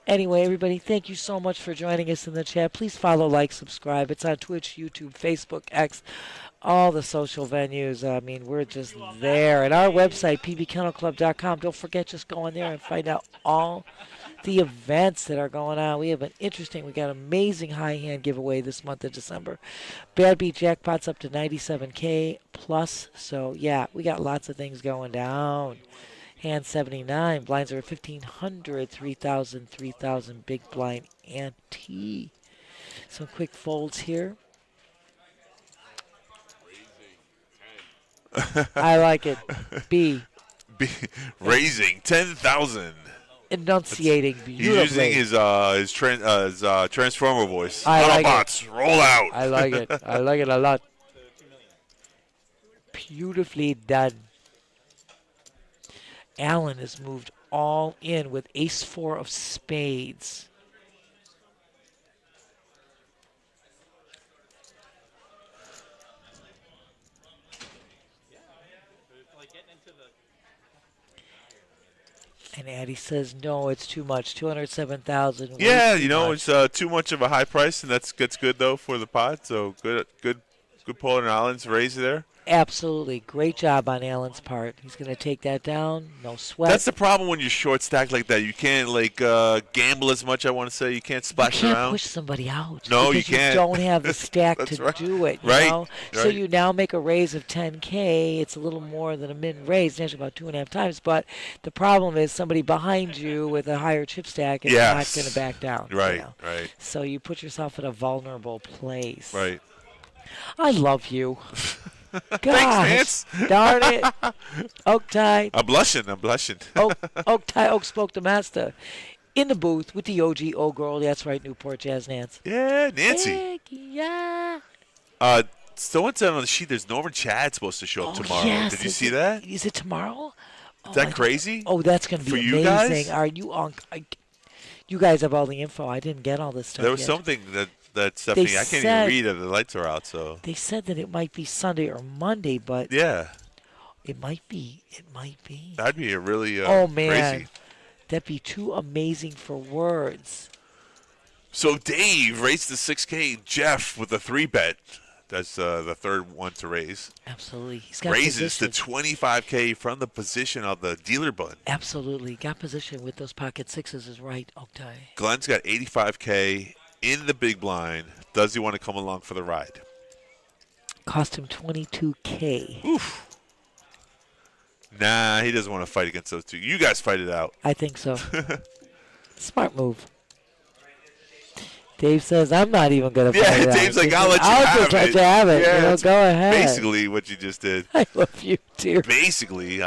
Anyway, everybody, thank you so much for joining us in the chat. Please follow, like, subscribe. It's on Twitch, YouTube, Facebook, X, all the social venues. I mean, we're just there. And our website, pbkennelclub.com. Don't forget, just go on there and find out all the events that are going on. We have we got an amazing high hand giveaway this month of December. Bad Beat Jackpot's up to 97K plus. So, yeah, we got lots of things going down. Hand 79. Blinds are 1,500, 3,000, 3,000. Big blind ante. Some quick folds here. I like it. B. Raising 10,000. Enunciating beautifully. He's using his transformer voice. I like Autobots, roll out. I like it. I like it a lot. Beautifully done. Allen has moved all in with ace-4 of spades. And Addie says, no, it's too much. 207,000. Yeah, it's too much of a high price, and that's good though for the pot. So good pull on Allen's raise there. Absolutely. Great job on Allen's part. He's going to take that down. No sweat. That's the problem when you're short stacked like that. You can't gamble as much. I want to say you can't splash you can't around. Push somebody out. No, because you can't. You don't have the stack to right. do it. Right. Know? So you now make a raise of 10K. It's a little more than a min raise, actually about 2.5 times. But the problem is somebody behind you with a higher chip stack is not going to back down. Right. Right. So you put yourself in a vulnerable place. Right. I love you. Thanks, Nance. Darn it. Oak tie. I'm blushing. Oak tie, Oak spoke the master. In the booth with the OG old girl. That's right, Newport Jazz Nance. Yeah, Nancy. Heck yeah. Someone said on the sheet there's Norman Chad supposed to show up tomorrow. Yes. Did you see that? Is it tomorrow? Is that crazy? Oh, that's going to be for amazing. You guys? Are you on? You guys have all the info. I didn't get all this stuff There was yet. something that Stephanie, I can't even read if the lights are out. So they said that it might be Sunday or Monday, but yeah, it might be. It might be. That'd be a really oh man, crazy. That'd be too amazing for words. So Dave raised the 6K. Jeff with a 3-bet. That's the third one to raise. Absolutely, he's got raises position. to 25K from the position of the dealer button. Absolutely, got position with those pocket sixes is right. Oktay. Glenn's got 85K. In the big blind, does he want to come along for the ride? Cost him 22K. Oof. Nah, he doesn't want to fight against those two. You guys fight it out. I think so. Smart move. Dave says, I'm not even going to fight it out. Dave's like, I'll just let you have it. Yeah, go ahead. Basically what you just did. I love you, dear. Basically,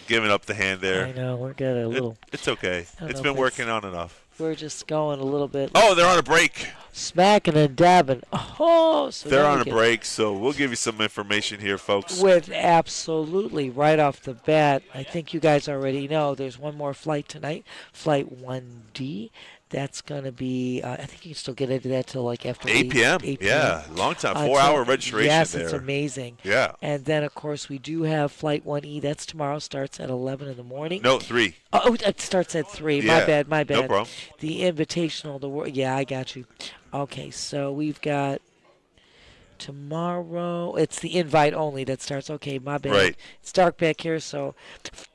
giving up the hand there. I know, we're getting a little. It's okay. It's know been if working on enough. We're just going a little bit. Oh, they're on a break. Smacking and dabbing. Oh, so they're on a break, so we'll give you some information here, folks. With absolutely right off the bat, I think you guys already know there's one more flight tonight, Flight 1D. That's going to be, I think you can still get into that till like after 8 p.m. 8 p.m. Yeah, long time, 4-hour registration yes, there. Yes, it's amazing. Yeah. And then, of course, we do have Flight 1E. That's tomorrow, starts at 11 in the morning. No, 3. Oh, it starts at 3. Yeah, My bad. No problem. The Invitational, yeah, I got you. Okay, so we've got tomorrow. It's the invite only that starts. Okay, my bad. Right. It's dark back here, so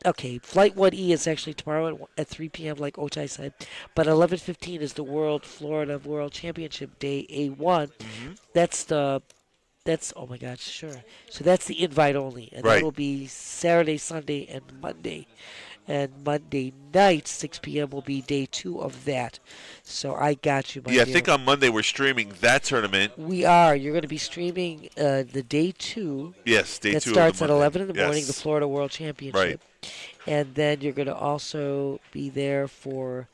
okay. Flight 1E is actually tomorrow at 3 p.m. like Ochai said, but 11:15 is the Florida World Championship Day A1. Mm-hmm. That's the That's oh my gosh, sure. So that's the invite only, and Right. that'll be Saturday, Sunday, and Monday. And Monday night, 6 p.m. will be day 2 of that. So I got you, my Yeah, I dear. think on Monday we're streaming that tournament. We are. You're going to be streaming the day 2. Yes, day That 2 starts of at the Monday. 11 in the morning, the Yes. Florida World Championship. Right. And then you're going to also be there for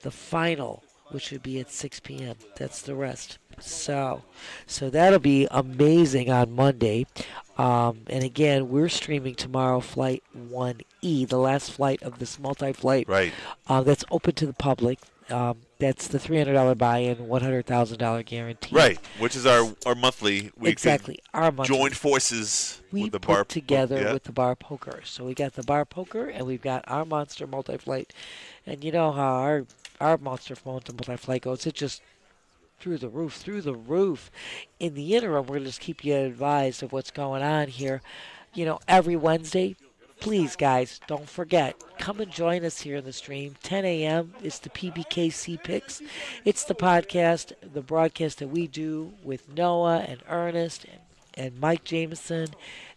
the final, which would be at 6 p.m. That's the rest. So that'll be amazing on Monday. And again, we're streaming tomorrow Flight 1E, the last flight of this multi-flight. Right. That's open to the public. That's the $300 buy-in, $100,000 guarantee. Right, which is our monthly. We Exactly, our monthly. join forces We with the put bar together yeah. with the bar poker. So we got the bar poker, and we've got our monster multi-flight. And you know how our monster multi-flight goes. It just through the roof. In the interim, we're going to just keep you advised of what's going on here. You know, every Wednesday, please, guys, don't forget, come and join us here in the stream. 10 a.m. It's the PBKC Picks. It's the podcast, the broadcast that we do with Noah and Ernest and Mike Jameson.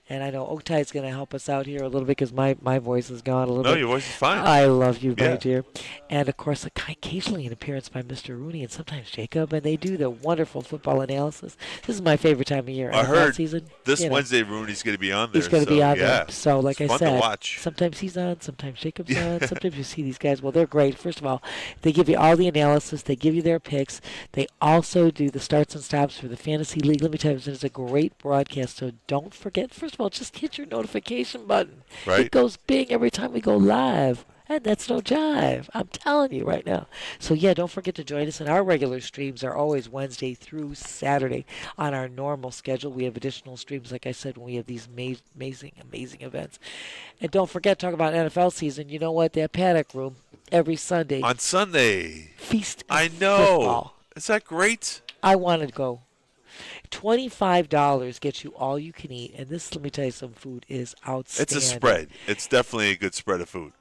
And I know Oktai is going to help us out here a little bit because my voice is gone a little bit. No, your voice is fine. I love you, my Yeah. dear. And, of course, occasionally an appearance by Mr. Rooney and sometimes Jacob. And they do the wonderful football analysis. This is my favorite time of year. I NFL heard season, this you know. Wednesday Rooney's going to be on there. He's going to be on there. So, like it's I fun said, to watch. sometimes he's on, sometimes Jacob's on, sometimes you see these guys. Well, they're great. First of all, they give you all the analysis. They give you their picks. They also do the starts and stops for the Fantasy League. Let me tell you, it's a great broadcast. So don't forget, first of all, just hit your notification button. Right. It goes bing every time we go live. And that's no jive. I'm telling you right now. So, yeah, don't forget to join us. And our regular streams are always Wednesday through Saturday on our normal schedule. We have additional streams, like I said, when we have these amazing events. And don't forget, talk about NFL season. You know what? That paddock room every Sunday. On Sunday. Feast of I know. football. Is that great? I want to go. $25 gets you all you can eat. And this, let me tell you, some food is outstanding. It's a spread. It's definitely a good spread of food.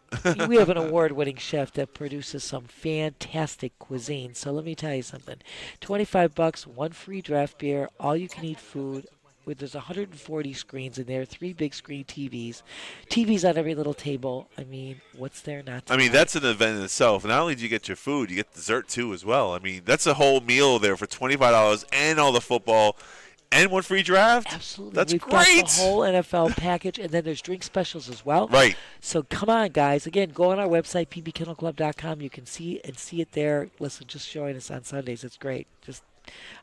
We have an award-winning chef that produces some fantastic cuisine. So let me tell you something. $25, one free draft beer, all-you-can-eat food. There's 140 screens in there, 3 big screen TVs. TVs on every little table. I mean, what's there not to I mean, like? that's an event in itself. Not only do you get your food, you get dessert too as well. I mean, that's a whole meal there for $25 and all the football and one free draft. Absolutely. That's We've great. got the whole NFL package, and then there's drink specials as well. Right. So come on, guys. Again, go on our website, pbkennelclub.com. You can see it there. Listen, just join us on Sundays. It's great. Just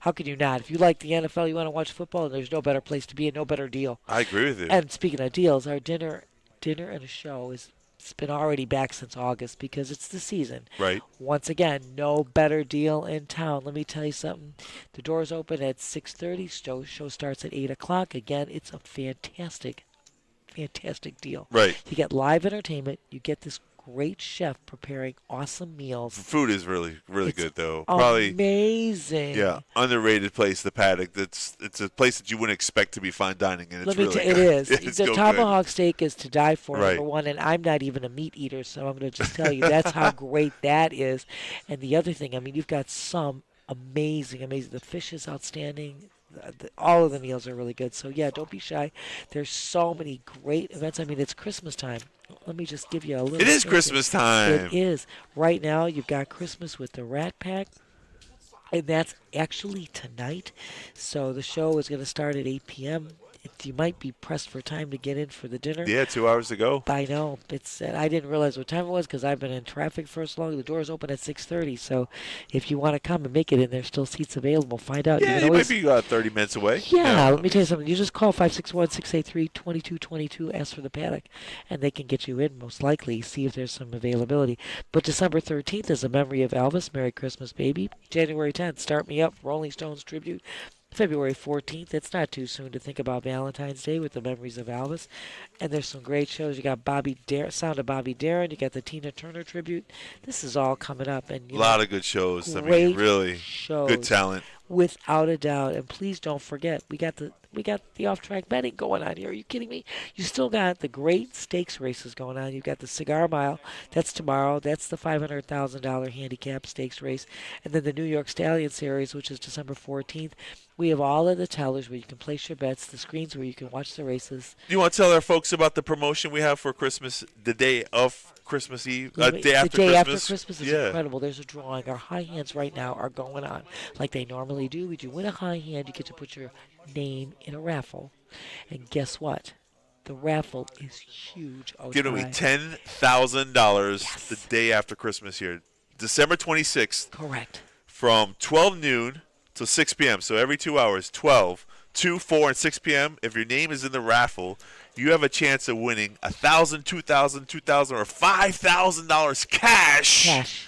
how could you not? If you like the NFL, you want to watch football, there's no better place to be and no better deal. I agree with you. And speaking of deals, our dinner and a show it's been already back since August because it's the season. Right. Once again, no better deal in town. Let me tell you something. The doors open at 6:30. Show starts at 8 o'clock. Again, it's a fantastic deal. Right. You get live entertainment. You get this great chef preparing awesome meals. Food is really, really It's good, though. Probably, amazing. yeah, underrated place, the Paddock. It's a place that you wouldn't expect to be fine dining, and it's Let me really tell you, it good. is. It's The so tomahawk steak is to die for, Right. number one, and I'm not even a meat eater, so I'm going to just tell you that's how great that is. And the other thing, I mean, you've got some amazing. The fish is outstanding. All of the meals are really good. So, yeah, don't be shy. There's so many great events. I mean, it's Christmas time. Let me just give you a little. Good. It is taste. Christmas time. It is. Right now, you've got Christmas with the Rat Pack. And that's actually tonight. So the show is going to start at 8 p.m. You might be pressed for time to get in for the dinner. Yeah, 2 hours to go. I know. I didn't realize what time it was because I've been in traffic for so long. The doors open at 6:30. So if you want to come and make it in, there's still seats available. Find out. Yeah, can you always, might be 30 minutes away. yeah, let me tell you something. You just call 561-683-2222, ask for the Paddock, and they can get you in most likely, see if there's some availability. But December 13th is a memory of Elvis. Merry Christmas, baby. January 10th, Start Me Up, Rolling Stones tribute. February 14th, it's not too soon to think about Valentine's Day with the memories of Elvis. And there's some great shows. You got Sound of Bobby Darin. You got the Tina Turner tribute. This is all coming up. And A lot of good shows. I mean, great really shows. good talent. without a doubt. And please don't forget, we got the off-track betting going on here. Are you kidding me? You still got the great stakes races going on. You've got the Cigar Mile. That's tomorrow. That's the $500,000 handicap stakes race. And then the New York Stallion Series, which is December 14th. We have all of the tellers where you can place your bets, the screens where you can watch the races. Do you want to tell our folks about the promotion we have for Christmas, the day of Christmas Eve, day after the day after Christmas? Christmas is incredible. There's a drawing. Our high hands right now are going on like they normally do. When you win a high hand, you get to put your name in a raffle. And guess what? The raffle is huge. Giving me $10,000 Yes. the day after Christmas here. December 26th. Correct. From 12 noon to 6 p.m. So every 2 hours, 12, 2, 4, and 6 p.m. If your name is in the raffle, you have a chance of winning $1,000, $2,000, $2,000, or $5,000 cash.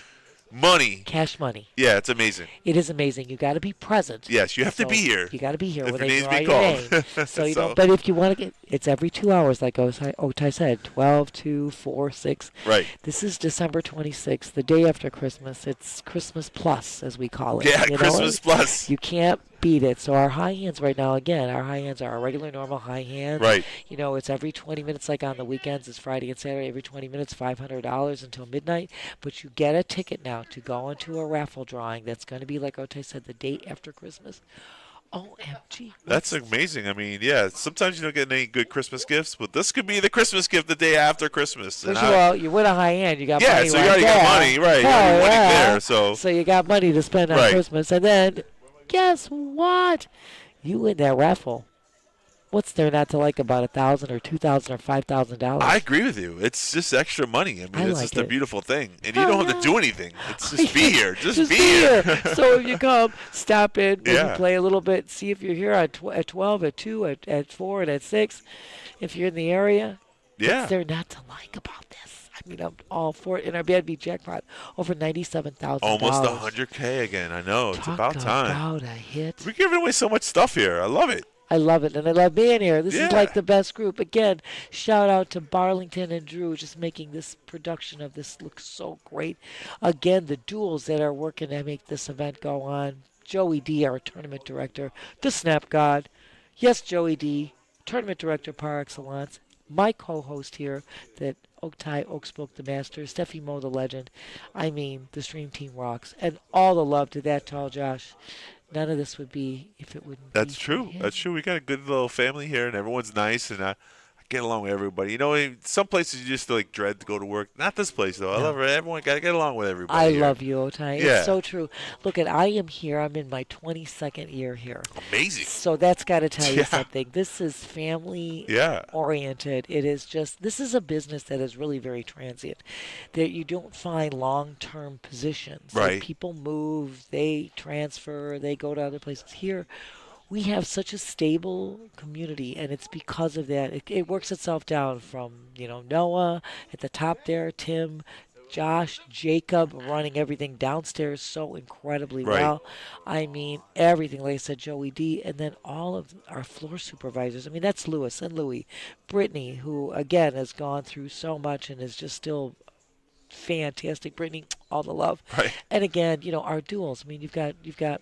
Money. Cash money. Yeah, it's amazing. It is amazing. You got to be present. Yes, you have to be here. You got to be here if when your they name's draw being your called. name. So you don't. But if you want to get, it's every 2 hours, like Otai said, 12, 2, 4, 6. Right. This is December 26th, the day after Christmas. It's Christmas Plus, as we call it. Yeah, you Christmas Plus. You can't beat it. So our high hands right now, again, our high hands are our regular, normal high hands. Right. You know, it's every 20 minutes, like on the weekends. It's Friday and Saturday. Every 20 minutes, $500 until midnight. But you get a ticket now to go into a raffle drawing that's going to be, like Otai said, the day after Christmas. OMG. That's amazing. I mean, yeah, sometimes you don't get any good Christmas gifts, but this could be the Christmas gift the day after Christmas. First of all, you win a high hand, you got money. So right you already there. got money, right? You already winning there, so you got money to spend on Right. Christmas. And then, guess what? You win that raffle. What's there not to like about $1,000 or $2,000 or $5,000? I agree with you. It's just extra money. I mean, it's like just a it. beautiful thing. And you don't have to do anything. It's just be here. Just be here. here. So if you come, stop in, maybe Yeah. play a little bit, see if you're here at 12, at 2, at 4, and at 6. If you're in the area, Yeah. what's there not to like about this? I mean, I'm all for it. In our BNB jackpot, over $97,000. Almost 100K again. I know. It's Talk about time. about a hit. We're giving away so much stuff here. I love it. I love it, and I love being here. This Yeah. is like the best group. Again, shout out to Barlington and Drew just making this production of this look so great. Again, the duels that are working to make this event go on. Joey D, our tournament director, the Snap God. Yes, Joey D, tournament director par excellence. My co-host here, that Oak Spoke the Master, Steffi Mo the Legend. I mean, the stream team rocks. And all the love to that tall Josh. None of this would be if it wouldn't That's be true. for him. That's true. We got a good little family here, and everyone's nice, and I get along with everybody. You know, some places you just like dread to go to work. Not this place though. I love it. Everyone got to get along with everybody. I here. love you, Otai. Yeah. It's so true. Look, I am here. I'm in my 22nd year here. Amazing. So that's got to tell you Yeah. something. This is family Yeah. oriented. It is just, this is a business that is really very transient. That you don't find long-term positions. Like, Right. people move, they transfer, they go to other places. Here, we have such a stable community, and it's because of that. It works itself down from, Noah at the top there, Tim, Josh, Jacob running everything downstairs so incredibly Right. well. I mean, everything, like I said, Joey D, and then all of our floor supervisors. I mean, that's Lewis and Louie. Brittany, who, again, has gone through so much and is just still fantastic. Brittany, all the love. Right. And again, our duels. I mean, you've got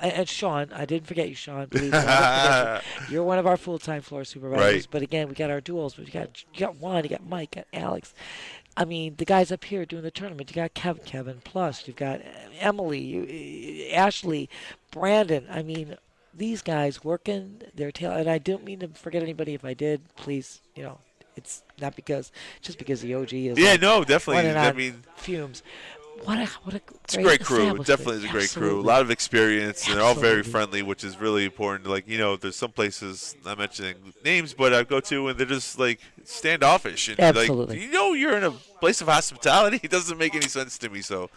and Sean, I didn't forget you, Sean. Believe me, I didn't forget you. You're one of our full-time floor supervisors. Right. But again, we got our duels. You got Juan, you got Mike, you got Alex. I mean, the guys up here doing the tournament. You got Kevin, plus you've got Emily, Ashley, Brandon. I mean, these guys working their tail. And I don't mean to forget anybody. If I did, please, it's not just because the OG is. Yeah, like no, definitely. running I on mean, fumes. What a it's a great crew. It establishment. definitely is a great crew. A Absolutely. lot of experience, and they're all very Absolutely. friendly, which is really important. Like, there's some places, not mentioning names, but I go to, and they're just like standoffish. And Absolutely. like, you're in a place of hospitality. It doesn't make any sense to me. So,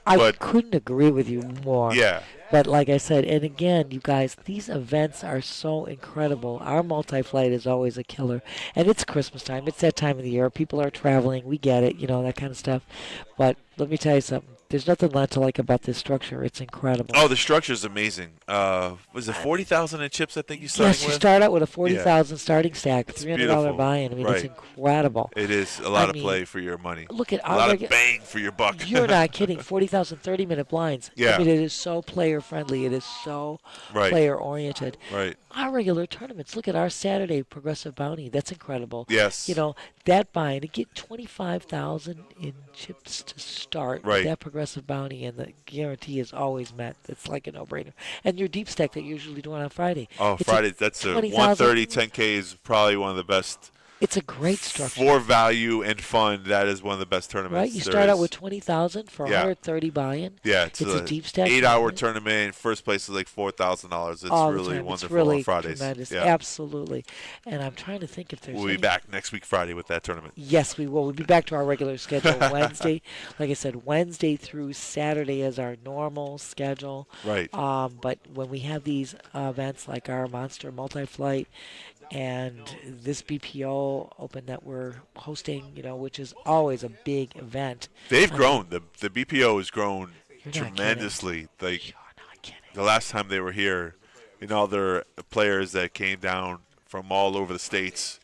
I but couldn't agree with you more. yeah, But like I said, and again, you guys, these events are so incredible. Our multi-flight is always a killer. And it's Christmas time. It's that time of the year. People are traveling. We get it, that kind of stuff. But let me tell you something. There's nothing not to like about this structure. It's incredible. Oh, the structure is amazing. Was it 40,000 in chips? I think you started Yes, with. you start out with a 40,000 starting stack, It's $300 beautiful. buy-in. I mean, it's Right. incredible. It is a lot I of mean, play for your money. Look at A our lot of bang for your buck. You're not kidding. 40,000 30-minute blinds. Yeah. I mean, it is so player-friendly. It is so Right. player-oriented. Right. Our regular tournaments. Look at our Saturday Progressive Bounty. That's incredible. Yes. You know, that buy-in, to get 25,000 in chips to start Right. with that Progressive Bounty, and the guarantee is always met. It's like a no-brainer. And your deep stack that you're usually doing on Friday. Oh, It's Friday. That's a 20,000 130 10K is probably one of the best. It's a great structure. For value and fun, that is one of the best tournaments. Right? You there start out is. with 20,000 for Yeah. 130 buy-in. Yeah, It's a deep stack 8-hour tournament. tournament. First place is like $4,000. It's All the really time. wonderful It's really on Fridays. tremendous. Yeah. Absolutely. And I'm trying to think if there's We'll be any- back next week Friday with that tournament. Yes, we will. We'll be back to our regular schedule Wednesday. Like I said, Wednesday through Saturday is our normal schedule. Right. But when we have these events like our Monster Multi-Flight and this BPO Open that we're hosting, which is always a big event. They've I grown. The BPO has grown You're not tremendously. Like You're not kidding. the last time they were here, all their players that came down from all over the states.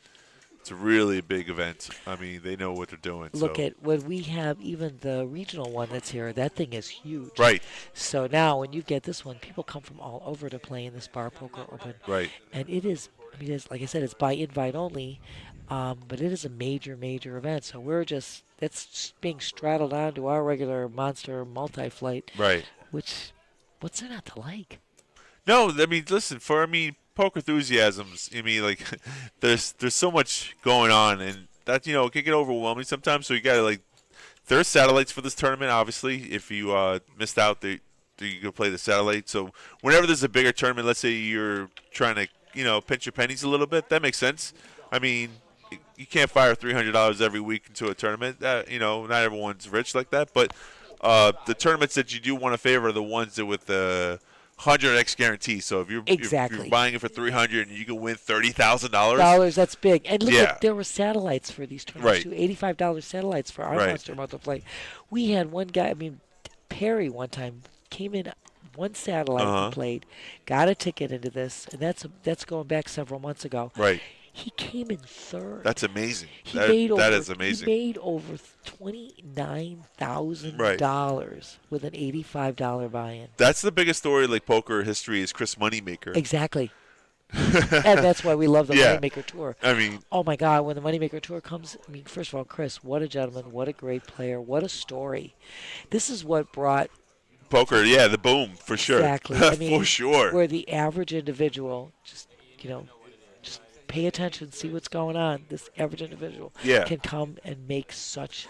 It's a really big event. I mean, they know what they're doing. Look so. at when we have even the regional one that's here. That thing is huge. Right. So now when you get this one, people come from all over to play in this Bar Poker Open. Right. And it is, it's like I said, it's by invite only, but it is a major, major event. So that's just being straddled onto our regular Monster Multi-Flight. Right. What's there not to like? No, I mean, listen, poker enthusiasms, like, there's so much going on, and that, it can get overwhelming sometimes, so you got to, there's satellites for this tournament, obviously. If you missed out, you can play the satellite. So whenever there's a bigger tournament, let's say you're trying to, pinch your pennies a little bit, that makes sense. I mean, you can't fire $300 every week into a tournament. Not everyone's rich like that, but the tournaments that you do want to favor are the ones that with the 100x guarantee. So if you're buying it for $300 and you can win $30,000. That's big. And look, Yeah. there were satellites for these tournaments Right. too. $85 satellites for our Right. Monster Multi-Flight. We had one guy. Perry one time came in one satellite and played, got a ticket into this, and that's going back several months ago. Right. He came in third. That's amazing. He That made over, is amazing. He made over $29,000 with an $85 buy-in. That's the biggest story poker history is Chris Moneymaker. Exactly. And that's why we love the Yeah. Moneymaker Tour. I mean, Oh my God, when the Moneymaker Tour comes, first of all, Chris, what a gentleman, what a great player, what a story. This is what brought poker, yeah, the boom for sure. exactly. For sure. Where the average individual just pay attention, see what's going on. This average individual Yeah. can come and make such.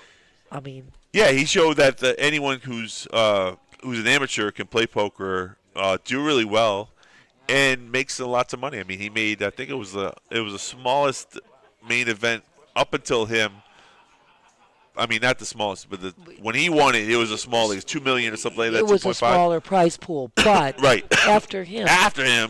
Yeah, he showed that anyone who's an amateur can play poker, do really well, and makes lots of money. I mean, he made, I think it was the smallest main event up until him. I mean, not the smallest, but when he won it, it was a small, like $2 million or something like that. It was 2.5. a smaller prize pool, but Right. after him,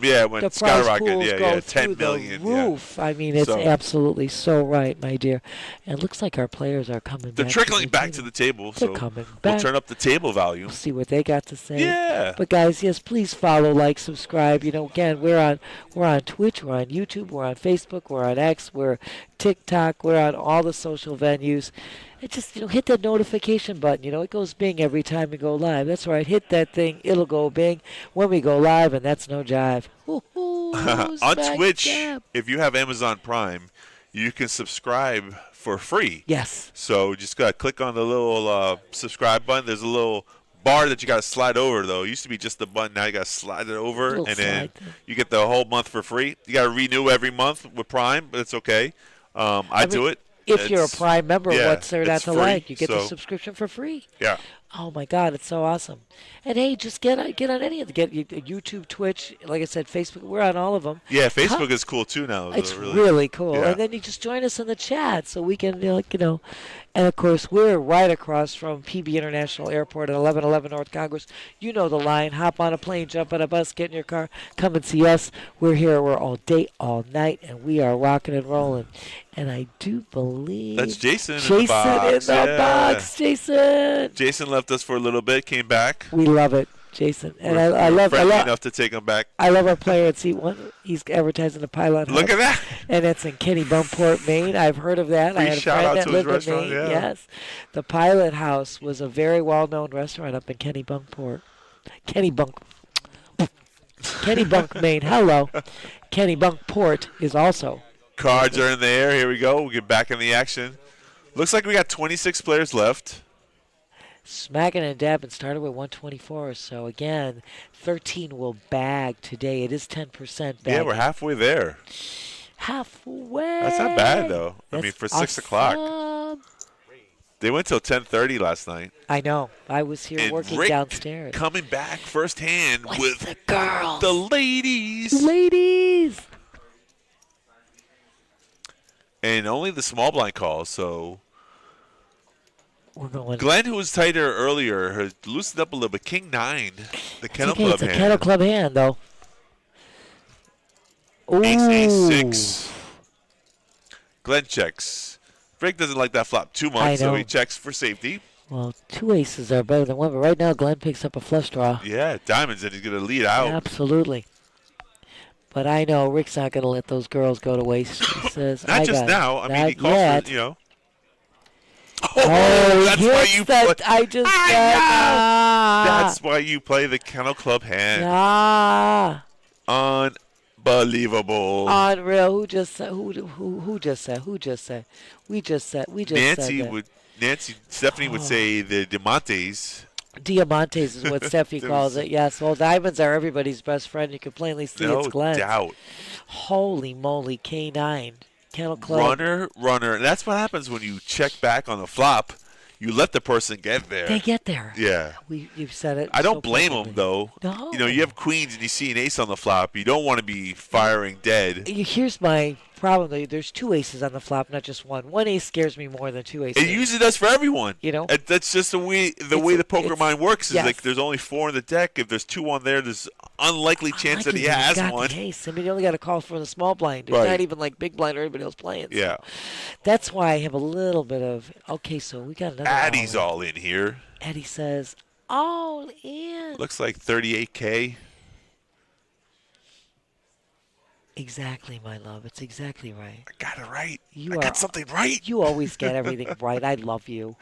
Yeah, when the prize skyrocketed, pools yeah, go 10 through million. the roof. I mean, it's So- absolutely so right, my dear. And it looks like our players are coming They're back. trickling back to the table, They're so coming we'll back. turn up the table value. See what they got to say. Yeah. But guys, yes, please follow, like, subscribe. Again, we're on Twitch, we're on YouTube, we're on Facebook, we're on X, we're TikTok, we're on all the social venues. And just hit that notification button. It goes bing every time we go live. That's right. Hit that thing. It'll go bing when we go live, and that's no jive. On Smack Twitch, dab. if you have Amazon Prime, you can subscribe for free. Yes. So just gotta click on the little subscribe button. There's a little bar that you gotta slide over though. It used to be just the button. Now you gotta slide it over, Little and then slide thing. you get the whole month for free. You gotta renew every month with Prime, but it's okay. I do it. If you're a It's- Prime member, yeah, what's there not it's to free, like? You get the so- subscription for free. Yeah. Oh my God, it's so awesome! And hey, just get on any of the YouTube, Twitch, like I said, Facebook. We're on all of them. Yeah, Facebook is cool too now. It's really, really cool. yeah. And then you just join us in the chat so we can, and of course, we're right across from PB International Airport at 1111 North Congress. You know the line. Hop on a plane, jump on a bus, get in your car, come and see us. We're here. We're all day, all night, and we are rocking and rolling. And I do believe That's Jason in the Jason box. in the Yeah. box. Jason. Jason left us for a little bit, came back. We love it, Jason. And We I were love friendly enough to take him back. I love our player at seat 1. He's advertising the Pilot Look House. at that. And it's in Kennebunkport, Maine. I've heard of that. I Free had a shout friend out that to his lived in restaurant, Maine. yeah. Yes. The Pilot House was a very well-known restaurant up in Kennebunkport. Kennebunk, Maine. Hello. Kennebunkport is also. Cards are in the air. Here we go. We'll get back in the action. Looks like we got 26 players left. Smacking and dabbing started with 124. So, again, 13 will bag today. It is 10% bag. Yeah, we're halfway there. Halfway. That's not bad, though. I mean, That's for 6 o'clock. awesome. They went till 10:30 last night. I know. I was here And working Rick downstairs. coming back firsthand with the girls. the ladies. Ladies. And only the small blind calls, so We're going. Glenn, who was tighter earlier, has loosened up a little bit. King 9, the Kennel Okay, Club it's a hand. Kennel Club hand, though. Ooh. Ace 6. Glenn checks. Rick doesn't like that flop too I much, so know. he checks for safety. Well, 2 aces are better than 1, but right now Glenn picks up a flush draw. Yeah, diamonds, and he's going to lead out. Absolutely. But I know Rick's not going to let those girls go to waste. He says, Not I just got now. it. I mean, he Not calls yet. for, you know. Oh, that's why hits you that play. I just I said. know. Ah. That's why you play the Kennel Club hand. Ah. Unbelievable. Unreal. Who just said? Who just said? Who just said? We just said. We just Nancy said that. Stephanie would say the Diamantes. Diamantes is what Steffi calls it. Yes. Well, diamonds are everybody's best friend. You can plainly see No it's Glenn. doubt. Holy moly, K9. Kennel Club. Runner. And that's what happens when you check back on the flop. You let the person get there. They get there. Yeah. You've said it. I don't so blame perfectly. them, though. No. You know, you have queens and you see an ace on the flop. You don't want to be firing dead. Here's my problem, though. There's 2 aces on the flop, not just 1. 1 ace scares me more than 2 aces. It usually does for everyone. You know? That's just the way the poker it's- mind works. Is yes. like there's only 4 in the deck. If there's 2 on there, there's unlikely chance that he has got one. The ace. I mean, you only got to call for the small blind. It's Right. not even like big blind or everybody else playing. So Yeah. that's why I have a little bit of. Okay, so we got another. Addie's all all in here. Eddie says, all in. Looks like 38K. Exactly, my love. It's exactly right. I got it right. You I are- got something right. You always get everything right. I love you.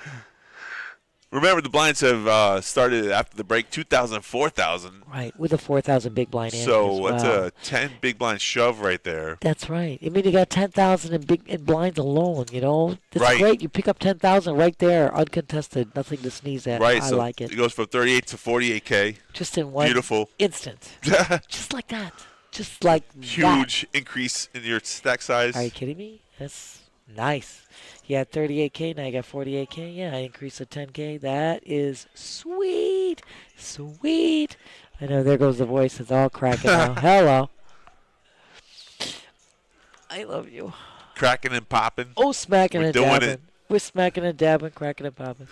Remember, the blinds have started after the break 2,000, 4,000. Right, with a 4,000 big blind hand. So as that's well. a 10 big blind shove right there. That's right. I mean, you got 10,000 in blinds alone. You know, that's Right. great. You pick up 10,000 right there, uncontested, nothing to sneeze at. Right, I so like it. it goes from 38 to 48K. Just in one Beautiful. instant, just like that, just like that. Huge increase in your stack size. Are you kidding me? That's nice. You had 38K, now you got 48K. Yeah, I increased to 10K. That is sweet, sweet. I know. There goes the voice. It's all cracking now. Hello. I love you. Cracking and popping. Oh, smacking We're and doing dabbing. it. We're smacking and dabbing, cracking and popping.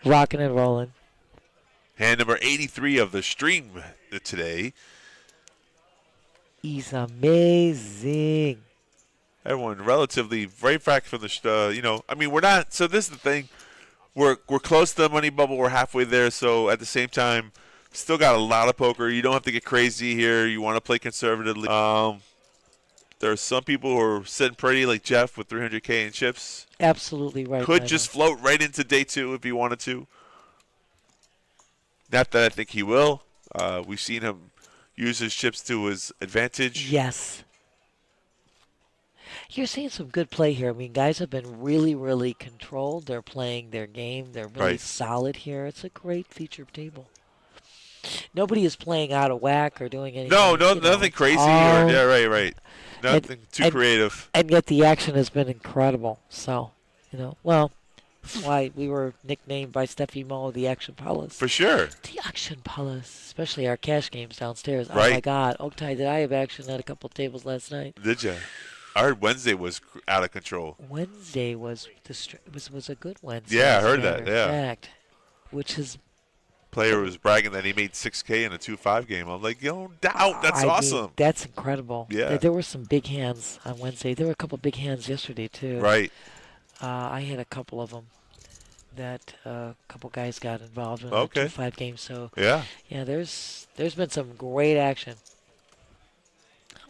Rocking and rolling. Hand number 83 of the stream today. He's amazing. Everyone relatively very back from the, I mean, we're not. So this is the thing. We're close to the money bubble. We're halfway there. So at the same time, still got a lot of poker. You don't have to get crazy here. You want to play conservatively. There are some people who are sitting pretty, like Jeff with 300K in chips. Absolutely right. Could Nigel. just float right into day 2 if he wanted to. Not that I think he will. We've seen him use his chips to his advantage. Yes. You're seeing some good play here. I mean, guys have been really, really controlled. They're playing their game. They're really Right. solid here. It's a great feature table. Nobody is playing out of whack or doing anything. No, you know, nothing crazy. all- Right. Nothing too creative. And yet the action has been incredible. So, well, that's why we were nicknamed by Steffi Mo the Action Palace. For sure. The Action Palace, especially our cash games downstairs. Oh my Right. God, Oaktai, did I have action at a couple tables last night? Did you? I heard Wednesday was out of control. Wednesday was was a good Wednesday. Yeah, I as a heard matter that, of yeah. fact, which has player was bragging that he made $6K in a 2-5 game. I'm like, no doubt. That's awesome. That's incredible. Yeah. There were some big hands on Wednesday. There were a couple big hands yesterday, too. Right. I had a couple of them that a couple guys got involved in Okay. the 2-5 game. So, Yeah. there's been some great action.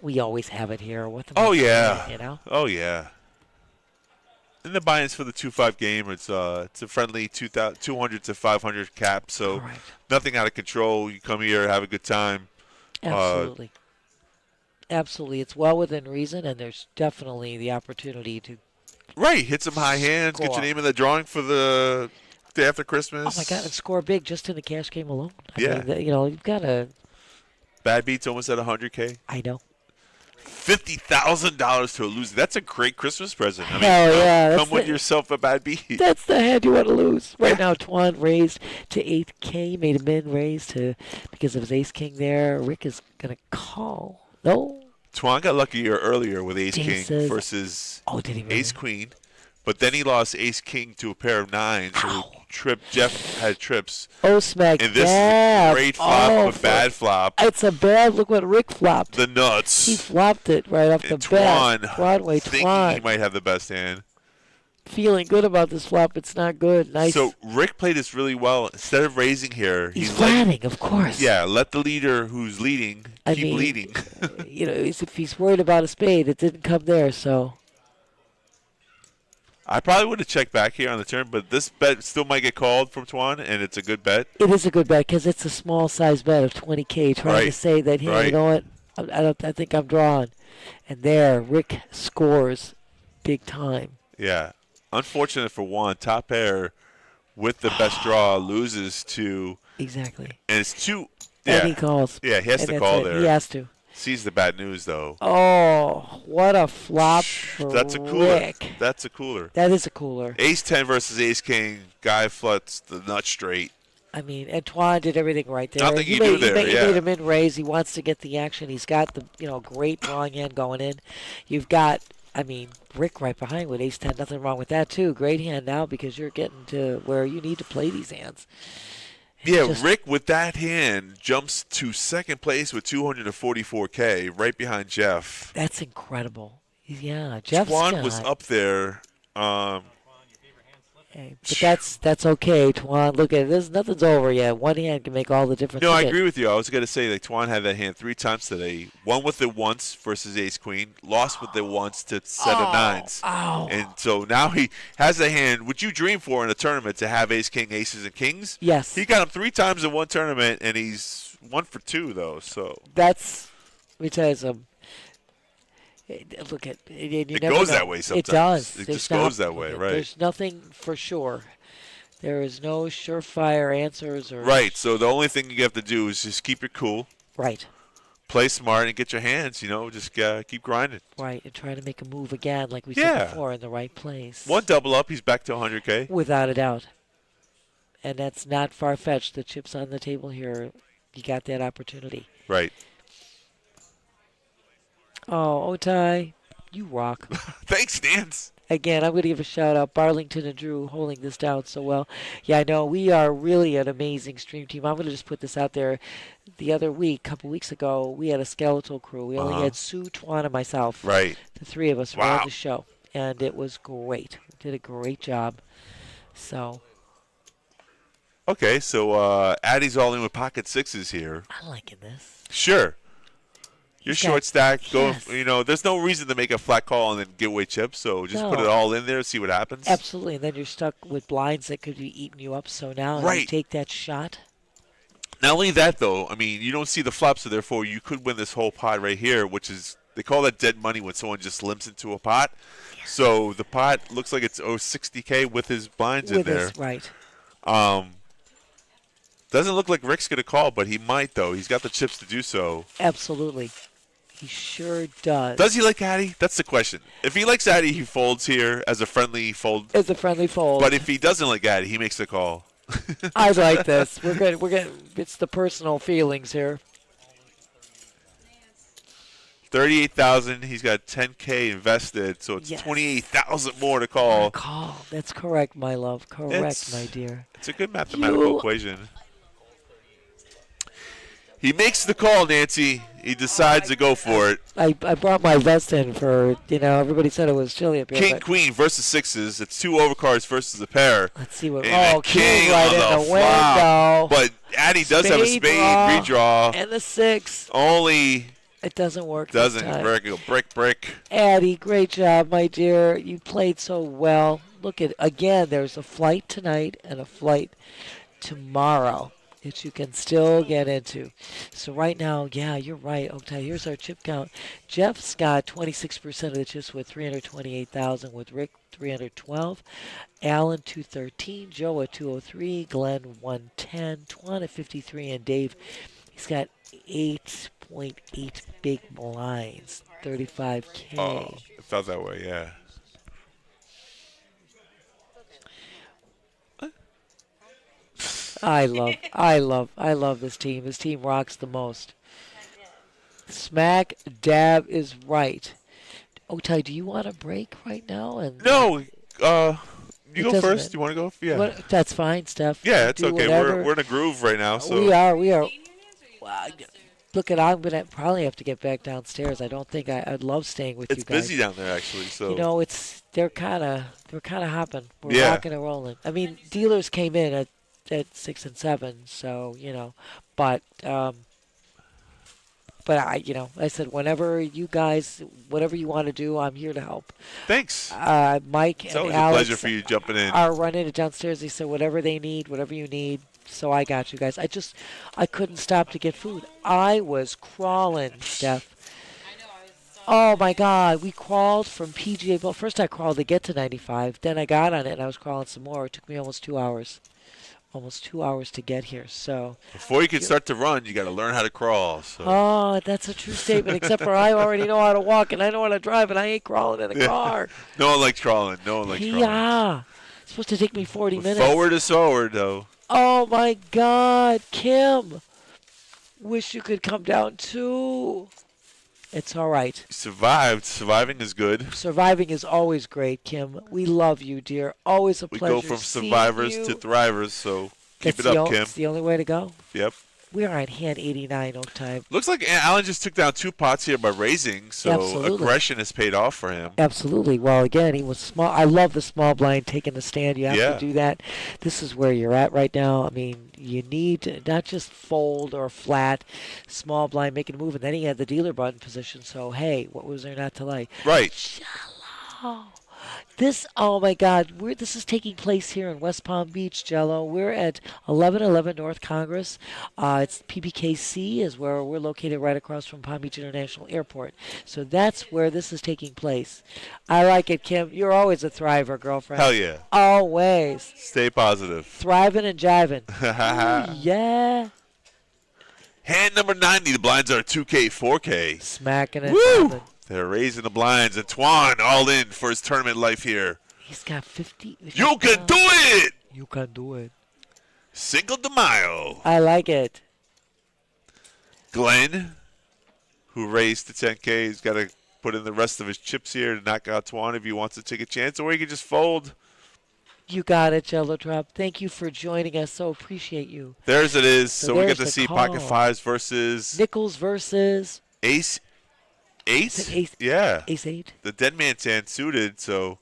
We always have it here. What the Oh, heck, yeah. you know? Oh, yeah. And the buy-ins for the 2-5 game, it's a friendly 200 to 500 cap, so Correct. nothing out of control. You come here, have a good time. Absolutely. Absolutely. It's well within reason, and there's definitely the opportunity to. Right, hit some high hands, get your Score. name in the drawing for the day after Christmas. Oh, my God, and score big just in the cash game alone. I Yeah. mean, you've got to. Bad beats almost at 100K. I know. $50,000 to a loser. That's a great Christmas present. I mean, Hell yeah, come that's with the- yourself a bad beat. That's the hand you want to lose. Right now, Twan raised to 8K, made a min raise to because of his ace king there. Rick is going to call. No? Twan got lucky earlier with ace king Jesus. versus Oh, did he really? ace queen, but then he lost ace king to a pair of nines. So he tripped. Jeff had trips. Oh, smack And this is a dab. great flop, Oh, a bad flop. It's a bad. Look what Rick flopped. The nuts. He flopped it right off the And bat. Twan Broadway thinking he Twan. might have the best hand. Feeling good about this flop. It's not good. Nice. So Rick played this really well. Instead of raising here, He's let, flatting, of course. yeah, let the leader who's leading I keep mean, leading. If he's worried about a spade, it didn't come there, so. I probably would have checked back here on the turn, but this bet still might get called from Twan, and it's a good bet. It is a good bet because it's a small size bet of 20K. Trying to Right. say that, hey, Right. you know what? I think I'm drawing. And there, Rick scores big time. Yeah. Unfortunate for Juan, top pair with the best draw loses to, Exactly. and it's two. And he Yeah, calls. yeah, he has And to that's call it. there. He has to. Sees the bad news though. Oh, what a flop for That's a cooler. Rick. That's a cooler. That is a cooler. Ace 10 versus Ace King. Guy fluts the nut straight. I mean, Antoine did everything right there. Nothing he you made, do there, he yeah. made him in raise. He wants to get the action. He's got the great drawing hand going in. You've got, Rick right behind with ace 10. Nothing wrong with that too. Great hand now because you're getting to where you need to play these hands. It's Yeah, just- Rick with that hand jumps to second place with 244K, right behind Jeff. That's incredible. Yeah, Jeff's Twan got- was up there. Hey, but that's okay, Twan. Look at this. Nothing's over yet. One hand can make all the difference. No, I Look at- agree with you. I was going to say that Twan had that hand 3 times today. Won with it once versus Ace Queen. Lost with it once to set of nines. Ow. And so now he has a hand, which you dream for in a tournament, to have Ace King, Aces, and Kings. Yes. He got him 3 times in one tournament, and he's 1 for 2 though. So That's. Let me tell you something. Look at it. It goes that way sometimes. It does. It There's just goes that way, right. There's nothing for sure. There is no surefire answers or. right. So the only thing you have to do is just keep your cool, Right. play smart, and get your hands. Just keep grinding. Right. And try to make a move again, like we Yeah. said before, in the right place. One double up, he's back to 100K. Without a doubt. And that's not far fetched. The chips on the table here. You got that opportunity. Right. Oh, Otai, you rock. Thanks, Nance. Again, I'm going to give a shout out Barlington and Drew holding this down so well. Yeah, I know we are really an amazing stream team. I'm going to just put this out there. The other week, a couple weeks ago, we had a skeletal crew. We only had Sue, Twan, and myself. Right. The 3 of us Wow. ran the show, and it was great. We did a great job. So Okay, so Addie's all in with pocket sixes here. I'm liking this. Sure. You're He's got- short stack. Go. yes. There's no reason to make a flat call and then give away chips. So just put No. it all in there, see what happens. Absolutely, and then you're stuck with blinds that could be eating you up. So now you Right. take that shot. Not only that, though. You don't see the flop, so therefore you could win this whole pot right here, which is they call that dead money when someone just limps into a pot. So the pot looks like it's 60K with his blinds in With there. us, right. Doesn't look like Rick's gonna call, but he might though. He's got the chips to do so. Absolutely. He sure does. Does he like Addy? That's the question. If he likes Addy, he folds here as a friendly fold. It's a friendly fold. But if he doesn't like Addy, he makes the call. I like this. We're good. It's the personal feelings here. 38,000. He's got 10K invested, so it's Yes. 28,000 more to call. Call. That's correct, my love. Correct, It's- my dear. It's a good mathematical You- equation. He makes the call, Nancy. He decides to go for it. I brought my vest in for, everybody said it was chilly up here. King, but queen versus sixes. It's 2 overcards versus a pair. let's see what. And Oh, the king right on in the the flop. window. But Addy does have a Spade spade draw. redraw. And the 6. Only It doesn't work. doesn't this time. break, brick. Addie, great job, my dear. You played so well. Look at, again, there's a flight tonight and a flight tomorrow that you can still get into. So right now, yeah, you're right, Oktay. Here's our chip count. Jeff's got 26% of the chips with 328,000, with Rick 312, Alan 213, Joe at 203, Glenn 110, Twan at 53, and Dave, he's got 8.8 big blinds, 35K. Oh, it felt that way, yeah. I love this team. This team rocks the most. Smack dab is right. Oktay, do you want a break right now? And No, you go doesn't first. matter. You want to go? Yeah. That's fine, Steph. Yeah, it's Do okay. whatever. We're in a groove right now. So We are. Well, look, I'm gonna probably have to get back downstairs. I don't think I'd love staying with it's you guys. busy down there actually. So They're kind of hopping. We're Yeah. rocking and rolling. I mean, dealers came in at 6 and 7, so but I said whenever you guys, whatever you want to do, I'm here to help. thanks. Mike It's and always Alex a pleasure for you jumping in. are running it downstairs. They said whatever they need, whatever you need. So I got you guys. I couldn't stop to get food. I was crawling, Steph. Oh my God, we crawled from PGA Bowl. First I crawled to get to 95. Then I got on it and I was crawling some more. It took me almost 2 hours. Almost 2 hours to get here. So. Before you can start to run, you got to learn how to crawl. So. Oh, that's a true statement. Except for I already know how to walk and I know how to drive and I ain't crawling in a car. No one likes crawling. No one likes crawling. Yeah. It's supposed to take me 40 minutes. Forward is forward, though. Oh my God, Kim. Wish you could come down too. It's all right. You survived. Surviving is good. Surviving is always great, Kim. We love you, dear. Always a We pleasure. go from seeing survivors you. to thrivers, so keep That's it up, the, Kim. It's the only way to go. Yep. We are on hand 89 Oktay. Looks like Alan just took down 2 pots here by raising, so Absolutely. aggression has paid off for him. Absolutely. Well, again, he was small. I love the small blind taking the stand. You have Yeah. to do that. This is where you're at right now. I mean, you need to not just fold or flat, small blind, making a move, and then he had the dealer button position. So, hey, what was there not to like? Right. Jello. Oh my God, this is taking place here in West Palm Beach, Jello. We're at 1111 North Congress. It's PBKC is where we're located, right across from Palm Beach International Airport. So that's where this is taking place. I like it, Kim. You're always a thriver, girlfriend. Hell yeah. Always. Stay positive. Thriving and jiving. Ooh, yeah. Hand number 90, the blinds are 2K, 4K. Smacking it. Woo! They're raising the blinds, and Twan all in for his tournament life here. He's got 50. You can do it! You can do it. Cinco de Mayo. I like it. Glenn, who raised to 10K, he's got to put in the rest of his chips here to knock out Twan if he wants to take a chance, or he can just fold. You got it, Jello Drop. Thank you for joining us. So appreciate you. There's it is. So we get there's to the see call. pocket fives versus Nickels versus ace. Ace? Ace. Yeah. Ace 8. The dead man's hand suited, so.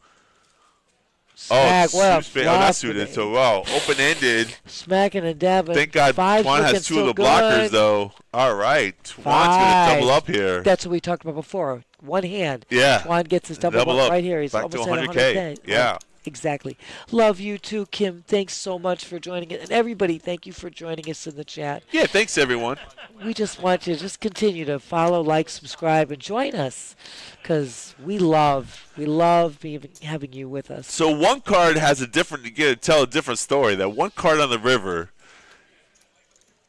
Smack, what a suited, not flop suited. today. So, wow, open-ended. Smacking and dabbing. Thank God Five's Twan looking has 2 of so the blockers, good. though. All right. Twan's going Five. to double up here. That's what we talked about before. One hand. Yeah. Twan gets his double, Double up up. right here. He's Back to almost at 100K. 100K. Yeah. Exactly. Love you too, Kim. Thanks so much for joining us. And everybody, thank you for joining us in the chat. Yeah, thanks, everyone. We just want you to just continue to follow, like, subscribe, and join us because we love having you with us. So one card has you get to tell a different story. That one card on the river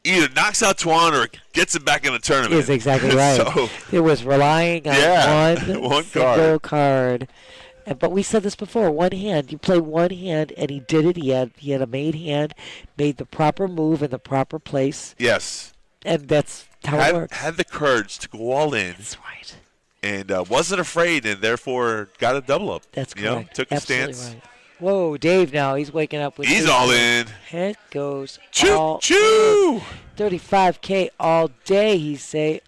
either knocks out Twan or gets it back in the tournament. Is exactly right. So, It was relying on one single card. But we said this before, one hand. You play one hand, and he did it. He had a made hand, made the proper move in the proper place, yes. and that's how it works. Had the courage to go all in. That's right. And wasn't afraid, and therefore got a double up. That's you know, correct. took a Absolutely stance. right. Whoa, Dave now. He's waking up with He's his all in. Head goes Choo all choo. in. 35K all day, he say.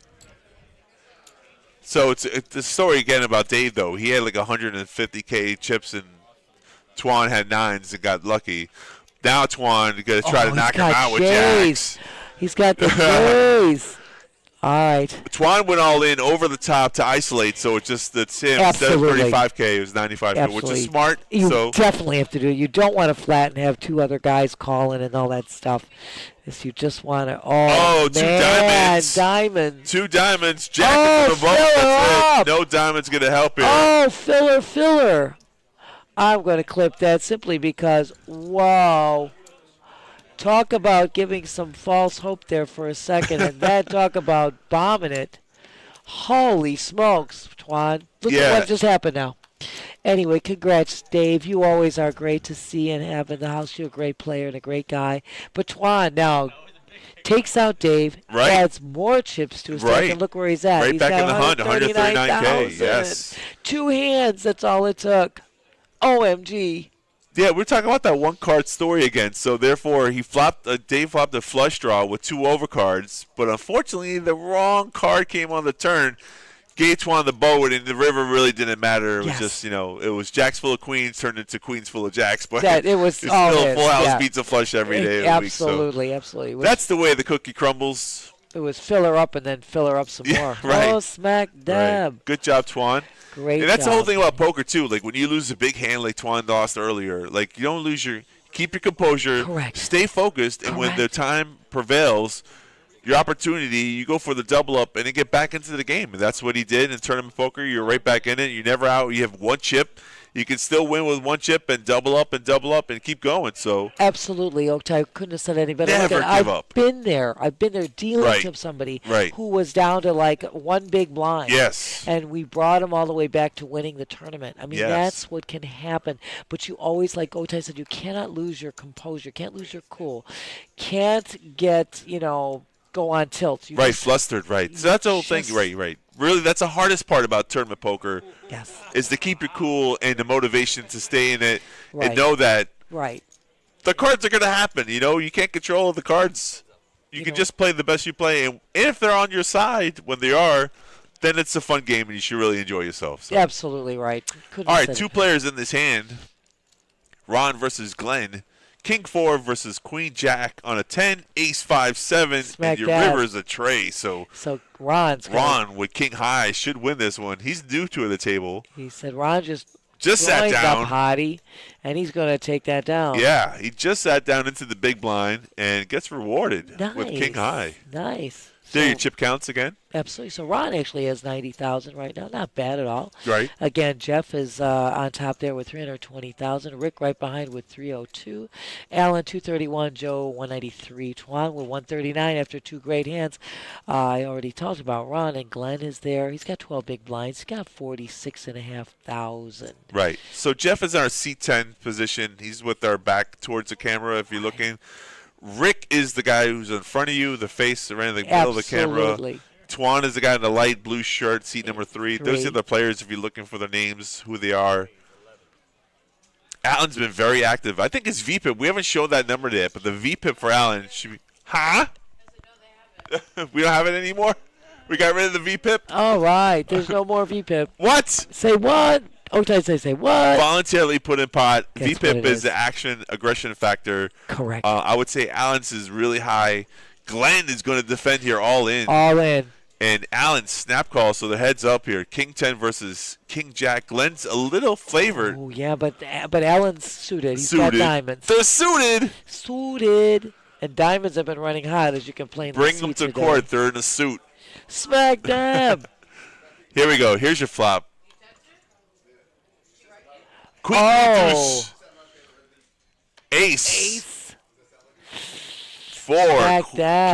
So it's the story again about Dave though. He had like 150K chips and Twan had 9s and got lucky. Now Twan going to try to knock him out with jacks. He's got the J's. All right. Twan went all in over the top to isolate, so it's him. Absolutely. Instead of 35K, it was 95K, Absolutely. which is smart. You So definitely have to do it. You don't want to flat and have 2 other guys calling and all that stuff. Yes, you just want to. Oh, 2 man, diamonds. diamonds. 2 diamonds. Jack into the vote. That's it. No diamonds going to help here. Oh, filler. I'm going to clip that simply because, wow. Talk about giving some false hope there for a second, and then talk about bombing it. Holy smokes, Twan. Look at what just happened now. Anyway, congrats, Dave. You always are great to see and have in the house. You're a great player and a great guy. But Twan now takes out Dave, adds more chips to his deck, and look where he's at. Right He's back got in the hunt, 139K, 139,000. yes. 2 hands, that's all it took. OMG. Yeah, we're talking about that 1-card story again. So therefore, Dave flopped a flush draw with 2 overcards, but unfortunately, the wrong card came on the turn. Gave Twan the boat, and the river really didn't matter. It was just, it was jacks full of queens turned into queens full of jacks. But it was still a full house pizza flush every day of the week. Absolutely. That's the way the cookie crumbles. It was fill her up and then fill her up some more. Right. Oh, smack dab. Right. Good job, Twan. Great And that's the job. whole thing about poker, too. Like, when you lose a big hand like Twan lost earlier, like, you don't lose keep your composure. Correct. Stay focused. And when the time prevails, your opportunity, you go for the double up and then get back into the game. And that's what he did in tournament poker. You're right back in it. You're never out. You have 1 chip. You can still win with 1 chip and double up and keep going. So absolutely, Oktay, couldn't have said any better. Never give up. I've been there dealing with somebody who was down to like 1 big blind. Yes. And we brought him all the way back to winning the tournament. I mean, that's what can happen. But you always, like Oktay said, you cannot lose your composure, can't lose your cool, can't get, go on tilt. Flustered, right. So that's the whole thing, right. Really, that's the hardest part about tournament poker. Yes. Is to keep your cool and the motivation to stay in it and know that the cards are going to happen. You can't control the cards. You can just play the best you play. And if they're on your side when they are, then it's a fun game and you should really enjoy yourself. So. Absolutely right. All right, 2 players in this hand. Ron versus Glenn. King 4 versus Queen Jack on a 10, Ace 5, 7, and your river's a tray. So Ron with King High should win this one. He's new to the table. He said Ron just sat down. Up hottie, and he's going to take that down. Yeah, he just sat down into the big blind and gets rewarded with King High. Nice. There your chip counts again. Absolutely. So Ron actually has 90,000 right now. Not bad at all. Right. Again, Jeff is on top there with 320,000. Rick right behind with 302. Alan 231. Joe 193. Twan with 139 after 2 great hands. I already talked about Ron, and Glenn is there. He's got 12 big blinds. He's got 46,500. Right. So Jeff is in our C10 position. He's with our back towards the camera if you're looking. Rick is the guy who's in front of you, the face around the middle of the camera. Twan is the guy in the light blue shirt, seat number 3. Those are the players if you're looking for their names, who they are. Alan's been very active. I think his VPIP, we haven't shown that number yet, but the VPIP for Alan should be, we don't have it anymore? We got rid of the VPIP? All right. There's no more VPIP. What? Say what? Oktay say what? Voluntarily put in pot. Guess VPIP is the aggression factor. Correct. I would say Alan's is really high. Glenn is going to defend here all in. All in. And Alan's snap call, so the heads up here. King 10 versus King Jack. Glenn's a little flavored. Oh, yeah, but Alan's suited. He's got diamonds. They're suited. Suited. And diamonds have been running hot, as you complained. Bring them to court. They're in a suit. Smack dab. Here we go. Here's your flop. Queen deuce. Ace. 4.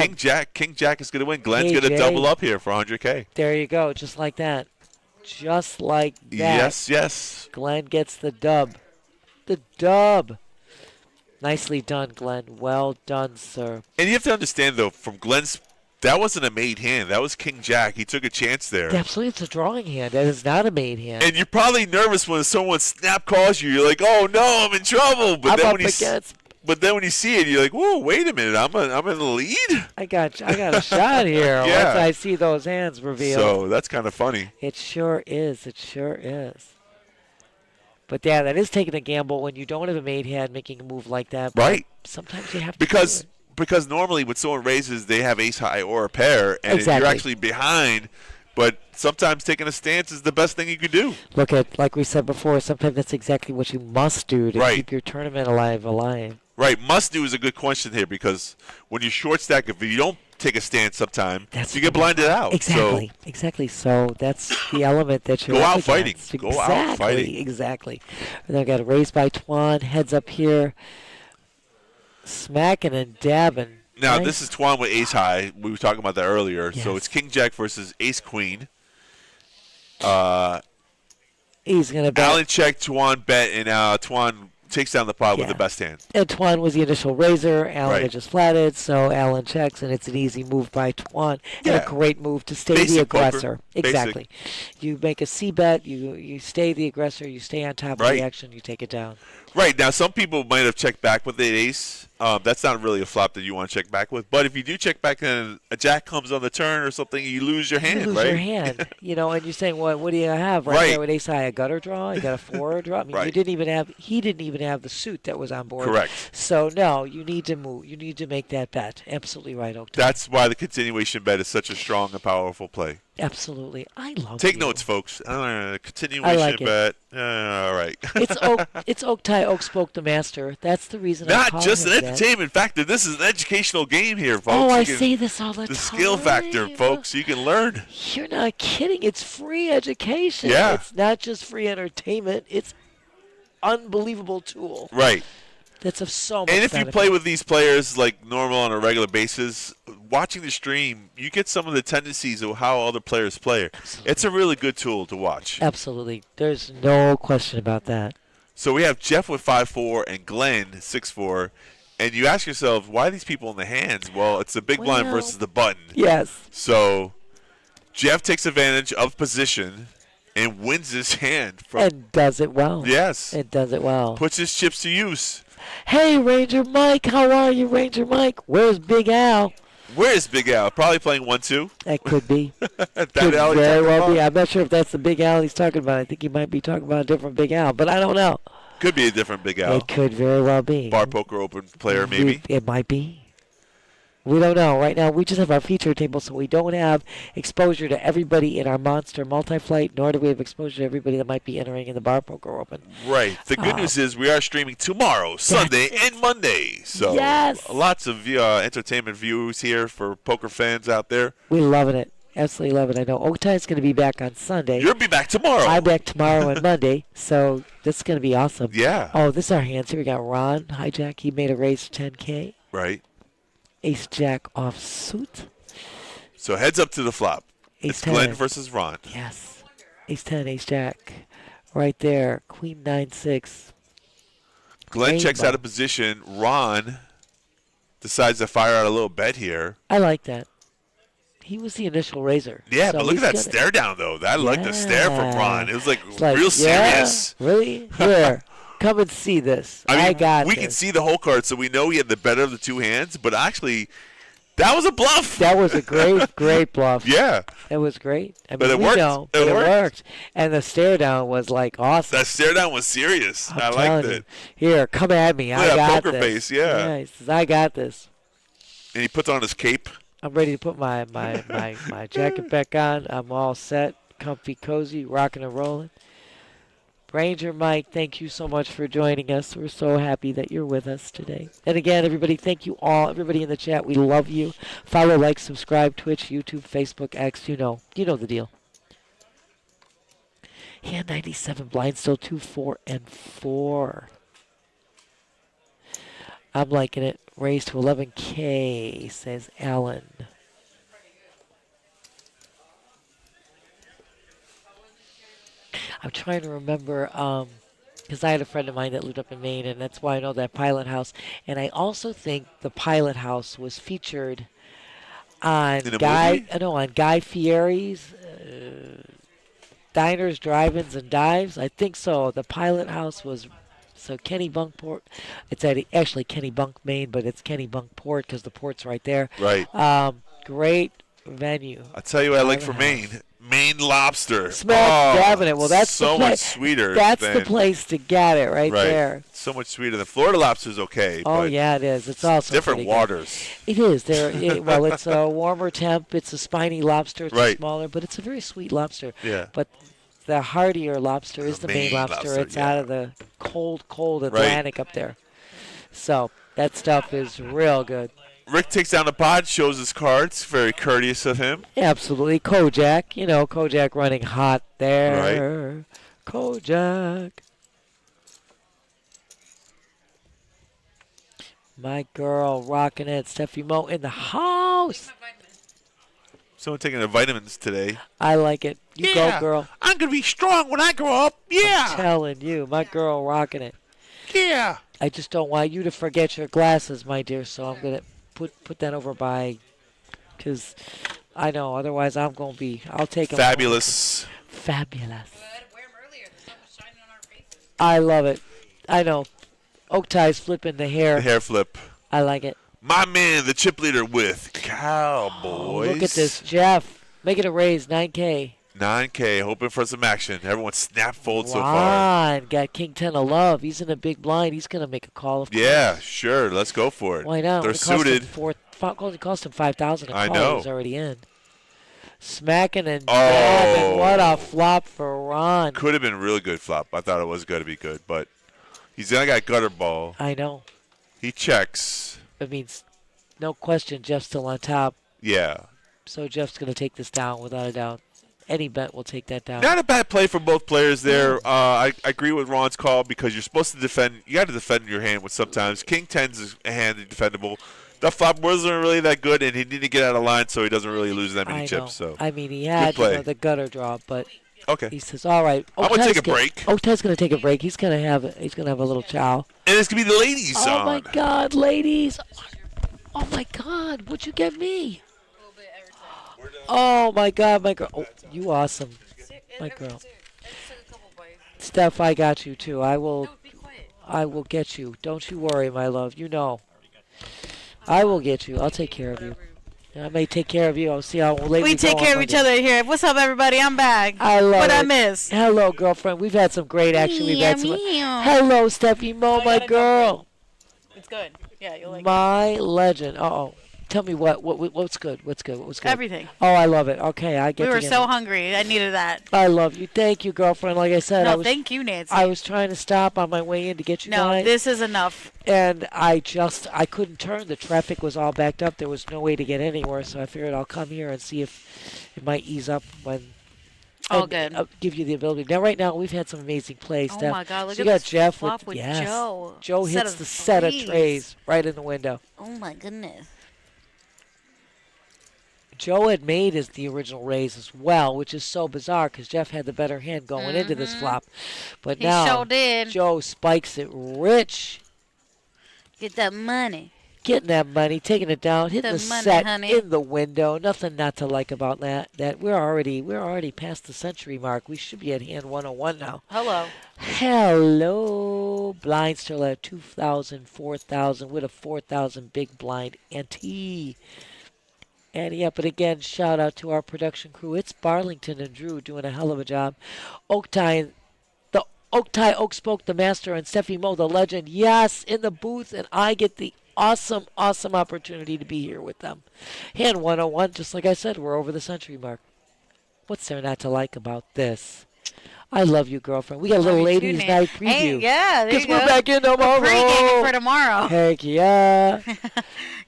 King Jack. King Jack is going to win. Glenn's going to double up here for 100K. There you go. Just like that. Just like that. Yes. Glenn gets the dub. The dub. Nicely done, Glenn. Well done, sir. And you have to understand, though, from Glenn's That wasn't a made hand. That was King Jack. He took a chance there. Absolutely, it's a drawing hand. That is not a made hand. And you're probably nervous when someone snap calls you. You're like, oh no, I'm in trouble. But I'm then up when you against. but then when you see it, you're like, whoa, wait a minute, I'm in the lead. I got a shot here. Yeah. Once I see those hands revealed. So that's kind of funny. It sure is. It sure is. But yeah, that is taking a gamble when you don't have a made hand making a move like that. But Right. sometimes you have to Because do it. because normally when someone raises, they have ace high or a pair, and Exactly. you're actually behind. But sometimes taking a stance is the best thing you could do. Look at, like we said before, sometimes that's exactly what you must do to Right. keep your tournament alive. Right, must do is a good question here because when you short stack, if you don't take a stance sometime, you get blinded out. Exactly. Exactly. So that's the element that you're Go up out fighting. against. Go out fighting. Exactly. And I've got a raise by Twan, heads up here, smacking and dabbing. Now, Nice. this is Twan with ace high. We were talking about that earlier. So Yes. it's king jack versus ace queen. He's going to bet. Allen check, Twan bet, and Twan takes down the pot with Yeah. the best hand. And Twan was the initial raiser. Allen Right. had just flatted, so Allen checks, and it's an easy move by Twan. And Yeah. a great move to stay Basic the poker. aggressor. Exactly. You make a C bet, you stay the aggressor, you stay on top of Right. the action, you take it down. Right, now some people might have checked back with the ace. That's not really a flop that you want to check back with. But if you do check back and a jack comes on the turn or something, you lose your hand, You lose right? your hand, and you're saying, what do you have right, Right. there with ace high? A gutter draw? You got a forward draw? I mean, Right. he didn't even have the suit that was on board. Correct. So, no, you need to move. You need to make that bet. Absolutely right, Oak. That's why the continuation bet is such a strong and powerful play. Absolutely. I love Take you. notes, folks. Continuation I like it. bet. All right. It's Oak Tie. Oak spoke the master. That's the reason. I Not call just him an that. entertainment factor. This is an educational game here, folks. Oh, I You can- say this all the time. the skill factor, folks. You can learn. You're not kidding. It's free education. Yeah. It's not just free entertainment. It's unbelievable tool. Right. That's of so much And if you benefit. play with these players like normal on a regular basis, watching the stream, you get some of the tendencies of how other players play. It's a really good tool to watch. Absolutely. There's no question about that. So we have Jeff with 5-4 and Glenn 6-4. And you ask yourself, why are these people in the hands? Well, it's the big blind Well, versus the button. Yes. So Jeff takes advantage of position and wins his hand. And does it well. Yes. It does it well. Puts his chips to use. Hey, Ranger Mike. How are you, Ranger Mike? Where's Big Al? Where is Big Al? Probably playing 1-2. That could be. That Could Al he's very talking well be. about? I'm not sure if that's the Big Al he's talking about. I think he might be talking about a different Big Al, but I don't know. Could be a different Big Al. It could very well be. Bar Poker Open player, maybe. It might be. We don't know. Right now, we just have our feature table, so we don't have exposure to everybody in our Monster Multi-Flight, nor do we have exposure to everybody that might be entering in the Bar Poker Open. Right. The good news is we are streaming tomorrow, Sunday, and Monday. So Yes. lots of entertainment views here for poker fans out there. We're loving it. Absolutely love it. I know Oktai's going to be back on Sunday. You'll be back tomorrow. I'm back tomorrow and Monday, so this is going to be awesome. Yeah. Oh, this is our hands. Here we got Ron, hijack. He made a raise 10K. Right. Ace Jack off suit. So heads up to the flop. Ace It's Glenn 10. versus Ron. Yes. Ace 10, Ace Jack. Right there. Queen 9-6. Glenn checks Rainbow. out of position. Ron decides to fire out a little bet here. I like that. He was the initial raiser. Yeah, so but look at he's that gonna- stare down, though. I like the stare from Ron. It was like, It's like, real yeah, serious. really? Here. Come and see this. I got we this. can see the whole card, so we know he had the better of the two hands, but actually, that was a bluff. That was a great bluff. Yeah. It was great. I mean, But it we worked. know, It but worked. worked. And the stare down was like awesome. That stare down was serious. I'm I liked telling it. you. Here, come at me. Look I at that got poker this. face, yeah. He says, I got this. And he puts on his cape. I'm ready to put my jacket back on. I'm all set, comfy, cozy, rocking and rolling. Ranger Mike, thank you so much for joining us. We're so happy that you're with us today. And again, everybody, thank you all. Everybody in the chat, we love you. Follow, like, subscribe, Twitch, YouTube, Facebook, X. You know the deal. Hand 97 blind, still 2, 4, and 4. I'm liking it. Raised to 11K, says Alan. I'm trying to remember, because I had a friend of mine that lived up in Maine, and that's why I know that Pilot House. And I also think the Pilot House was featured on In a Guy. movie? No, on Guy Fieri's Diners, Drive-ins, and Dives. I think so. The pilot house was so Kenny Bunkport. It's actually Kenny Bunk, Maine, but it's Kenny Bunkport because the port's right there. Right. Great venue. I'll tell you what I like Pilot for Maine. Maine lobster. Smack dabbing it. Well, that's so the much sweeter. That's than, the place to get it right there. So much sweeter than Florida lobster's okay. Oh but yeah, it is. It's also different pretty good. waters. It is. Well, it's a warmer temp. It's a spiny lobster. It's Right. smaller, but it's a very sweet lobster. Yeah. But the heartier lobster is the Maine Maine lobster. lobster, It's yeah. out of the cold Atlantic up there. So that stuff is real good. Rick takes down the pod, shows his cards. Very courteous of him. Absolutely. Kojak. Kojak running hot there. Right. Kojak. My girl rocking it. Steffi Mo in the house. Someone taking their vitamins today. I like it. You go, girl. I'm going to be strong when I grow up. Yeah. I'm telling you. My girl rocking it. Yeah. I just don't want you to forget your glasses, my dear, so I'm going to put that over by, because I know, otherwise I'm going to be, I'll take them. Fabulous. Fabulous. I love it. I know. Oak Tie's flipping the hair. The hair flip. I like it. My man, the chip leader with Cowboys. Look at this, Jeff. Make it a raise, 9K. 9K, hoping for some action. Everyone's snap fold so far. Ron got King 10 of love. He's in a big blind. He's going to make a call, of course. Yeah, sure. Let's go for it. Why not? They're It cost suited. It cost him 5,000 a call. I know. He's already in. Smacking and jabbing. Oh. What a flop for Ron. Could have been a really good flop. I thought it was going to be good, but he's going to got gutter ball. I know. He checks. It means no question Jeff's still on top. Yeah. So Jeff's going to take this down without a doubt. Any bet will take that down. Not a bad play for both players there. I agree with Ron's call because you're supposed to defend. You got to defend your hand with sometimes. King 10's a hand defendable. The flop wasn't really that good, and he didn't get out of line, so he doesn't really lose that many chips. So I mean, he had the gutter draw, but okay. He says, "All right, I'm gonna take a break." Oaktide's gonna take a break. He's gonna have a little chow. And it's gonna be the ladies. Oh my God, ladies! Oh my God, what'd you get me? Oh my God, my girl! Oh, you awesome, my girl. Steph, I got you too. I will get you. Don't you worry, my love. You know. I will get you. I'll take care of you. I may take care of you. I'll see how late we take care of each other here. What's up, everybody? I'm back. I love what it. I miss. Hello, girlfriend. We've had some great action. We've had some. Hello, Steffi Mo, my girl. It's good. Yeah, you'll like my legend. Uh-oh. Tell me what's good. What's good? What was good? Everything. Oh, I love it. Okay, I get. We were so hungry. I needed that. I love you. Thank you, girlfriend. Like I said, thank you, Nancy. I was trying to stop on my way in to get you. No, this is enough. And I couldn't turn. The traffic was all backed up. There was no way to get anywhere. So I figured I'll come here and see if it might ease up when. Good. Give you the ability. Now, right now, we've had some amazing plays. Oh Steph. my God! Look so at you got this Jeff flop with yes. Joe. Joe hits the set of trays right in the window. Oh my goodness. Joe had made the original raise as well, which is so bizarre because Jeff had the better hand going into this flop. But he now sure did. Joe spikes it rich. Get that money. Getting that money, taking it down, hitting the money, set honey. in the window. Nothing not to like about that. That we're already past the century mark. We should be at hand 101 now. Hello. Hello. Blind still at 2,000, 4,000 with a 4,000 big blind ante. And yeah, but again, shout out to our production crew. It's Barlington and Drew doing a hell of a job. Oak Tie, Oak Spoke, the master, and Steffi Mo, the legend. Yes, in the booth, and I get the awesome opportunity to be here with them. Hand 101, just like I said, we're over the century mark. What's there not to like about this? I love you, girlfriend. We got a little ladies' night preview. Hey, yeah, there you go. Because we're back in tomorrow. Pre-gaming for tomorrow. Heck yeah.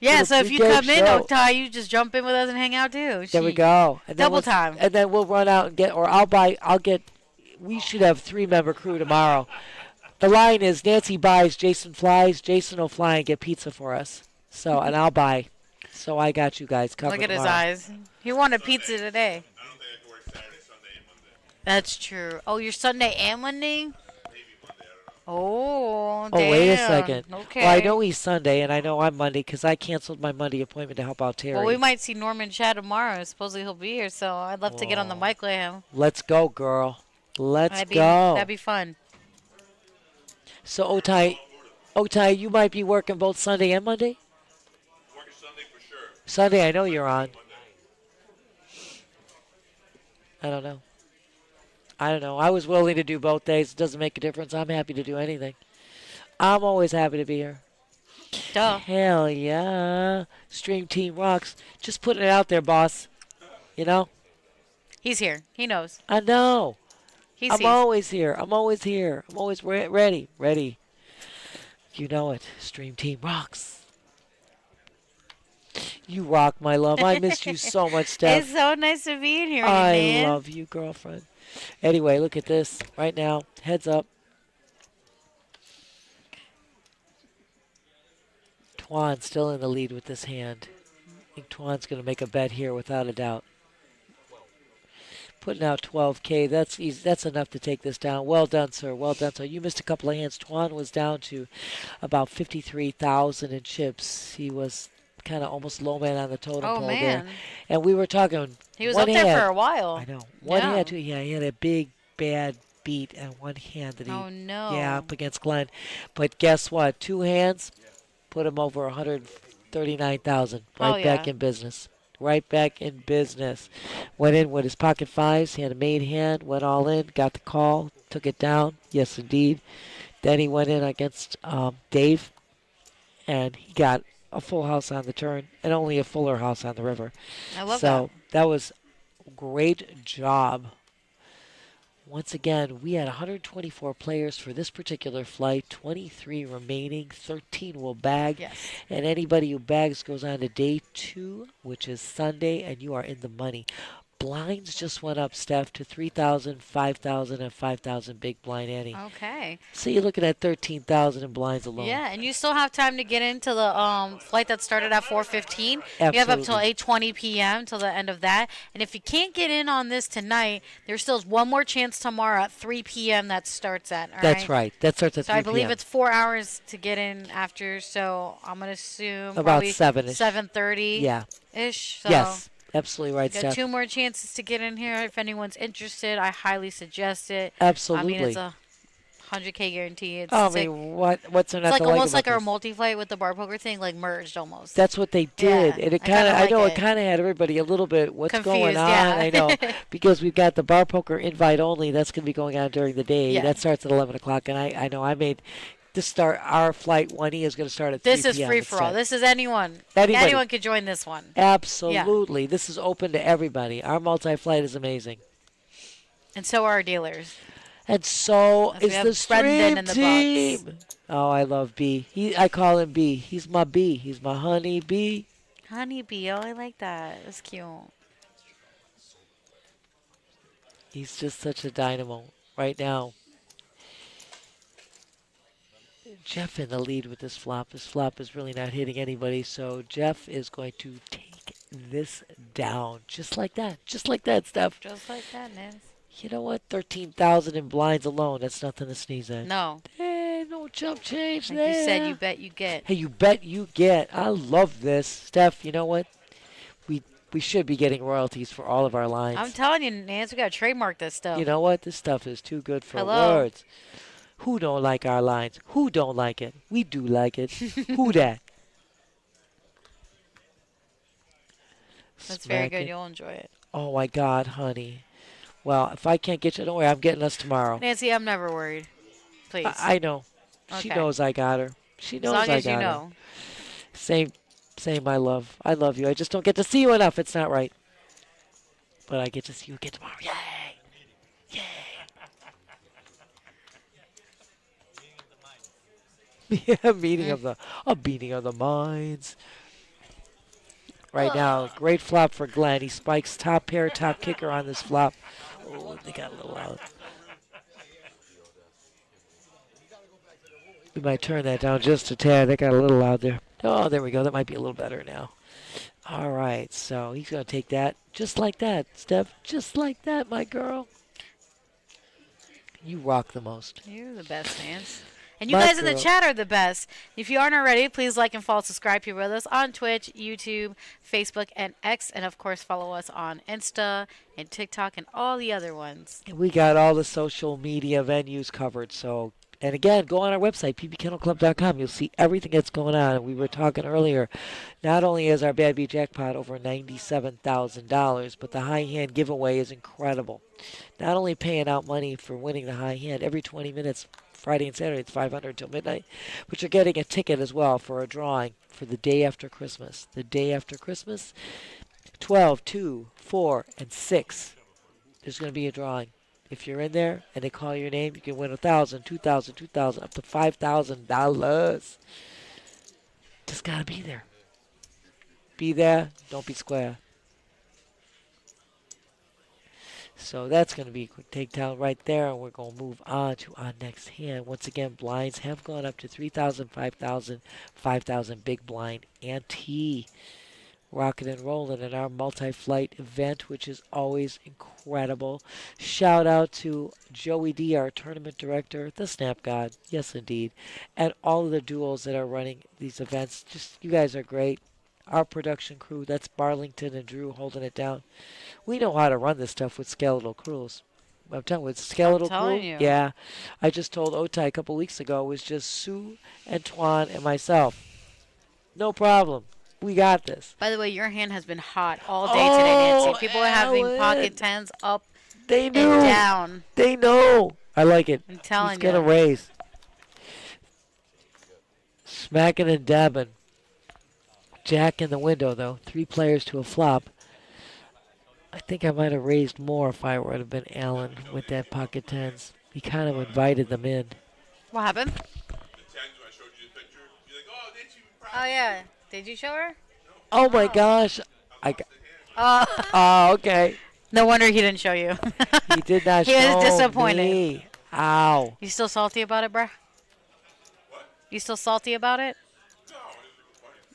Yeah, so if you come in, show. Oaktie, you just jump in with us and hang out too. There we go. And Double time. And then we'll run out and we should have 3-member crew tomorrow. The line is Nancy buys, Jason flies, Jason will fly and get pizza for us. So, and I'll buy. So I got you guys covered. Look at tomorrow. his eyes. He wanted pizza today. That's true. Oh, your Sunday and Monday? Oh, Oh, wait a damn. second. Okay. Well, I know he's Sunday, and I know I'm Monday because I canceled my Monday appointment to help out Terry. Well, we might see Norman Chad tomorrow. Supposedly he'll be here, so I'd love to get on the mic with him. Let's go, girl. Let's That'd go. be fun. So, Otai, you might be working both Sunday and Monday? Working Sunday for sure. Sunday, I know you're on. I don't know. I was willing to do both days. It doesn't make a difference. I'm happy to do anything. I'm always happy to be here. Duh. Hell yeah. Stream Team rocks. Just putting it out there, boss. You know? He's here. He knows. I know. He I'm sees. always here. I'm always here. I'm always ready. Ready. You know it. Stream Team rocks. You rock, my love. I missed you so much, Steph. It's so nice to be in here, with you, I man. love you, girlfriend. Anyway, look at this right now. Heads up. Twan still in the lead with this hand. I think Twan's going to make a bet here without a doubt. Putting out 12K. That's easy. That's enough to take this down. Well done, sir. Well done, sir. You missed a couple of hands. Twan was down to about 53,000 in chips. He was kind of almost low man on the totem pole man. there. And we were talking. He was one up there hand. for a while. I know. One Yeah. hand, too. Yeah, he had a big, bad beat and one hand that he. Oh, no. Yeah, up against Glenn. But guess what? Two hands put him over 139,000. Right back in business. Right back in business. Went in with his pocket fives. He had a made hand. Went all in. Got the call. Took it down. Yes, indeed. Then he went in against Dave. And he got a full house on the turn and only a fuller house on the river. I love so that was a great job. Once again, we had 124 players for this particular flight, 23 remaining, 13 will bag. Yes. And anybody who bags goes on to day 2, which is Sunday, and you are in the money. Blinds just went up, Steph, to 3,000, 5,000, and 5,000 big blind Annie. Okay. So you're looking at 13,000 in blinds alone. Yeah, and you still have time to get into the flight that started at 4:15. Absolutely. You have up till 8:20 p.m. till the end of that. And if you can't get in on this tonight, there's still one more chance tomorrow at 3 p.m. that starts at. That's right. That starts at 3 So I believe p.m. it's 4 hours to get in after. So I'm gonna assume About probably 7-ish. 7:30. Yeah. Ish. So Yes. Absolutely right, got Steph. 2 more chances to get in here. If anyone's interested, I highly suggest it. Absolutely. I mean, it's a 100K guarantee. It's I sick. mean, what's there not It's like to like almost like about our this? multi-flight with the bar poker thing, like merged almost. That's what they did, Yeah, and it I kinda kind of, I like know it. it kind of had everybody a little bit, what's going Confused, on? yeah. I know, because we've got the bar poker invite only, that's going to be going on during the day. Yeah. That starts at 11 o'clock, and I know I made, our flight 1E is going to start at 3 This is p.m. free for all. instead. This is anyone. Anybody. Anyone could join this one. Absolutely. This is open to everybody. Our multi-flight is amazing. And so are our dealers. And so Yes, we is have the Brendan stream in the team. Oh, I love B. I call him B. He's my B. He's my honey bee. Honey bee, oh, I like that. That's cute. He's just such a dynamo right now. Jeff in the lead with this flop. This flop is really not hitting anybody, so Jeff is going to take this down. Just like that. Just like that, Steph. Just like that, Nance. You know what? 13,000 in blinds alone. That's nothing to sneeze at. No. Hey, no jump change Like there. you said, you bet you get. Hey, you bet you get. I love this. Steph, you know what? We should be getting royalties for all of our lines. I'm telling you, Nance, we got to trademark this stuff. You know what? This stuff is too good for Hello. words. Who don't like our lines? Who don't like it? We do like it. Who that? That's very Smack good. it. You'll enjoy it. Oh, my God, honey. Well, if I can't get you, don't worry. I'm getting us tomorrow. Nancy, I'm never worried. Please. I know. She Okay. knows I got her. She knows as long I as got you her. know. Same, my love. I love you. I just don't get to see you enough. It's not right. But I get to see you again tomorrow. Yay! Yay! Yeah, meeting of the minds. Right now, great flop for Glenn. He spikes top pair, top kicker on this flop. Oh, they got a little out. We might turn that down just a tad. They got a little out there. Oh, there we go. That might be a little better now. All right, so he's going to take that just like that, Steph. Just like that, my girl. You rock the most. You're the best, Nance. And you My guys in the girl. chat are the best. If you aren't already, please like and follow, subscribe here with us on Twitch, YouTube, Facebook, and X. And of course, follow us on Insta and TikTok and all the other ones. We got all the social media venues covered. So, and again, go on our website, pbkennelclub.com. You'll see everything that's going on. And we were talking earlier, not only is our Bad Beat jackpot over $97,000, but the high hand giveaway is incredible. Not only paying out money for winning the high hand every 20 minutes, Friday and Saturday, it's 500 till midnight, but you're getting a ticket as well for a drawing for the day after Christmas. The day after Christmas, 12, 2, 4, and 6. There's going to be a drawing. If you're in there and they call your name, you can win $1,000, $2,000, $2,000, up to $5,000. Just got to be there. Be there. Don't be square. So that's going to be a quick takedown right there, and we're going to move on to our next hand. Once again, blinds have gone up to 3,000, 5,000, 5,000 big blind ante. Rocking and rolling in our multi-flight event, which is always incredible. Shout out to Joey D, our tournament director, the Snap God, yes indeed, and all of the duos that are running these events. Just, you guys are great. Our production crew, that's Barlington and Drew holding it down. We know how to run this stuff with skeletal crews. I'm telling you, with skeletal telling crew, you. yeah. I just told Otai a couple weeks ago, it was just Sue and Twan and myself. No problem. We got this. By the way, your hand has been hot all day today, Nancy. People are having Ellen. pocket tens up They and knew. down. They know. I like it. I'm telling He's going to you. raise. Smacking and dabbing. Jack in the window, though. 3 players to a flop. I think I might have raised more if I would have been Allen with that pocket tens. He kind of invited them in. What happened? The tens when I showed you the picture, you're like, oh, didn't you Oh, yeah. Did you show her? Oh my gosh. I got. Oh, Oh, okay. no wonder he didn't show you. He did not He was show disappointed. me. Ow. You still salty about it, bruh? You still salty about it?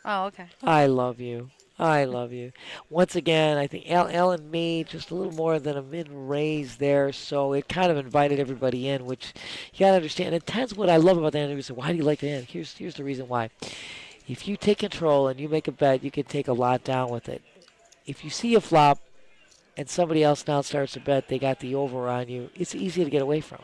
Oh, okay. I love you. I love you. Once again, I think Ellen made just a little more than a mid-raise there, so it kind of invited everybody in, which you got to understand. And that's what I love about the end. You say, why do you like the end? Here's the reason why. If you take control and you make a bet, you can take a lot down with it. If you see a flop and somebody else now starts to bet they got the over on you, it's easy to get away from.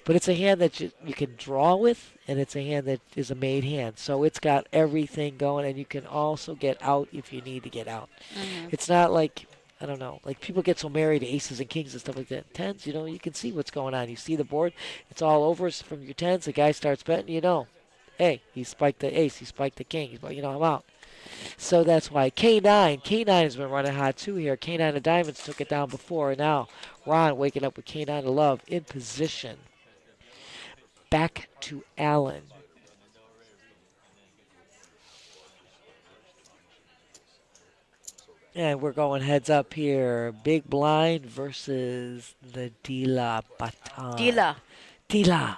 But it's a hand that you can draw with, and it's a hand that is a made hand. So it's got everything going, and you can also get out if you need to get out. Mm-hmm. It's not like, I don't know, like people get so married to aces and kings and stuff like that. Tens, you know, you can see what's going on. You see the board, it's all over from your tens. The guy starts betting, you know, hey, he spiked the ace, he spiked the king. You know, I'm out. So that's why K9 has been running hot too here. K9 of diamonds took it down before. Now Ron waking up with K9 of love in position. Back to Allen. And we're going heads up here. Big blind versus the Dila Baton. Dila.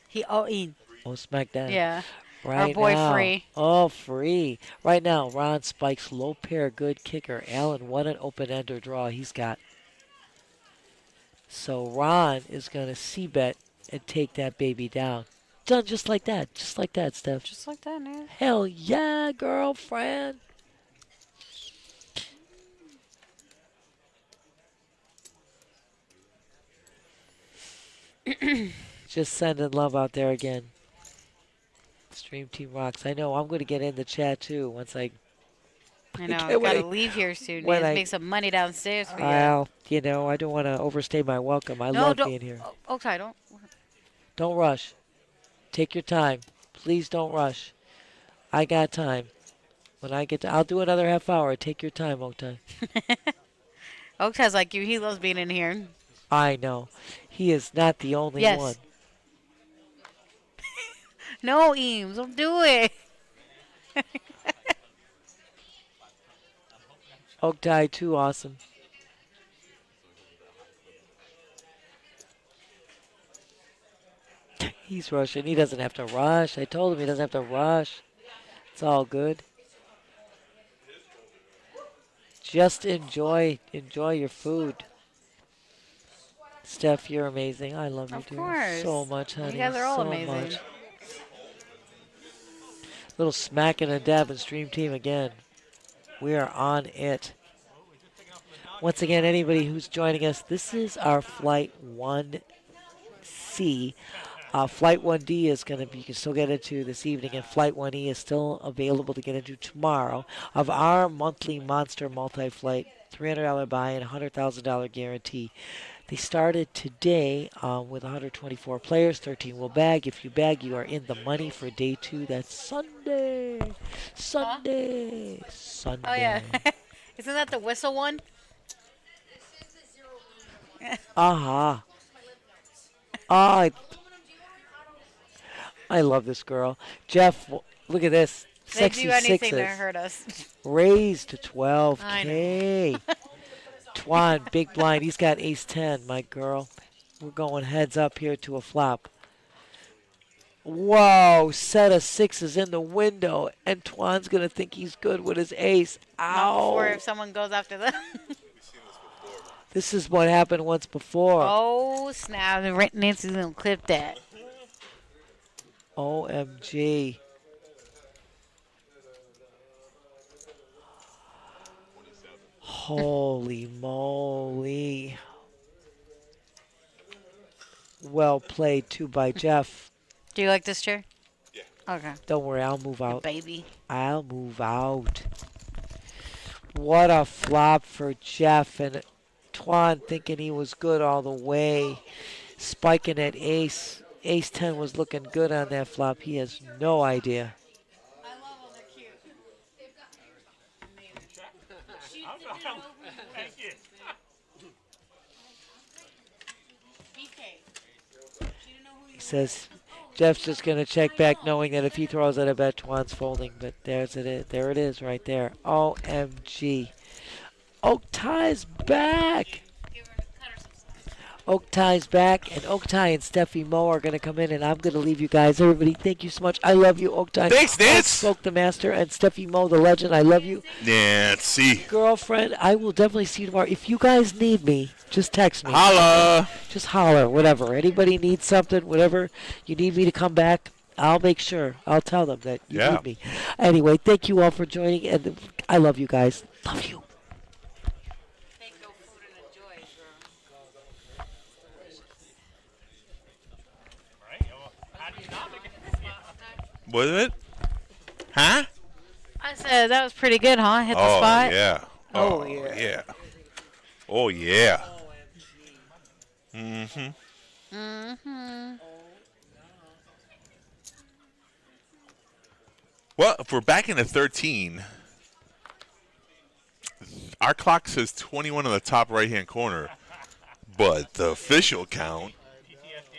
He all in. Oh, smack that. Yeah. Right Our boy now. Free. Oh, Free. Right now, Ron spikes low pair, good kicker. Allen, what an open-ender draw he's got. So Ron is going to c-bet and take that baby down. Done just like that. Just like that, Steph. Just like that, man. Hell yeah, girlfriend. Just sending love out there again. Stream Team rocks. I know I'm going to get in the chat too once I I know. Okay, Gotta wait. leave here soon. When Need to I- make some money downstairs for you. Well, you know, I don't want to overstay my welcome. I love don't. being here. Okay, don't. Don't rush. Take your time. Please don't rush. I got time. When I get to, I'll do another half hour. Take your time, Oktai. Oak's like you. He loves being in here. I know. He is not the only Yes. one. No, Eames, don't do it. Oktai, too awesome. He's rushing. He doesn't have to rush. I told him he doesn't have to rush. It's all good. Just enjoy your food. Steph, you're amazing. I love you, Of dear. course. So much, honey. You guys are all so amazing. Much. Little smack and a dab and stream team again. We are on it. Once again, anybody who's joining us, this is our Flight 1C. Flight 1D is going to be, you can still get into this evening, and Flight 1E is still available to get into tomorrow of our monthly Monster Multi-Flight $300 buy-in, $100,000 guarantee. They started today with 124 players, 13 will bag. If you bag, you are in the money for day 2. That's Sunday. Sunday. Sunday. Oh, yeah. Isn't that the whistle one? Uh-huh. Oh, I love this girl. Jeff, look at this. They Sexy do anything to sixes. hurt us. Raised to I 12K. Twan, big blind. He's got ace 10, my girl. We're going heads up here to a flop. Whoa, set of sixes in the window, and Twan's going to think he's good with his ace. Not before Ow. if someone goes after them. This is what happened once before. Oh, snap. Nancy's going to clip that. OMG. Holy moly. Well played, too, by Jeff. Do you like this chair? Yeah. Okay. Don't worry, I'll move out. Baby. I'll move out. What a flop for Jeff. And Twan thinking he was good all the way. Spiking at ace. Ace 10 was looking good on that flop. He has no idea. I love them. They're cute. Thank you. He says Jeff's just going to check back knowing that if he throws it, I bet Twan's folding. But there it is right there. OMG. Oktai's back. Oktai's back, and Oktai and Steffi Mo are going to come in, and I'm going to leave you guys. Everybody, thank you so much. I love you, Oktai. Thanks, Nance. Spoke the master, and Steffi Mo, the legend. I love you. Nancy. Girlfriend, I will definitely see you tomorrow. If you guys need me, just text me. Holla. Just holler, whatever. Anybody needs something, whatever you need me to come back, I'll make sure. I'll tell them that you need me. Anyway, thank you all for joining, and I love you guys. Love you. Was it? Huh? I said that was pretty good, huh? Hit the Oh, spot. yeah. Oh, yeah. Yeah. Oh, yeah. Mm-hmm. Mm-hmm. Well, if we're back into 13, our clock says 21 on the top right-hand corner, but the official count,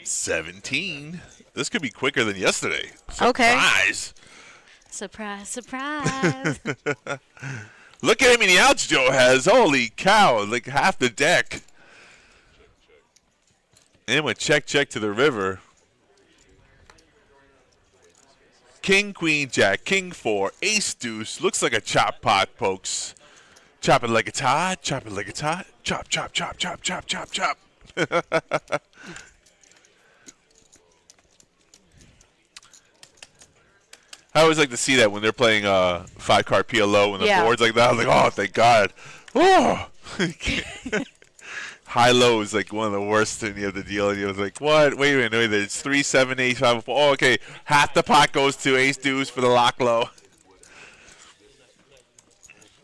17. This could be quicker than yesterday. Okay. Surprise. Surprise, surprise. Look at how many outs Joe has. Holy cow. Like half the deck. And went check to the river. King, queen, jack, king, 4, ace, deuce. Looks like a chop pot, folks. Chop it like it's hot. Chop it like it's hot. Chop, chop, chop, chop, chop, chop, chop. I always like to see that when they're playing 5-card PLO when the board's like that. I'm like, oh, thank God. Oh. High-low is like one of the worst in the deal. And you're like, what? Wait a minute. It's 3, 7, 8, 5, 4. Oh, okay. Half the pot goes to ace deuce for the lock low.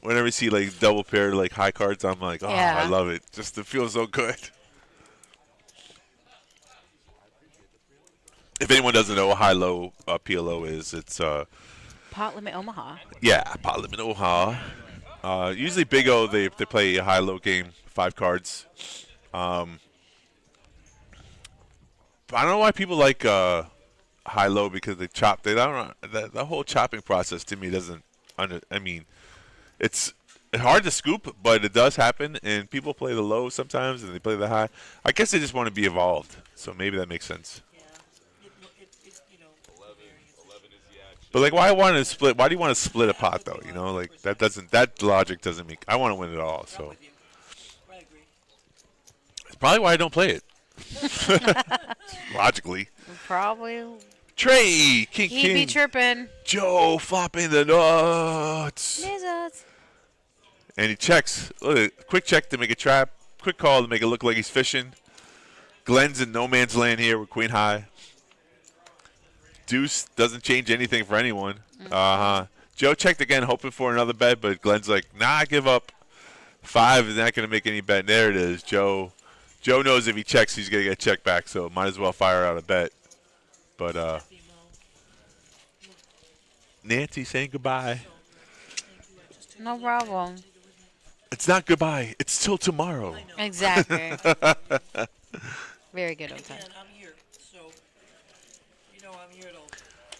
Whenever you see like double paired like high cards, I'm like, oh, I love it. Just it feels so good. If anyone doesn't know what high-low PLO is, it's Pot Limit Omaha. Yeah, pot limit Omaha. Usually Big O, they play a high-low game, 5 cards. But I don't know why people like high-low because they chop. They don't. The whole chopping process to me doesn't. I mean, it's hard to scoop, but it does happen, and people play the low sometimes, and they play the high. I guess they just want to be evolved, so maybe that makes sense. But like, why want to split? Why do you want to split a pot though? You know, like that logic doesn't make. I want to win it all, so it's probably why I don't play it. Logically. Probably. Trey, king, He king. be tripping. Joe flopping the nuts. Lizards. And he checks. Look at quick check to make a trap. Quick call to make it look like he's fishing. Glenn's in no man's land here with queen high. Deuce doesn't change anything for anyone. Joe checked again, hoping for another bet, but Glenn's like, nah, give up. 5 is not going to make any bet. There it is. Joe knows if he checks, he's going to get checked back, so might as well fire out a bet. But Nancy saying goodbye. No problem. It's not goodbye. It's till tomorrow. Exactly. Very good, okay. I'm here, so you know I'm here to.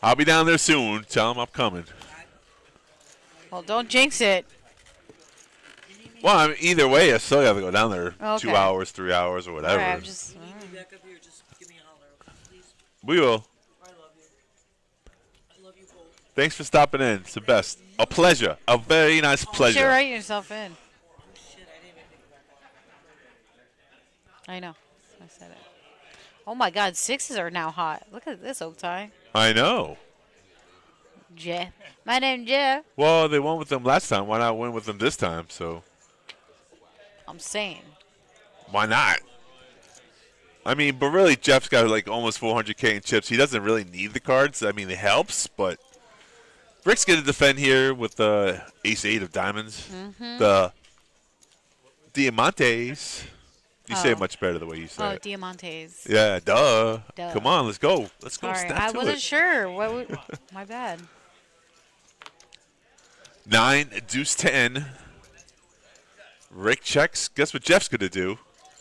I'll be down there soon. Tell him I'm coming. Well, don't jinx it. Well, I mean, either way, I still got to go down there Okay. 2 hours, 3 hours, or All whatever. right, I'm just. Back up here, just give me a holler, please. We will. I love you. I love you both. Thanks for stopping in. It's the best. A pleasure. A very nice You should pleasure. write yourself in. Oh shit, I didn't even think about that. I know. I said it. Oh my God, 6s are now hot. Look at this, Oaktie. I know. Jeff. My name's Jeff. Well, they won with them last time. Why not win with them this time? So I'm saying. why not? I mean, but really, Jeff's got like almost 400K in chips. He doesn't really need the cards. I mean, it helps, but Rick's going to defend here with the ace-8 of diamonds. The Diamantes. You say it Oh. much better the way you say Oh, it. Diamantes. Yeah, duh. Duh. Come on, let's go. Let's go. Sorry, Snap I to wasn't it. sure. What? My bad. 9, deuce 10. Rick checks. Guess what Jeff's going to do?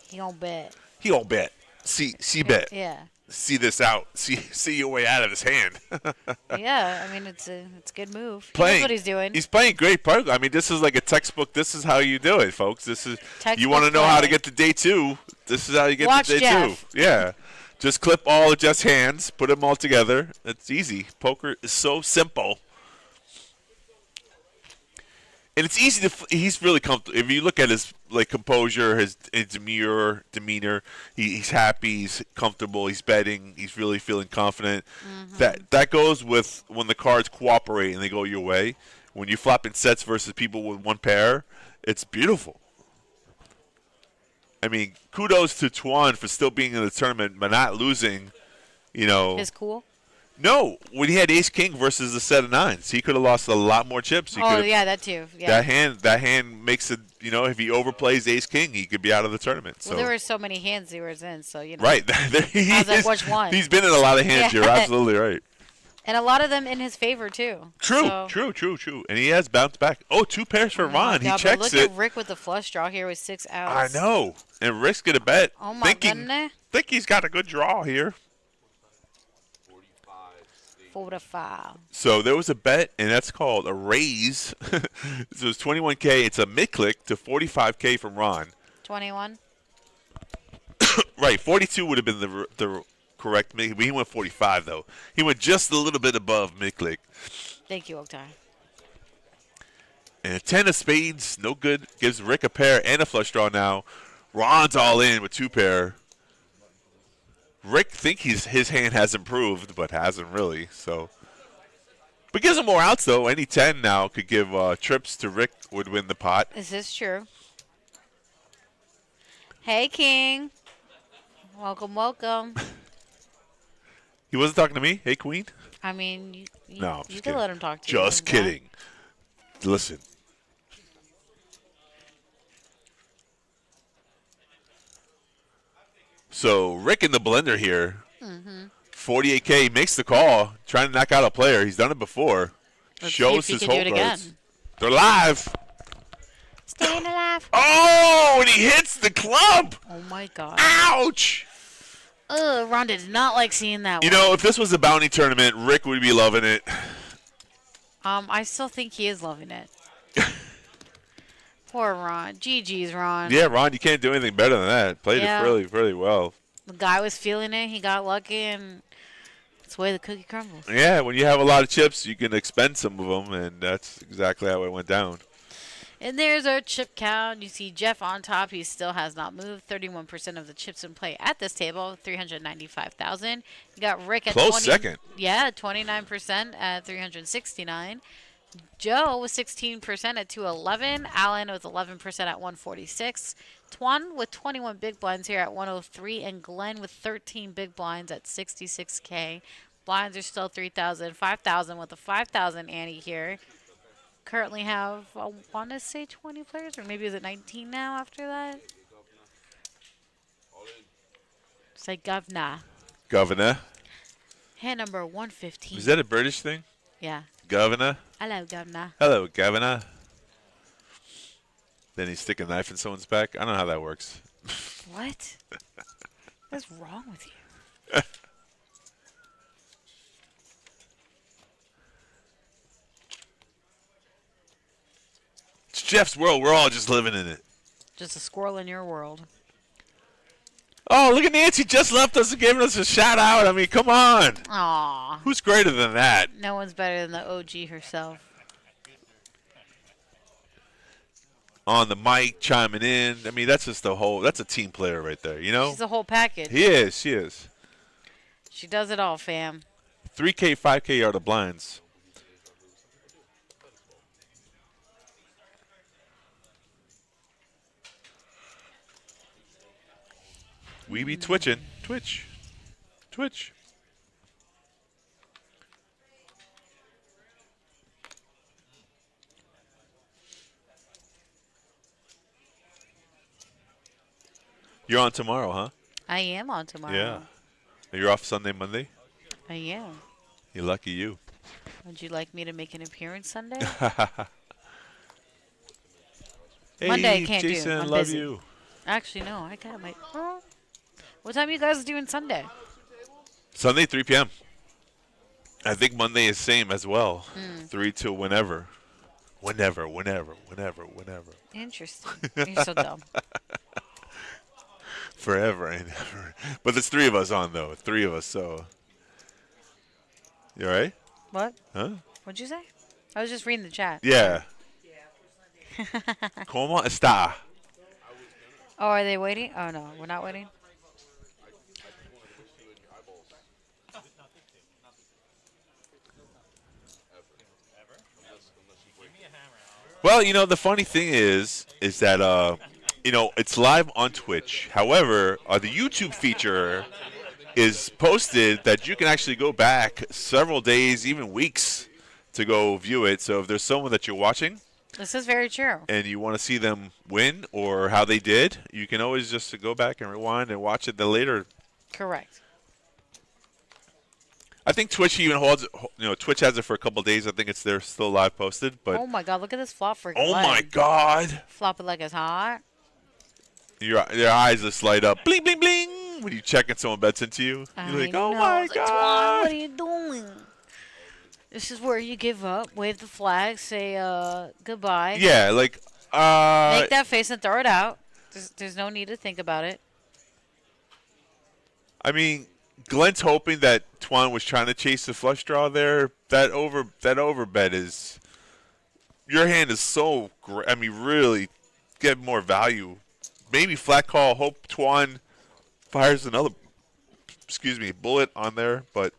He don't bet. He won't bet. See bet. Yeah. See this out. See your way out of his hand. Yeah. I mean, it's a good move. Playing. That's what he's doing. He's playing great poker. I mean, this is like a textbook. This is how you do it, folks. This is Textbook you want to know how to play. get to day 2. This is how you get Watch to day Jeff. 2. Yeah. Just clip all of Jeff's hands, put them all together. It's easy. Poker is so simple. And it's easy to. He's really comfortable. If you look at his like composure, his demeanor, he's happy, he's comfortable, he's betting, he's really feeling confident. That goes with when the cards cooperate and they go your way. When you flop in sets versus people with one pair, it's beautiful. I mean, kudos to Tuan for still being in the tournament but not losing. You know. His cool. No, when he had Ace King versus a set of 9s, he could have lost a lot more chips. He Oh could've- yeah, that too. Yeah. That hand makes it. You know, if he overplays Ace King, he could be out of the tournament. So Well, there were so many hands he was in, so you know. right, I was like, which one? He's been in a lot of hands. Yeah. You're absolutely right. And a lot of them in his favor too. True, So- true. And he has bounced back. Oh, 2 pairs for Oh my Ron. He God, but checks look it. at Rick with the flush draw here with 6 I outs. know. And Rick's gonna bet. Oh my goodness. Think he's got a good draw here. 4-5. So there was a bet, and that's called a raise. So it's 21K. It's a mid-click to 45K from Ron. 21. Right, 42 would have been the correct mid. He went 45 though. He went just a little bit above mid-click. Thank you, Oaktie. And a 10 of spades, no good. Gives Rick a pair and a flush draw now. Ron's all in with 2 pair. Rick think his hand has improved, but hasn't really. So, but gives him more outs though. Any 10 now could give trips to Rick would win the pot. Is this true? Hey, King. Welcome. He wasn't talking to me. Hey, Queen. I mean, you, No, I'm you just can kidding. let him talk to you. Just Okay? kidding. Listen. So Rick in the blender here. 48K makes the call, trying to knock out a player. He's done it before. Let's Shows see if his he can whole do it cards. again. They're live. Staying alive. Oh, and he hits the club. Oh my God. Ouch. Ugh, Ron did not like seeing that You one. know, if this was a bounty tournament, Rick would be loving it. I still think he is loving it. Poor Ron. GG's, Ron. Yeah, Ron, you can't do anything better than that. Played Yeah. it really, really well. The guy was feeling it. He got lucky, and it's the way the cookie crumbles. Yeah, when you have a lot of chips, you can expend some of them, and that's exactly how it went down. And there's our chip count. You see Jeff on top. He still has not moved. 31% of the chips in play at this table, 395,000. You got Rick at Close 20. second. Yeah, 29% at 369. Joe with 16% at 211. Alan with 11% at 146. Twan with 21 big blinds here at 103. And Glenn with 13 big blinds at 66K. Blinds are still 3,000. 5,000 with a 5,000 Annie here. Currently have, I want to say 20 players, or maybe is it 19 now after that? Say governor. Governor. Hand number 115. Is that a British thing? Yeah. Governor. Hello, governor. Hello, Governor. Then he stick a knife in someone's back. I don't know how that works. What? What's wrong with you? It's Jeff's world. We're all just living in it. Just a squirrel in your world. Oh, look at Nancy just left us and giving us a shout out. I mean, come on. Aw. Who's greater than that? No one's better than the OG herself. On the mic, chiming in. I mean, that's just that's a team player right there, you know? She's the whole package. He is, she is. She does it all, fam. 3K, 5K are the blinds. We be twitching. Twitch. Twitch. You're on tomorrow, huh? I am on tomorrow. Yeah. You're off Sunday, Monday? I am. You're lucky you. Would you like me to make an appearance Sunday? Hey, Monday I can't do. Jason, I'm love busy. you. Actually, no. I got my... What time are you guys doing Sunday? Sunday, 3 p.m. I think Monday is same as well. 3 till whenever. Whenever. Interesting. You're so dumb. Forever and ever. But there's 3 of us on, though. 3 of us, so. You all right? What? Huh? What'd you say? I was just reading the chat. Yeah. ¿Cómo está? Oh, are they waiting? Oh, no. We're not waiting? Well, you know, the funny thing is that, you know, it's live on Twitch. However, the YouTube feature is posted that you can actually go back several days, even weeks, to go view it. So if there's someone that you're watching This is very true. and you want to see them win or how they did, you can always just go back and rewind and watch it then later. Correct. I think Twitch even holds, you know, Twitch has it for a couple days. I think it's there still live posted. But Oh, my God. Look at this flop for oh Glenn. my God, Flop it like it's hot. your eyes just light up, bling bling bling, when you check and someone bets into you. You're like, oh my It's like, "Twan, God. what are you doing? This is where you give up, wave the flag, say goodbye. Yeah, like Make that face and throw it out. There's no need to think about it. I mean, Glenn's hoping that Twan was trying to chase the flush draw there. That over bet is, your hand is so great. I mean, really get more value. Maybe flat call. Hope Twan fires another, bullet on there. But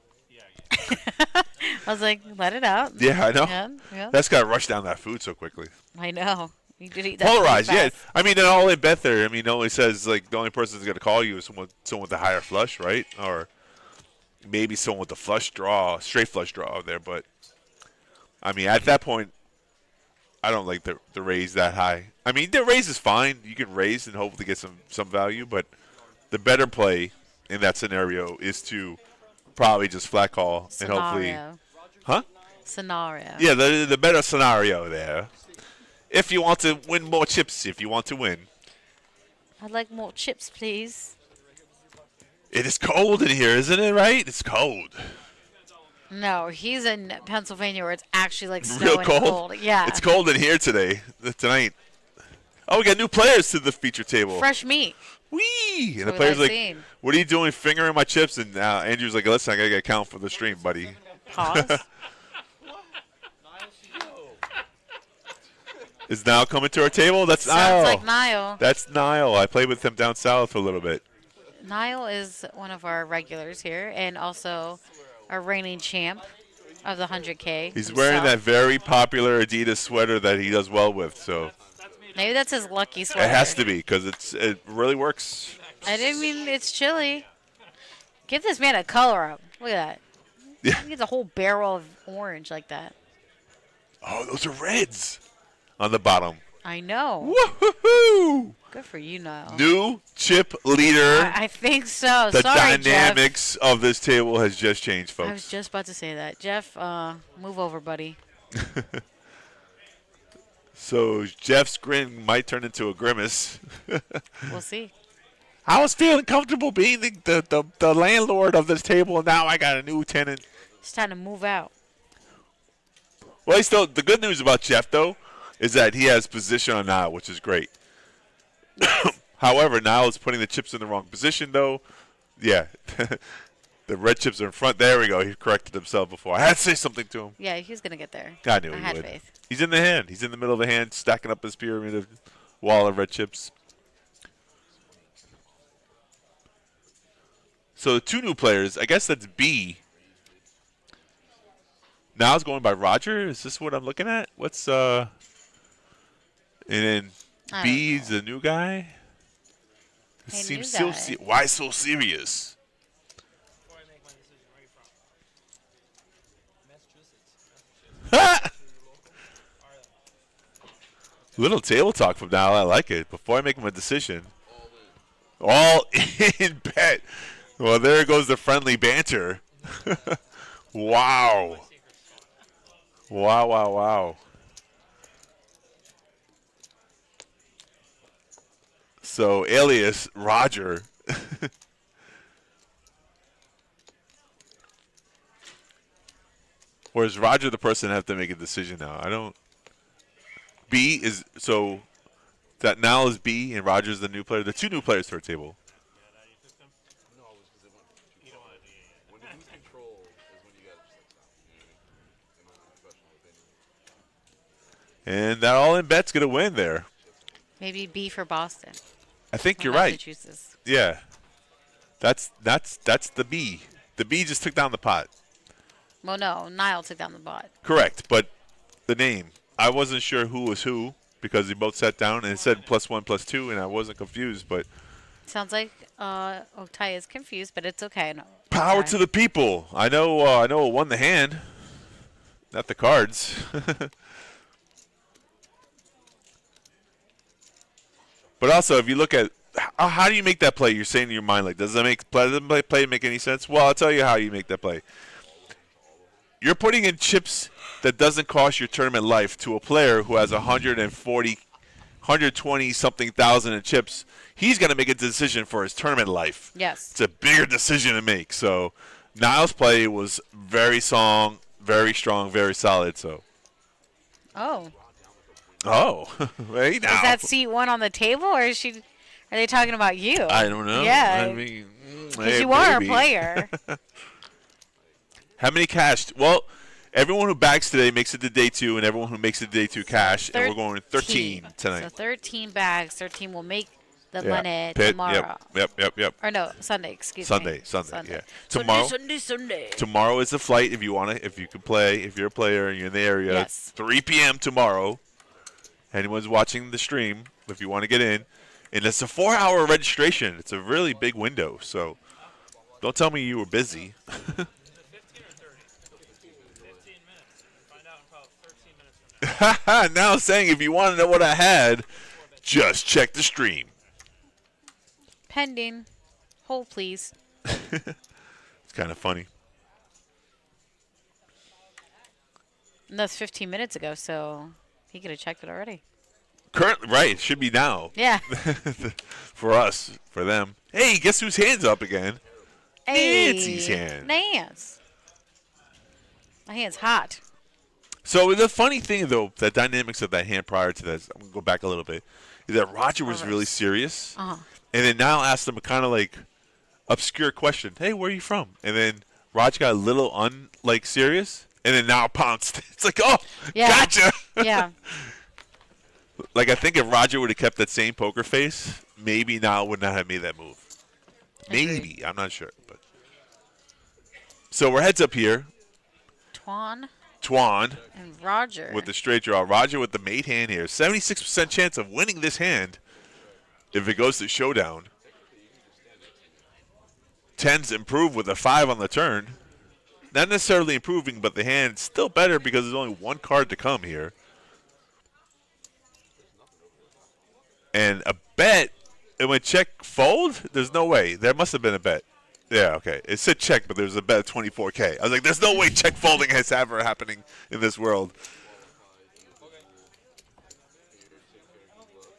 I was like, let it out. yeah, I know. Yeah. That's got to rush down that food so quickly. I know. You did eat that Polarized, pretty yeah. fast. I mean, an all-in bet there. I mean, it only says like the only person that's going to call you is someone with a higher flush, right? Or maybe someone with a flush draw, straight flush draw there. But I mean, at that point, I don't like the raise that high. I mean, the raise is fine. You can raise and hopefully get some value, but the better play in that scenario is to probably just flat call and hopefully, Scenario. huh? Scenario. Yeah, the better scenario there. If you want to win more chips, if you want to win. I'd like more chips, please. It is cold in here, isn't it, right? It's cold. No, he's in Pennsylvania where it's actually like snow Real and cold? cold. Yeah. It's cold in here tonight. Oh, we got new players to the feature table. Fresh meat. Whee! And the we player's like like, seeing. what are you doing fingering my chips? And Andrew's like, listen, I got to get count for the stream, buddy. Pause. Is Niall coming to our table? That's Sounds Niall. like Niall. That's Niall. I played with him down south for a little bit. Niall is one of our regulars here and also our reigning champ of the 100K. He's wearing that himself. very popular Adidas sweater that he does well with, so Maybe that's his lucky sweater. it has to be because it really works. I didn't mean it's chilly. Give this man a color up. Look at that. Yeah. He gets a whole barrel of orange like that. Oh, those are reds on the bottom. I know. Woo-hoo-hoo! Good for you, Niall. New chip leader. I think so. The Sorry, Jeff. dynamics of this table has just changed, I was folks. just about to say that. Jeff, move over, buddy. So Jeff's grin might turn into a grimace. We'll see. I was feeling comfortable being the landlord of this table, and now I got a new tenant. It's time to move out. Well, he's still the good news about Jeff though is that he has position on Niall, which is great. However, Niall is putting the chips in the wrong position though. Yeah, the red chips are in front. There we go. He corrected himself before. I had to say something to him. Yeah, he's going to get there. I knew I he had would. faith. He's in the hand. He's in the middle of the hand, stacking up his pyramid of wall of red chips. So two new players. I guess that's B. Now it's going by Roger. Is this what I'm looking at? What's and then I B's the new guy. It Hey, seems new so. guy. Why so serious? Before I make my decision, where are you from? Massachusetts. Little table talk from now. I like it. Before I make my decision. All in bet. Well, there goes the friendly banter. Wow. Wow, wow, wow. So, alias Roger. Or is Roger the person that have to make a decision now? I don't. B is so that now is B and Roger's the new player. The two new players to our table. You don't want to do it. When you lose control is when you gotta just stop. In my professional opinion. And that all in bet's gonna win there. Maybe B for Boston. I think or you're right. Massachusetts. Yeah. That's the B. The B just took down the pot. Well, no, Niall took down the bot. Correct, but the name. I wasn't sure who was who because they both sat down and it said +1, +2, and I wasn't confused. But Sounds like Oktai is confused, but it's okay. No, power to the people. I know it won the hand, not the cards. But also, if you look at how do you make that play, you're saying in your mind, like, does the play make any sense? Well, I'll tell you how you make that play. You're putting in chips that doesn't cost your tournament life to a player who has 120 something thousand in chips. He's going to make a decision for his tournament life. Yes. It's a bigger decision to make. So Niall's play was very strong, very solid. So. Oh. Right now. Is that seat one on the table, or is she? Are they talking about you? I don't know. Yeah. I mean, Because you are a maybe. player. How many cashed? Well, everyone who bags today makes it to day 2, and everyone who makes it to day 2 cash, and we're going 13 tonight. So 13 bags. 13 will make the Yeah. money Pit, tomorrow. Yep. Or no, Sunday. Excuse Sunday, me. yeah. Tomorrow, Sunday. tomorrow is the flight. If you can play, if you're a player and you're in the area, Yes. 3 p.m. tomorrow. Anyone's watching the stream, if you want to get in, and it's a 4-hour registration. It's a really big window, so don't tell me you were busy. 15 or 30? 15 minutes. Find out in about 13 minutes from now. Now saying if you want to know what I had, just check the stream. Pending. Hold, please. It's kind of funny. And that's 15 minutes ago, so he could have checked it already. Currently, right? It should be now. Yeah. For us, for them. Hey, guess whose hand's up again? Hey, Nancy's hand. Nance. My hand's hot. So the funny thing, though, the dynamics of that hand prior to this, I'm going to go back a little bit, is that Roger was really serious. Uh-huh. And then now asked him a kind of like obscure question. Hey, where are you from? And then Roger got a little serious. And then now pounced. It's like, oh, Yeah. gotcha. Yeah. Like, I think if Roger would have kept that same poker face, maybe now would not have made that move. Maybe. I'm not sure. But so we're heads up here. Twan Twan and Roger. with the straight draw. Roger with the mate hand here. 76% chance of winning this hand if it goes to showdown. Tens improve with a 5 on the turn. Not necessarily improving, but the hand's still better because there's only one card to come here. And a bet, it went check fold? There's no way. There must have been a bet. Yeah, okay. It said check, but there was a bet of 24K. I was like, there's no way check folding has ever happening in this world.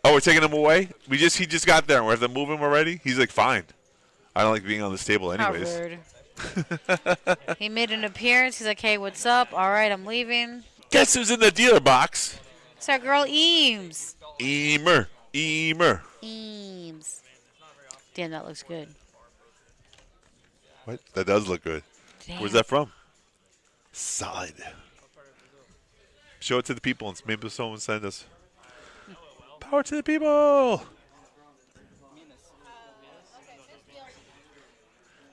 Oh, we're taking him away? He just got there and we have to move him already? He's like, fine. I don't like being on this table anyways. How rude. He made an appearance. He's like, hey, what's up? All right, I'm leaving. Guess who's in the dealer box? It's our girl Eames. Eamer. Eames. Damn, that looks good. What? That does look good. Damn. Where's that from? Solid. Show it to the people and maybe someone send us. Power to the people.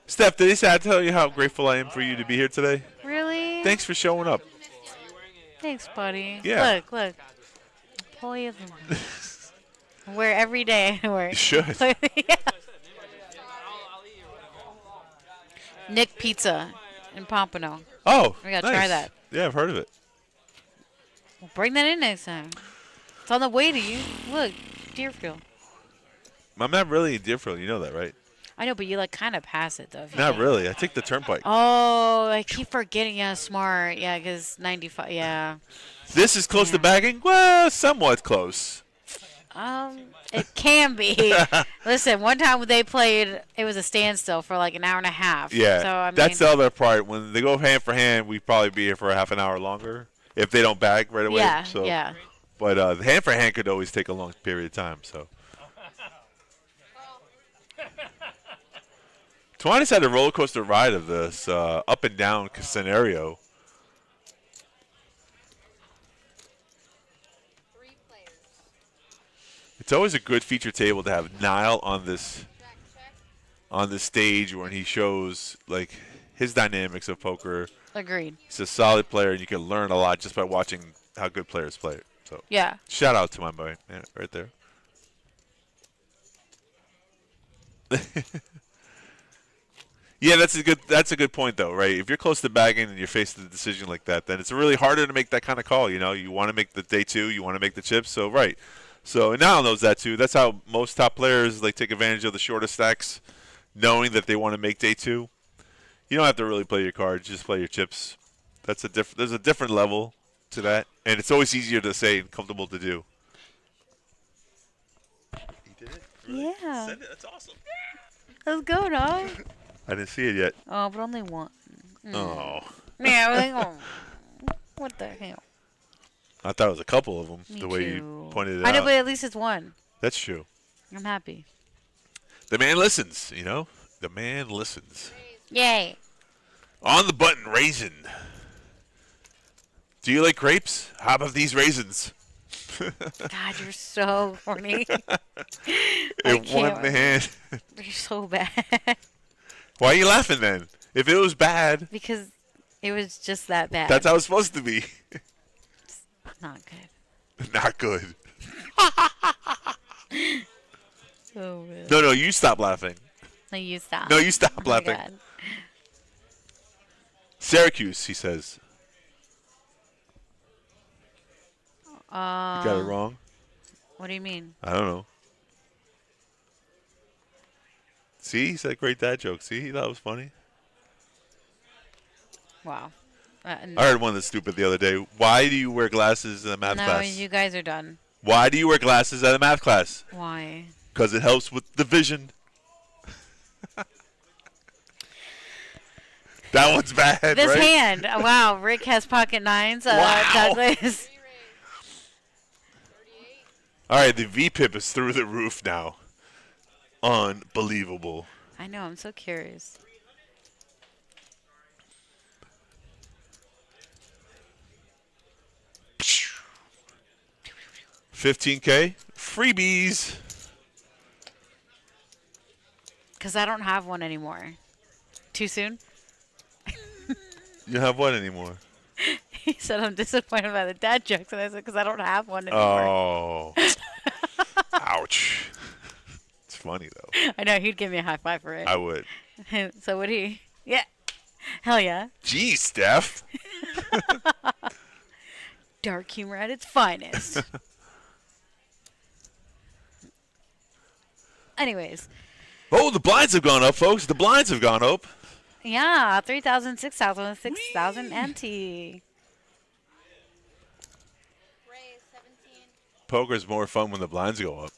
Steph, did they say I tell you how grateful I am for you to be here today? Really? Thanks for showing up. Thanks, buddy. Yeah. Look. Employee of the month. I wear every day. I wear. You should. Yeah. Nick Pizza in Pompano. Oh, We gotta nice. try that. Yeah, I've heard of it. We'll bring that in next time. It's on the way to you. Look, Deerfield. I'm not really in Deerfield. You know that, right? I know, but you like kind of pass it though. if you Not can. really. I take the turnpike. Oh, I keep forgetting. Yeah, smart. Yeah, because 95. Yeah. This is close to bagging? Well, somewhat close. It can be. Listen, one time they played, it was a standstill for like an hour and a half. Yeah, So I mean, that's the other part. When they go hand for hand, we'd probably be here for a half an hour longer if they don't bag right away. yeah, So, yeah. But the hand for hand could always take a long period of time. So, Twani's had a roller coaster ride of this up and down scenario. It's always a good feature table to have Niall on this stage when he shows like his dynamics of poker. Agreed. He's a solid player, and you can learn a lot just by watching how good players play it. So Yeah. shout out to my boy, yeah, right there. Yeah, that's a good point though, right? If you're close to bagging and you're faced with a decision like that, then it's really harder to make that kind of call. You know, you want to make the day two, you want to make the chips, so right. So and Niall knows that too. That's how most top players like take advantage of the shorter stacks, knowing that they want to make day two. You don't have to really play your cards; just play your chips. There's a different level to that, and it's always easier to say and comfortable to do. He did it. Really? Yeah. Send it. That's awesome. Let's go, dog. I didn't see it yet. Oh, but only one. Oh, Yeah, we're like, oh. What the hell? I thought it was a couple of them. Me the way too. you pointed it I know, out. but at least it's one. That's true. I'm happy. The man listens. You know, the man listens. Yay. On the button, raisin. Do you like grapes? How about these raisins? God, you're so horny. It won in the hand. You're so bad. Why are you laughing then? If it was bad, Because it was just that bad. that's how it's supposed to be. Not good. Not good. So bad. No, you stop laughing. No, you stop. No, you stop Oh my laughing. God. Syracuse, he says. You got it Uh, wrong? What do you mean? I don't know. See, he said great dad joke. See, he thought it was funny. Wow. I heard one that's stupid the other day. Why do you wear glasses in a math no, class? you guys are done. Why do you wear glasses at a math class? Why? Because it helps with the vision. That one's bad, This right? hand. Wow, Rick has pocket nines. Wow. Douglas. All right, the VPIP is through the roof now. Unbelievable. I know. I'm so curious. $15K. Freebies. Because I don't have one anymore. Too soon? You don't have what anymore? He said I'm disappointed by the dad jokes, and I said because I don't have one anymore. Oh. Ouch. It's funny, though. I know he'd give me a high five for it. I would. So would he? Yeah. Hell yeah. Geez, Steph. Dark humor at its finest. Anyways. Oh, the blinds have gone up, folks. The blinds have gone up. Yeah, 3,000, 6,000, 6,000 empty. Raise 17. Poker's more fun when the blinds go up.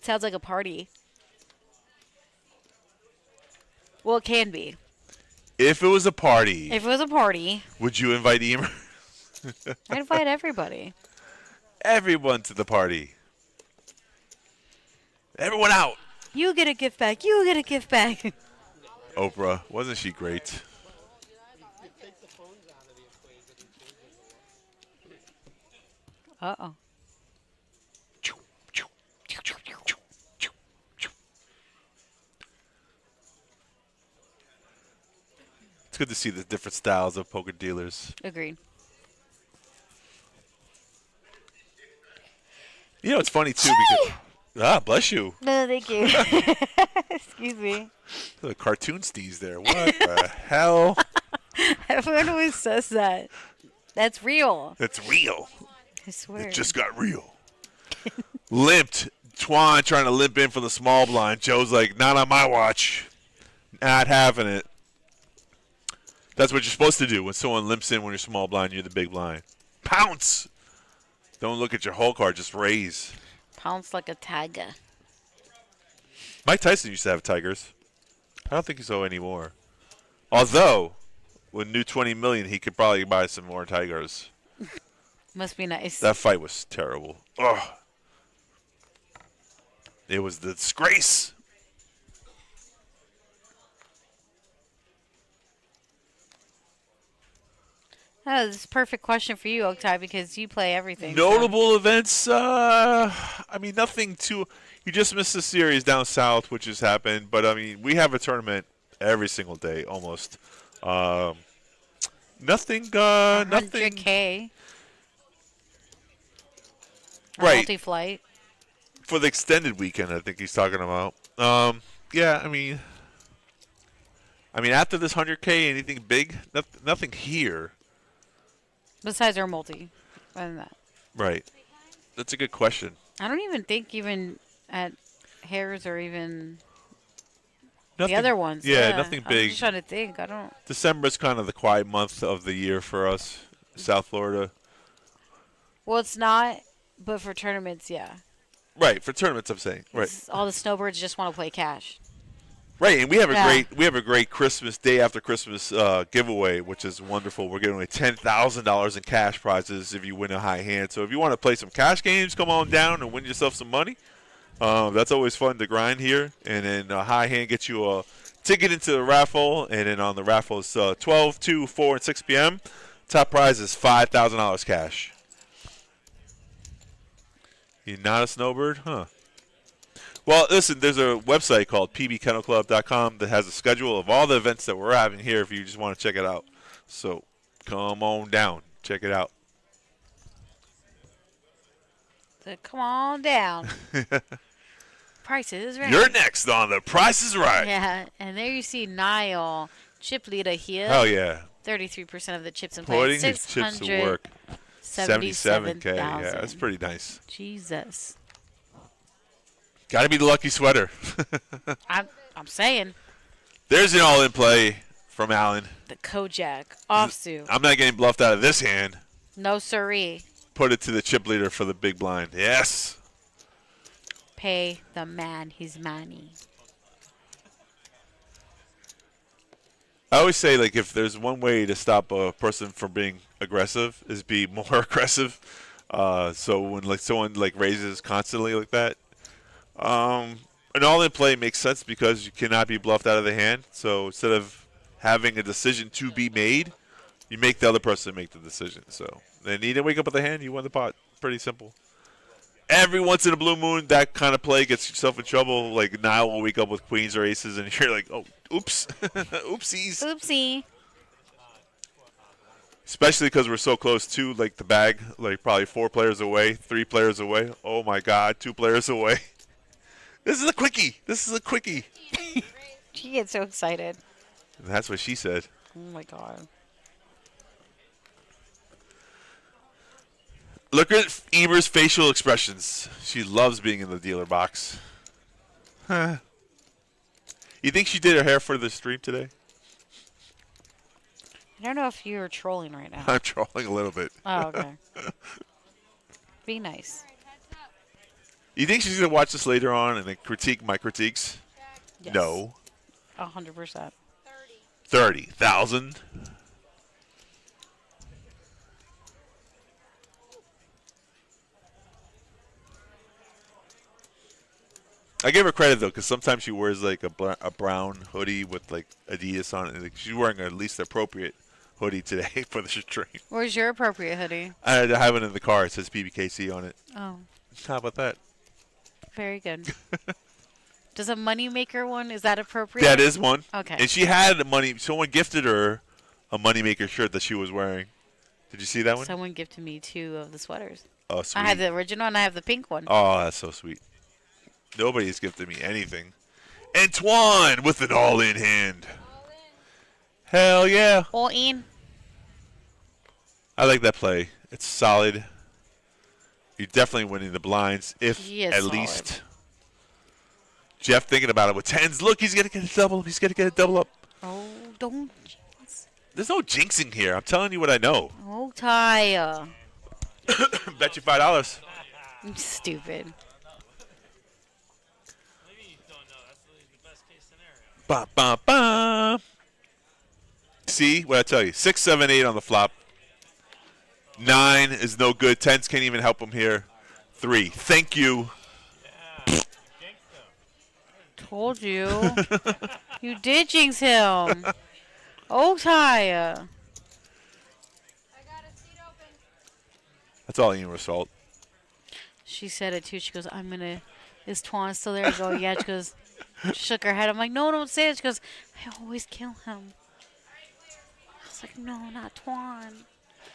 Sounds like a party. Well, it can be. If it was a party, If it was a party, would you invite Emer? I'd invite everybody. Everyone to the party. Everyone out. You get a gift bag. You get a gift bag. Oprah, wasn't she great? Uh-oh. It's good to see the different styles of poker dealers. Agreed. You know, it's funny, too, because... bless you. No, thank you. Excuse me. The cartoon steez there. What the hell? Everyone always says that. That's real. It's real. I swear. It just got real. Limped. Twan trying to limp in for the small blind. Joe's like, not on my watch. Not having it. That's what you're supposed to do when someone limps in when you're small blind, you're the big blind. Pounce. Don't look at your whole card, just raise. Pounce like a tiger. Mike Tyson used to have tigers. I don't think so anymore. Although, with new $20 million, he could probably buy some more tigers. Must be nice. That fight was terrible. Ugh. It was the disgrace. Oh, this is a perfect question for you, Oktai, because you play everything. Notable events, I mean, nothing too... You just missed the series down south, which has happened. But, I mean, we have a tournament every single day, almost. Nothing... nothing... 100K. Right. Multi-flight. For the extended weekend, I think he's talking about. Yeah, I mean, after this 100K, anything big? Nothing here. Besides our multi. Other than that. Right. That's a good question. I don't even think even at Harris or even Nothing, the other ones. Yeah, nothing I'm big. just trying to think. I don't. December's kind of the quiet month of the year for us, South Florida. Well, it's not, but for tournaments, yeah. Right, for tournaments, I'm saying. Right. All the snowbirds just want to play cash. Right, and we have a great Christmas day after Christmas giveaway, which is wonderful. We're giving away $10,000 in cash prizes if you win a high hand. So if you want to play some cash games, come on down and win yourself some money. That's always fun to grind here. And then a high hand gets you a ticket into the raffle. And then on the raffle is 12, 2, 4, and 6 p.m. Top prize is $5,000 cash. You're not a snowbird? Huh. Well, listen, there's a website called pbkennelclub.com that has a schedule of all the events that we're having here if you just want to check it out. So come on down. Check it out. So come on down. Price is right. You're next on The Price is Right. Yeah, and there you see Niall, chip leader here. Hell yeah. 33% of the chips in play. Putting his chips to work. 77K. Yeah, that's pretty nice. Jesus. Got to be the lucky sweater. I'm saying. There's an all-in play from Allen. The Kojak offsuit. I'm not getting bluffed out of this hand. No siree. Put it to the chip leader for the big blind. Yes. Pay the man his money. I always say, like, if there's one way to stop a person from being aggressive is be more aggressive. So when, like, someone, like, raises constantly like that, an all-in play makes sense because you cannot be bluffed out of the hand. So instead of having a decision to be made, you make the other person make the decision. So they need to wake up with the hand. You win the pot. Pretty simple. Every once in a blue moon, that kind of play gets yourself in trouble. Like now we'll wake up with queens or aces, and you're like, oh, oops. Oopsies. Oopsie. Especially because we're so close to like the bag, like probably 4 players away, 3 players away. Oh my God, 2 players away. This is a quickie. This is a quickie. She gets so excited. And that's what she said. Oh my God. Look at Eber's facial expressions. She loves being in the dealer box. Huh. You think she did her hair for the stream today? I don't know if you're trolling right now. I'm trolling a little bit. Oh, okay. Be nice. You think she's going to watch this later on and then critique my critiques? Yes. No. 100%. 30,000. I give her credit though, because sometimes she wears like a brown hoodie with like Adidas on it. Like, she's wearing at least appropriate hoodie today for the stream. Where's your appropriate hoodie? I have it in the car. It says PBKC on it. Oh, How about that? very good. Does a moneymaker one, is that appropriate? That is one. Okay. And she had money. Someone gifted her a moneymaker shirt that she was wearing. Did you see that one? Someone gifted me 2 of the sweaters. Oh, sweet. I have the original and I have the pink one. Oh, that's so sweet. Nobody's gifted me anything. Antoine with an all-in hand. Hell yeah. All in. I like that play. It's solid. You're definitely winning the blinds, if He is at solid. least. Jeff thinking about it with 10s. Look, he's going to get a double. He's going to get a double up. Oh, don't. There's no jinxing here. I'm telling you what I know. Oh, Ty. Bet you $5. I'm stupid. Maybe you don't know. That's the best case scenario. Ba, ba, ba. See what I tell you? 6, 7, 8 on the flop. 9 is no good. 10s can't even help him here. 3. Thank you. Told you. You did jinx him. Oh, Ty. I got a seat open. That's all Ian Result. She said it too. She goes, I'm going to. Is Twan still there? I go, yeah. She goes, she shook her head. I'm like, no, don't say it. She goes, I always kill him. I was like, no, not Twan.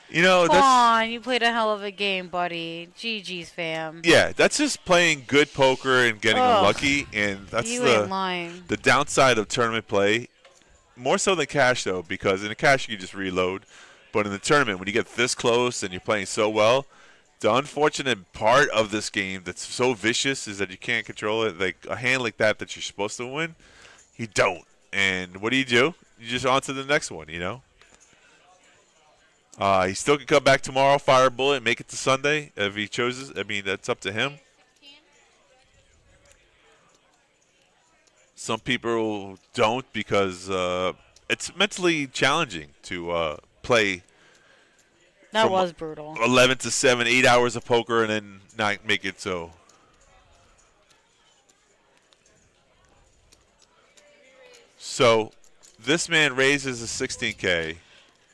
You know, that's Twan, you played a hell of a game, buddy. GG's, fam. yeah, that's just playing good poker and getting Ugh. unlucky, and that's You ain't lying. the downside of tournament play. More so than cash though, because in the cash you can just reload, but in the tournament when you get this close and you're playing so well, the unfortunate part of this game that's so vicious is that you can't control it. Like a hand like that you're supposed to win, you don't. And what do? You just on to the next one, you know? He still can come back tomorrow, fire a bullet, make it to Sunday if he chooses. I mean, that's up to him. Some people don't because it's mentally challenging to play That from was brutal. 11 to 7, 8 hours of poker and then not make it so. So this man raises a 16K.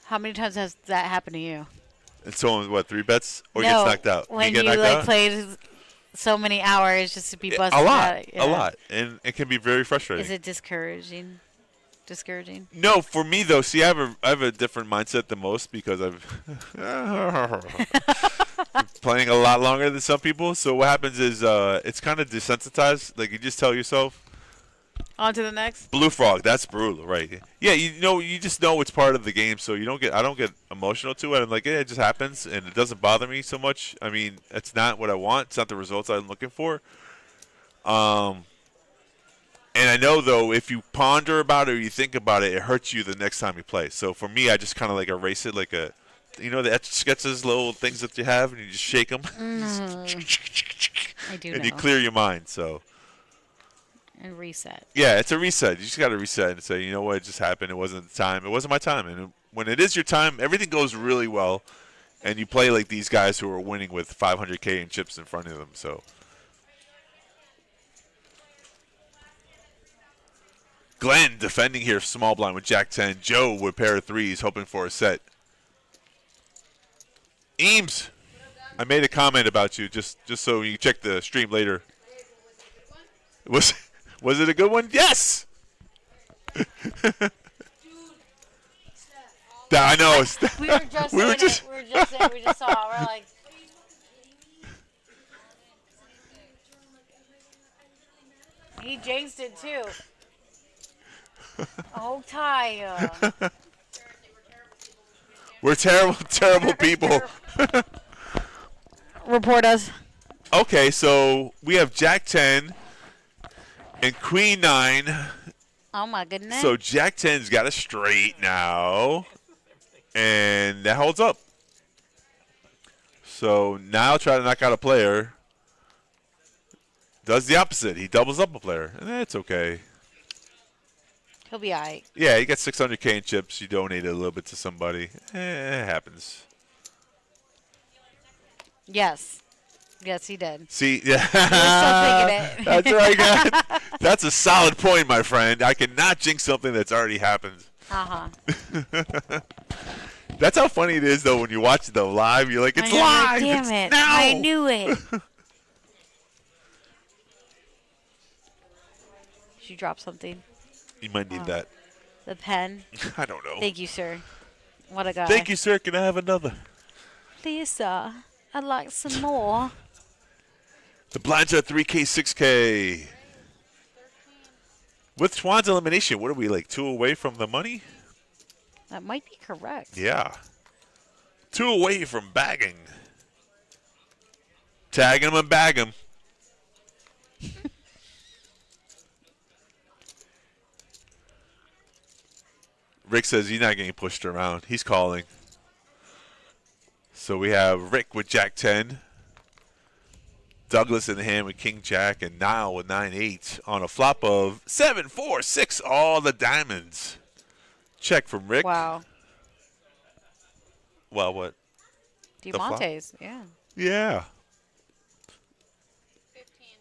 How many times has that happened to you? And so, what, 3 bets? Or no, gets knocked out? When He get you knocked like out? played so many hours just to be busted A lot. out. A lot. And it can be very frustrating. Is it discouraging? Discouraging? No, for me though, see, I have a different mindset than most because I've playing a lot longer than some people. So what happens is it's kind of desensitized. Like you just tell yourself, On to the next. blue frog, that's brutal, right? Yeah, you just know it's part of the game, so I don't get emotional to it. I'm like, it just happens, and it doesn't bother me so much. I mean, it's not what I want. It's not the results I'm looking for. And I know, though, if you ponder about it or you think about it, it hurts you the next time you play. So for me, I just kind of like erase it like the etch sketches, little things that you have, and you just shake them. I do and know. you clear your mind, so. And reset. Yeah, it's a reset. You just got to reset and say, you know what, it just happened. It wasn't the time. It wasn't my time. And when it is your time, everything goes really well. And you play like these guys who are winning with 500K in chips in front of them, so. Glenn defending here, small blind with Jack 10. Joe with pair of threes, hoping for a set. Eames. I made a comment about you just so you check the stream later. Was it a good one? Yes. I know. We were just We were saying just- it. We were just saying. We just saw it. We're like, he jinxed it too. Oh, Ty. We're terrible people. Report us. Okay, so we have Jack 10 and Queen 9. Oh my goodness. So Jack 10's got a straight now, and that holds up. So now try to knock out a player. Does the opposite. He doubles up a player, and that's okay. He'll be alright. Yeah, you got 600K in chips. You donated a little bit to somebody. It happens. Yes. Yes, he did. See, yeah. Still thinking it. That's right, guys. That's a solid point, my friend. I cannot jinx something that's already happened. That's how funny it is, though, when you watch the live. You're like, it's live. Damn It's it. now. I knew it. She dropped something. You might need that. The pen. I don't know. Thank you, sir. What a guy. Thank you, sir. Can I have another? Please, sir. I'd like some more. The blinds are 3K, 6K. With Twan's elimination, what are we, like 2 away from the money? That might be correct. Yeah. 2 away from bagging. Tag him and bag him. Rick says he's not getting pushed around. He's calling. So we have Rick with Jack 10. Douglas in the hand with King Jack, and Niall with 9-8 on a flop of 7-4-6, all the diamonds. Check from Rick. Wow. Well, what? flop? Diamantes, yeah. Yeah.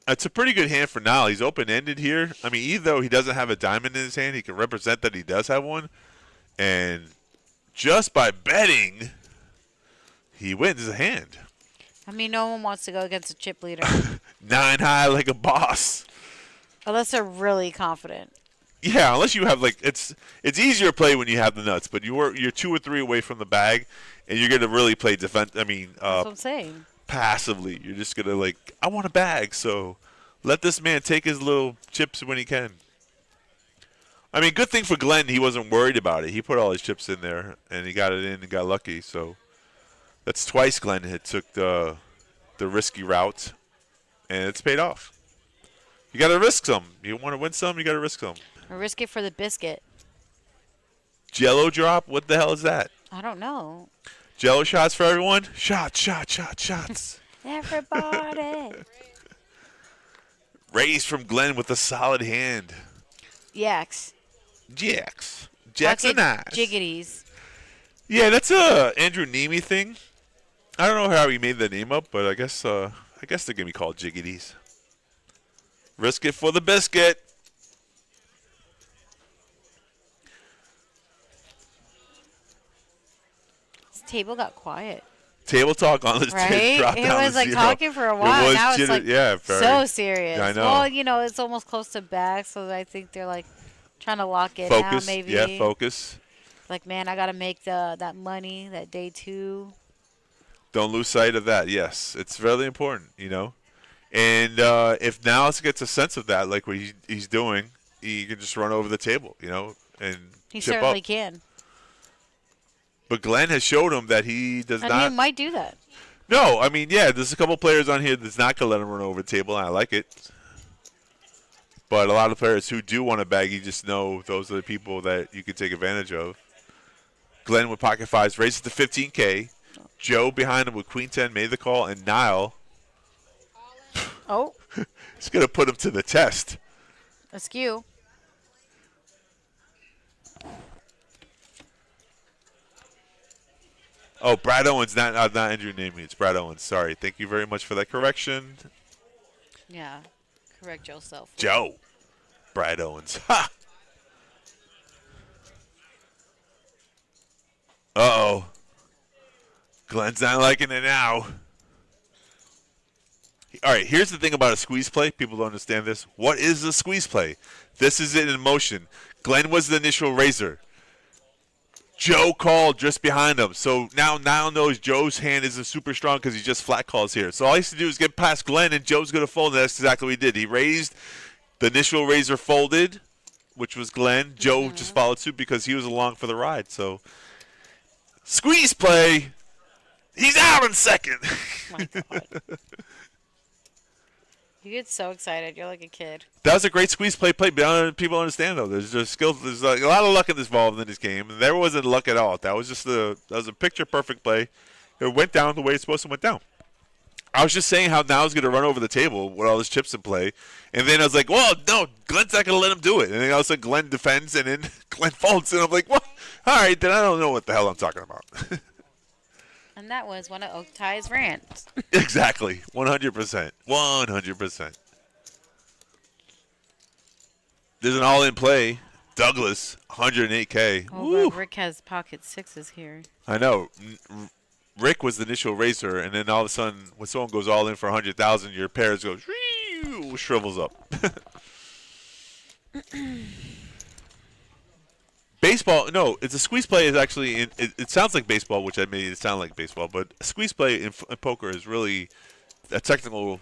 It's a pretty good hand for Niall. He's open-ended here. I mean, even though he doesn't have a diamond in his hand, he can represent that he does have one. And just by betting, he wins the hand. I mean, no one wants to go against a chip leader. 9 high like a boss. Unless they're really confident. Yeah, unless you have, like, it's easier to play when you have the nuts, but you're 2 or 3 away from the bag, and you're going to really play defense. I mean, That's what I'm saying. passively. You're just going to, like, I want a bag, so let this man take his little chips when he can. I mean, good thing for Glenn, he wasn't worried about it. He put all his chips in there, and he got it in and got lucky. So that's twice Glenn had took the risky route, and it's paid off. You got to risk some. You want to win some, you got to risk some. Or risk it for the biscuit. Jello drop? What the hell is that? I don't know. Jello shots for everyone? Shots. Everybody. Raise from Glenn with a solid hand. Yaks. Jack's Bucket a nice. Jiggities. Yeah, that's a Andrew Nemi thing. I don't know how he made the name up, but I guess they're gonna be called Jiggities. Risk it for the biscuit. This table got quiet. Table talk on this Right? dropped It down was to like 0. talking for a It while. was Now it's jitter- like yeah, very. so serious. I know. Well, you know, it's almost close to back, so I think they're like trying to lock it Focus. now maybe. Yeah, focus. Like, man, I gotta make that money, that day 2. Don't lose sight of that. Yes, it's really important, you know. And if Niles gets a sense of that, like what he's doing, he can just run over the table, you know, and He chip certainly up. can. But Glenn has showed him that he does And not. he might do that. No, I mean, yeah, there's a couple players on here that's not going to let him run over the table, and I like it. But a lot of players who do want to bag, you just know those are the people that you can take advantage of. Glenn with pocket fives raises to 15K. Joe behind him with queen 10 made the call, and Niall Oh, is going to put him to the test. askew. Oh, Brad Owens, not Andrew Namey. It's Brad Owens. Sorry. Thank you very much for that correction. Yeah. Correct yourself. Joe. Brad Owens. Ha! Uh-oh. Glenn's not liking it now. all right, here's the thing about a squeeze play. People don't understand this. What is a squeeze play? This is it in motion. Glenn was the initial raiser. Joe called just behind him. So now knows Joe's hand isn't super strong because he just flat calls here. So all he has to do is get past Glenn, and Joe's going to fold, and that's exactly what he did. He raised. The initial raiser folded, which was Glenn. Joe just followed suit because he was along for the ride. So squeeze play. He's out in second. Oh my God. You get so excited. You're like a kid. That was a great squeeze play. But people understand though. There's just skills. There's a lot of luck involved in this game, and there wasn't luck at all. That was just a picture perfect play. It went down the way it's supposed to went down. I was just saying how now he's going to run over the table with all his chips in play, and then I was like, well, no, Glenn's not going to let him do it. And then all of a sudden Glenn defends, and then Glenn folds, and I'm like, well, all right, then I don't know what the hell I'm talking about. And that was one of Oak Ty's rants. Exactly, 100%, 100%. There's an all-in play. Douglas, 108K. Oh, Woo. but Rick has pocket sixes here. I know. Rick was the initial racer, and then all of a sudden, when someone goes all in for 100,000, your pairs goes shrivels up. Baseball, no, it's a squeeze play is actually it sounds like baseball, which I made it sound like baseball, but a squeeze play in poker is really a technical,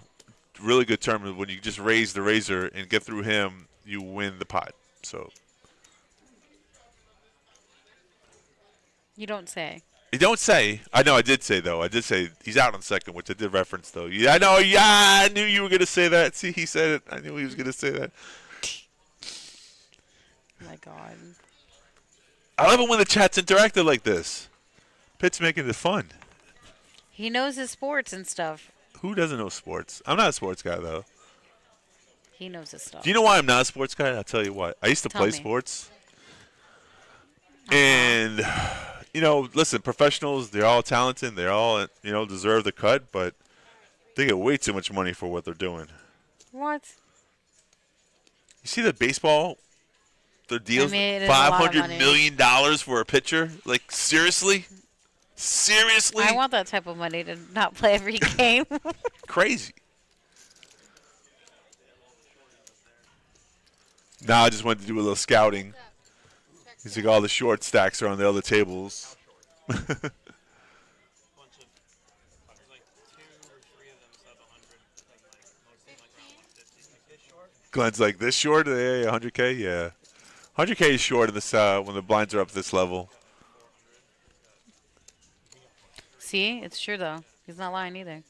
really good term. When you just raise the razor and get through him, you win the pot. So You don't say. you don't say. I know I did say though. I did say he's out on second, which I did reference though. Yeah, I know. Yeah, I knew you were gonna say that. See, he said it. I knew he was gonna say that. Oh my God. I love it when the chat's interactive like this. Pitt's making it fun. He knows his sports and stuff. Who doesn't know sports? I'm not a sports guy though. He knows his stuff. Do you know why I'm not a sports guy? I'll tell you what. I used to Tell play me. sports. And, listen, professionals, they're all talented. They all, deserve the cut, but they get way too much money for what they're doing. What? You see the baseball? Their deals, it is a lot of $500 money. million for a pitcher? Like, seriously? Seriously? I want that type of money to not play every game. Crazy. Now I just wanted to do a little scouting. He's like, all the short stacks are on the other tables. Bunch of, there's like 2 or 3 of them sub 100, mostly like around 150. Like this short. Glenn's like, this short? Yeah, 100K? Yeah. 100K is short in this, when the blinds are up this level. See? It's true, though. He's not lying either.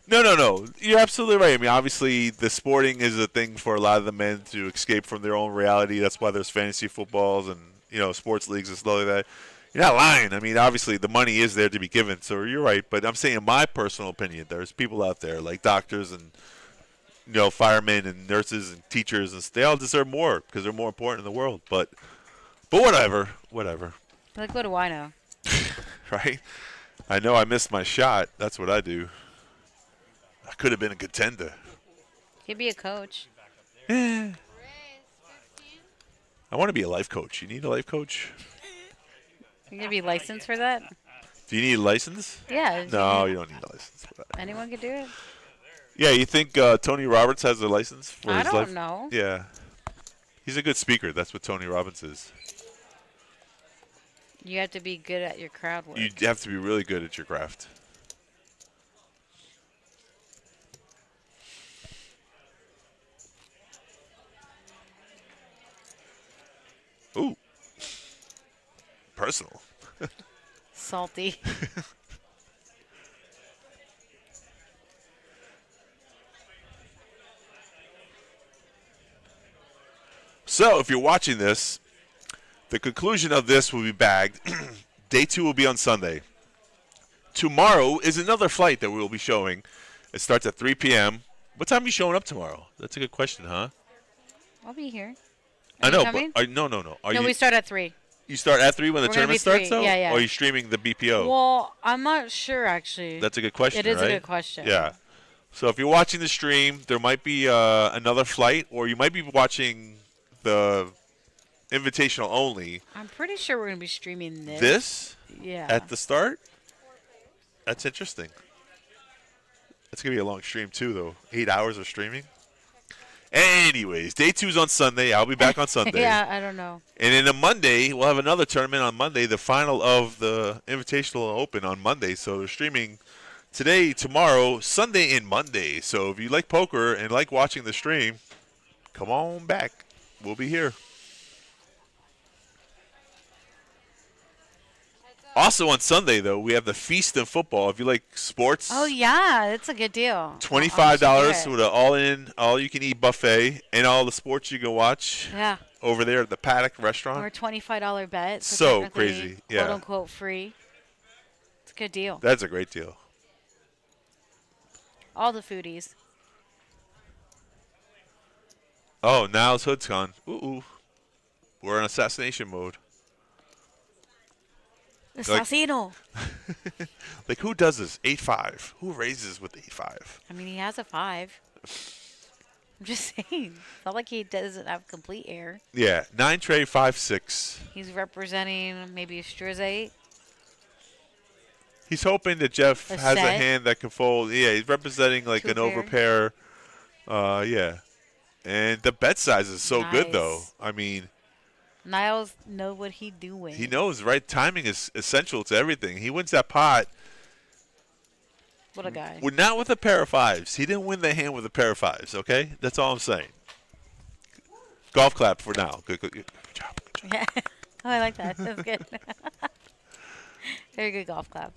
No. You're absolutely right. I mean, obviously, the sporting is a thing for a lot of the men to escape from their own reality. That's why there's fantasy footballs and, sports leagues and stuff like that. You're not lying. I mean, obviously, the money is there to be given, so you're right. But I'm saying, in my personal opinion, there's people out there, like doctors and, firemen and nurses and teachers, and they all deserve more because they're more important in the world. But whatever. Like, what do I know? Right? I know I missed my shot. That's what I do. I could have been a contender. He'd be a coach. I want to be a life coach. You need a life coach? You're going to be licensed for that? Do you need a license? Yeah. No, you don't need a license for that. Anyone could do it? Yeah, you think Tony Roberts has a license for I his life? don't know. Yeah. He's a good speaker. That's what Tony Robbins is. You have to be good at your crowd work. You have to be really good at your craft. Ooh. Personal. Salty. So, if you're watching this, the conclusion of this will be bagged. Day 2 will be on Sunday. Tomorrow is another flight that we will be showing. It starts at 3 p.m. What time are you showing up tomorrow? That's a good question, huh? I'll be here. I Are know, you coming? but no. Are No, you? we start at 3. You start at 3 when the We're gonna tournament be starts, 3. though? Yeah. Or are you streaming the BPO? Well, I'm not sure, actually. That's a good question, It is right? a good question. Yeah. So if you're watching the stream, there might be another flight, or you might be watching the invitational only. I'm pretty sure we're going to be streaming this. This Yeah. at the start? That's interesting. That's going to be a long stream, too, though. 8 hours of streaming. Anyways, day 2's on Sunday. I'll be back on Sunday. Yeah, I don't know. And then on Monday, we'll have another tournament on Monday, the final of the Invitational Open on Monday. So they're streaming today, tomorrow, Sunday, and Monday. So if you like poker and like watching the stream, come on back. We'll be here. Also on Sunday, though, we have the Feast of Football. If you like sports. Oh, yeah. That's a good deal. $25 with an all-you-can-eat buffet and all the sports you can watch. Yeah. Over there at the Paddock Restaurant. Or a $25 bet. So technically, crazy. Yeah. Quote-unquote free. It's a good deal. That's a great deal. All the foodies. Oh, Niles Hood's gone. Ooh. We're in assassination mode. Assassino. Like, who does this? 8-5. Who raises with 8-5? I mean, he has a 5. I'm just saying. It's not like he doesn't have complete air. Yeah, 9 trade, 5-6. He's representing maybe a Striz 8. He's hoping that Jeff A has a set. hand that can fold. Yeah, he's representing like Two an pair. overpair. Yeah. And the bet size is so good, though. Nice. I mean, Niles know what he doing. he knows, right? Timing is essential to everything. He wins that pot. What a guy. Not with a pair of 5s. He didn't win the hand with a pair of 5s, okay? That's all I'm saying. Golf clap for now. Good job. Good job. Yeah. Oh, I like that. That's good. Very good golf clap.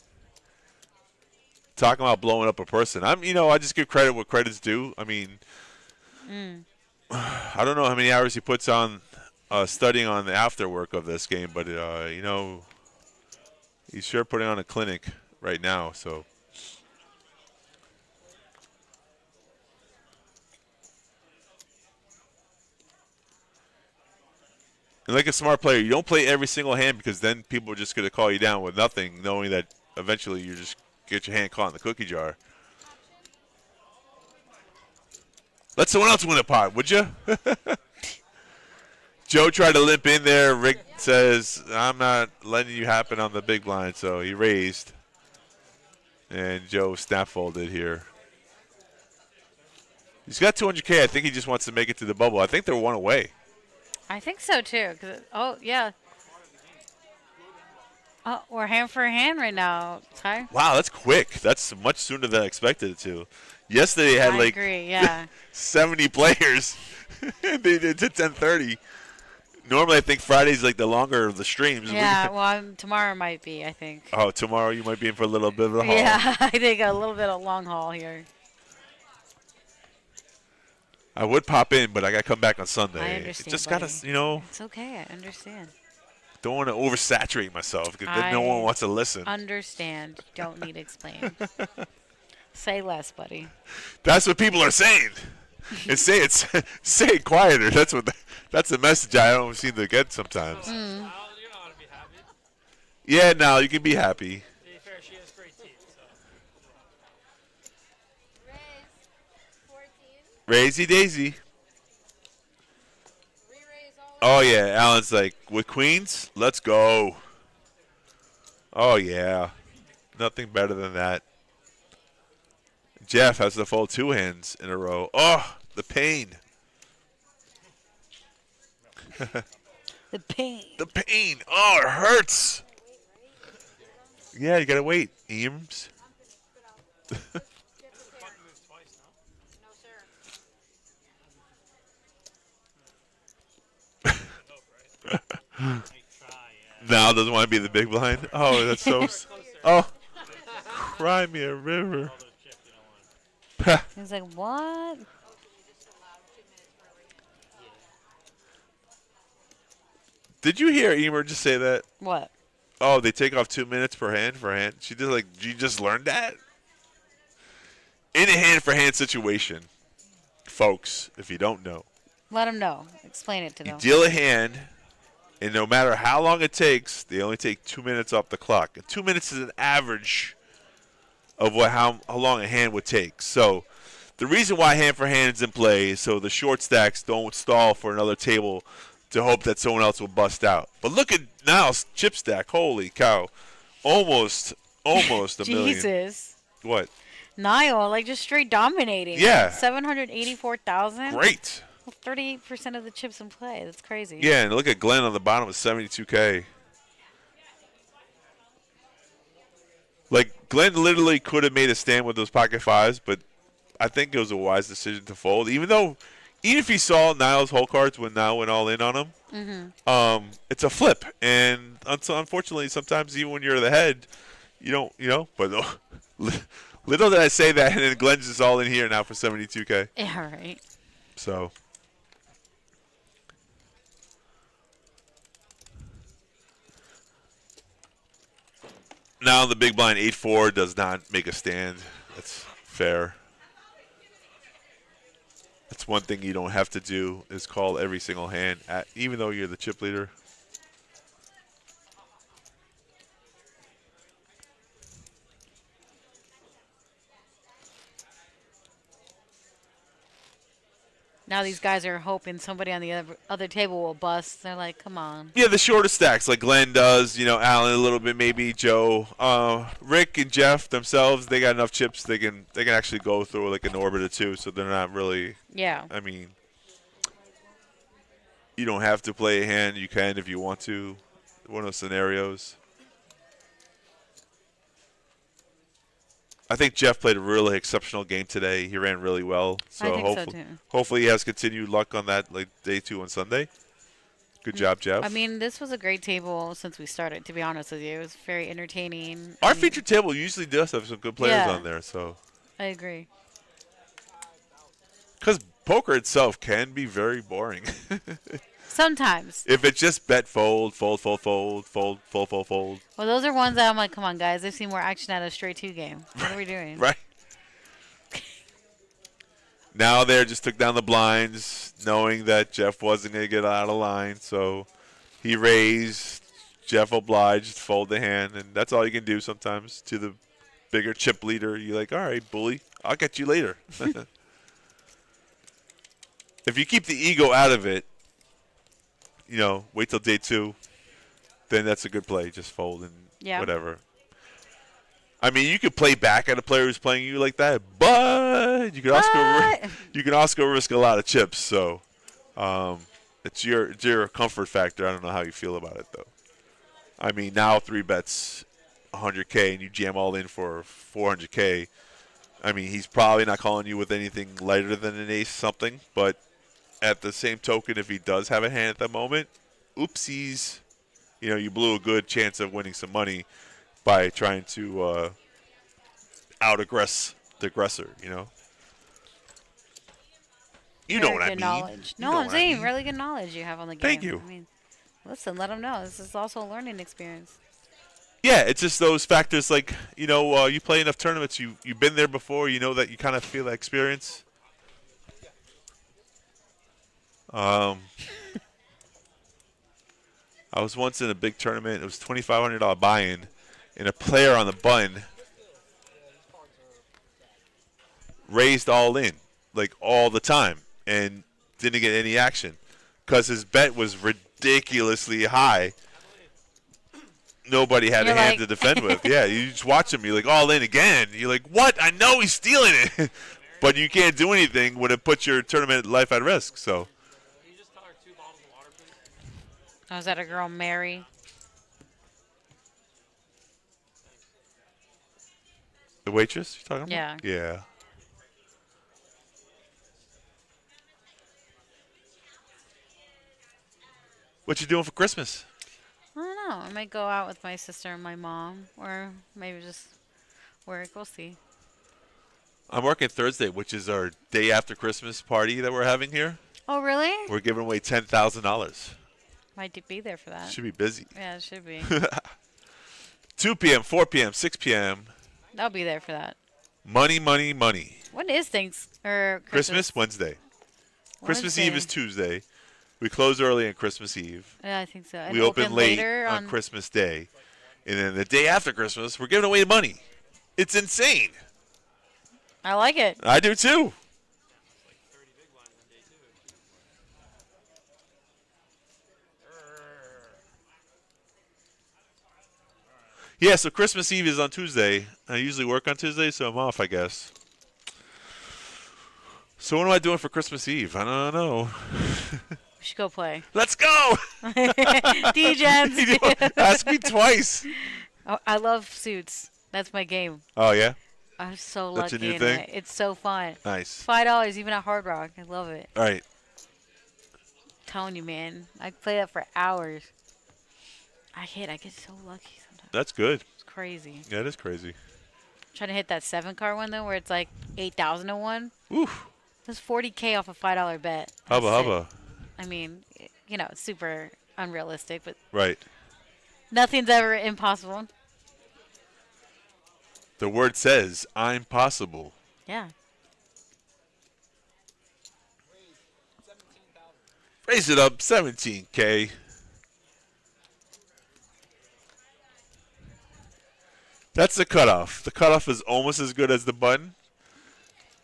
Talking about blowing up a person. I just give credit where credit's due. I mean, I don't know how many hours he puts on studying on the after work of this game, but, he's sure putting on a clinic right now, so. And like a smart player, you don't play every single hand because then people are just going to call you down with nothing, knowing that eventually you just get your hand caught in the cookie jar. Let someone else win a pot, would you? Joe tried to limp in there. Rick says, I'm not letting you happen on the big blind, so he raised. And Joe snap folded here. He's got 200K. I think he just wants to make it to the bubble. I think they're one away. I think so, too. Yeah. Oh, we're hand for hand right now, Ty. Wow, that's quick. That's much sooner than I expected it to. Yesterday they had I like agree, yeah. 70 players. They did to 10:30. Normally I think Friday's like the longer of the streams. Yeah, well, tomorrow might be, I think. Oh, tomorrow you might be in for a little bit of a haul. Yeah, I think a little bit of long haul here. I would pop in, but I got to come back on Sunday. I understand, Just got buddy. to, It's okay, I understand. don't want to oversaturate myself because then no one wants to listen. Understand. Don't need to explain. Say less, buddy. That's what people are saying. And say it quieter. That's the message I don't seem to get sometimes. You know how to be happy. Yeah, now you can be happy. To be fair, she has great teeth. So. Raise 14. Raisy Daisy. Re-raise all Oh, yeah. Alan's like, with queens, let's go. Oh, yeah. Nothing better than that. Jeff has to fold 2 hands in a row. Oh, the pain. The pain. The pain. Oh, it hurts. Yeah, you got to wait, Eames. Get prepared. No, sir. Now doesn't want to be the big blind. Oh, that's so. Oh, cry me a river. He's like, what? Did you hear Emer just say that? What? Oh, they take off 2 minutes per hand for hand. She did like. You just learned that. In a hand for hand situation, folks. If you don't know, Let him know. Explain it to you them. deal a hand, and no matter how long it takes, they only take 2 minutes off the clock. And 2 minutes is an average of how long a hand would take. So the reason why hand for hand is in play is so the short stacks don't stall for another table to hope that someone else will bust out. But look at Niles' chip stack. Holy cow. Almost a million. Jesus. What? Niall, like just straight dominating. Yeah. 784,000. Great. 38% of the chips in play. That's crazy. Yeah, and look at Glenn on the bottom with 72K. Like, Glenn literally could have made a stand with those pocket fives, but I think it was a wise decision to fold. Even if he saw Niall's hole cards when Niall went all in on him, it's a flip. And unfortunately, sometimes even when you're the head, you don't, but little did I say that, and then Glenn's just all in here now for 72K. Yeah, right. So. Now the big blind 8-4 does not make a stand. That's fair. That's one thing you don't have to do is call every single hand, even though you're the chip leader. Now these guys are hoping somebody on the other table will bust. They're like, come on. Yeah, the shorter stacks like Glenn does, Alan a little bit, maybe Joe, Rick and Jeff themselves. They got enough chips they can actually go through like an orbit or two, so they're not really. Yeah. I mean, you don't have to play a hand. You can if you want to. One of those scenarios. I think Jeff played a really exceptional game today. He ran really well. So I think so too. Hopefully he has continued luck on that like day 2 on Sunday. Good job, Jeff. I mean, this was a great table since we started, to be honest with you. It was very entertaining. Our featured table usually does have some good players on there, so. I agree. Because poker itself can be very boring. Sometimes. If it's just bet, fold, fold, fold, fold, fold, fold, fold, fold. Well, those are ones that I'm like, come on, guys. I've seen more action out of a straight 2 game. What are we doing? Right. Now they just took down the blinds, knowing that Jeff wasn't going to get out of line. So he raised. Jeff obliged, fold the hand. And that's all you can do sometimes to the bigger chip leader. You're like, all right, bully, I'll get you later. If you keep the ego out of it, wait till day 2, then that's a good play. Just fold and whatever. I mean, you could play back at a player who's playing you like that, but you can also risk a lot of chips. So it's your comfort factor. I don't know how you feel about it though. I mean, now 3 bets 100K and you jam all in for 400K. I mean, he's probably not calling you with anything lighter than an ace something, but at the same token, if he does have a hand at the moment, oopsies, you blew a good chance of winning some money by trying to out-aggress the aggressor, You know what I mean. Knowledge. No, I'm saying really good knowledge you have on the game. Thank you. I mean, listen, let them know. This is also a learning experience. Yeah, it's just those factors like, you play enough tournaments, you've been there before, that you kind of feel that experience. I was once in a big tournament. It was $2,500 buy-in, and a player on the button raised all in, like all the time, and didn't get any action because his bet was ridiculously high. Nobody had a hand to defend with. Yeah, you just watch him. You're like, all in again. You're like, what? I know he's stealing it. But you can't do anything when it puts your tournament life at risk. So. Oh, is that a girl, Mary? The waitress you're talking Yeah. about? Yeah. What you doing for Christmas? I don't know. I might go out with my sister and my mom, or maybe just work. We'll see. I'm working Thursday, which is our day after Christmas party that we're having here. Oh, really? We're giving away $10,000. Might be there for that. Should be busy. Yeah, it should be. 2 p.m., 4 p.m., 6 p.m. I'll be there for that. Money, money, money. When is Christmas Wednesday. Christmas Eve is Tuesday. We close early on Christmas Eve. Yeah, I think so. And we open late later on Christmas Day. And then the day after Christmas, we're giving away money. It's insane. I like it. I do too. Yeah, so Christmas Eve is on Tuesday. I usually work on Tuesday, so I'm off, I guess. So what am I doing for Christmas Eve? I don't know. We should go play. Let's go! DJs. Ask me twice. Oh, I love Suits. That's my game. Oh, yeah? I'm so That's lucky your new in thing? it. It's so fun. Nice. $5 even at Hard Rock. I love it. All right. Telling you, man. I play that for hours. I get so lucky sometimes. That's good. It's crazy. Yeah, it is crazy. Trying to hit that 7-card one though, where it's like 8,000 to 1. Oof. That's $40K off a $5 bet. Hubba That's hubba. it. I mean, it's super unrealistic, but Right. nothing's ever impossible. The word says, I'm possible. Yeah. Raise it up, 17K. That's the cutoff. The cutoff is almost as good as the button.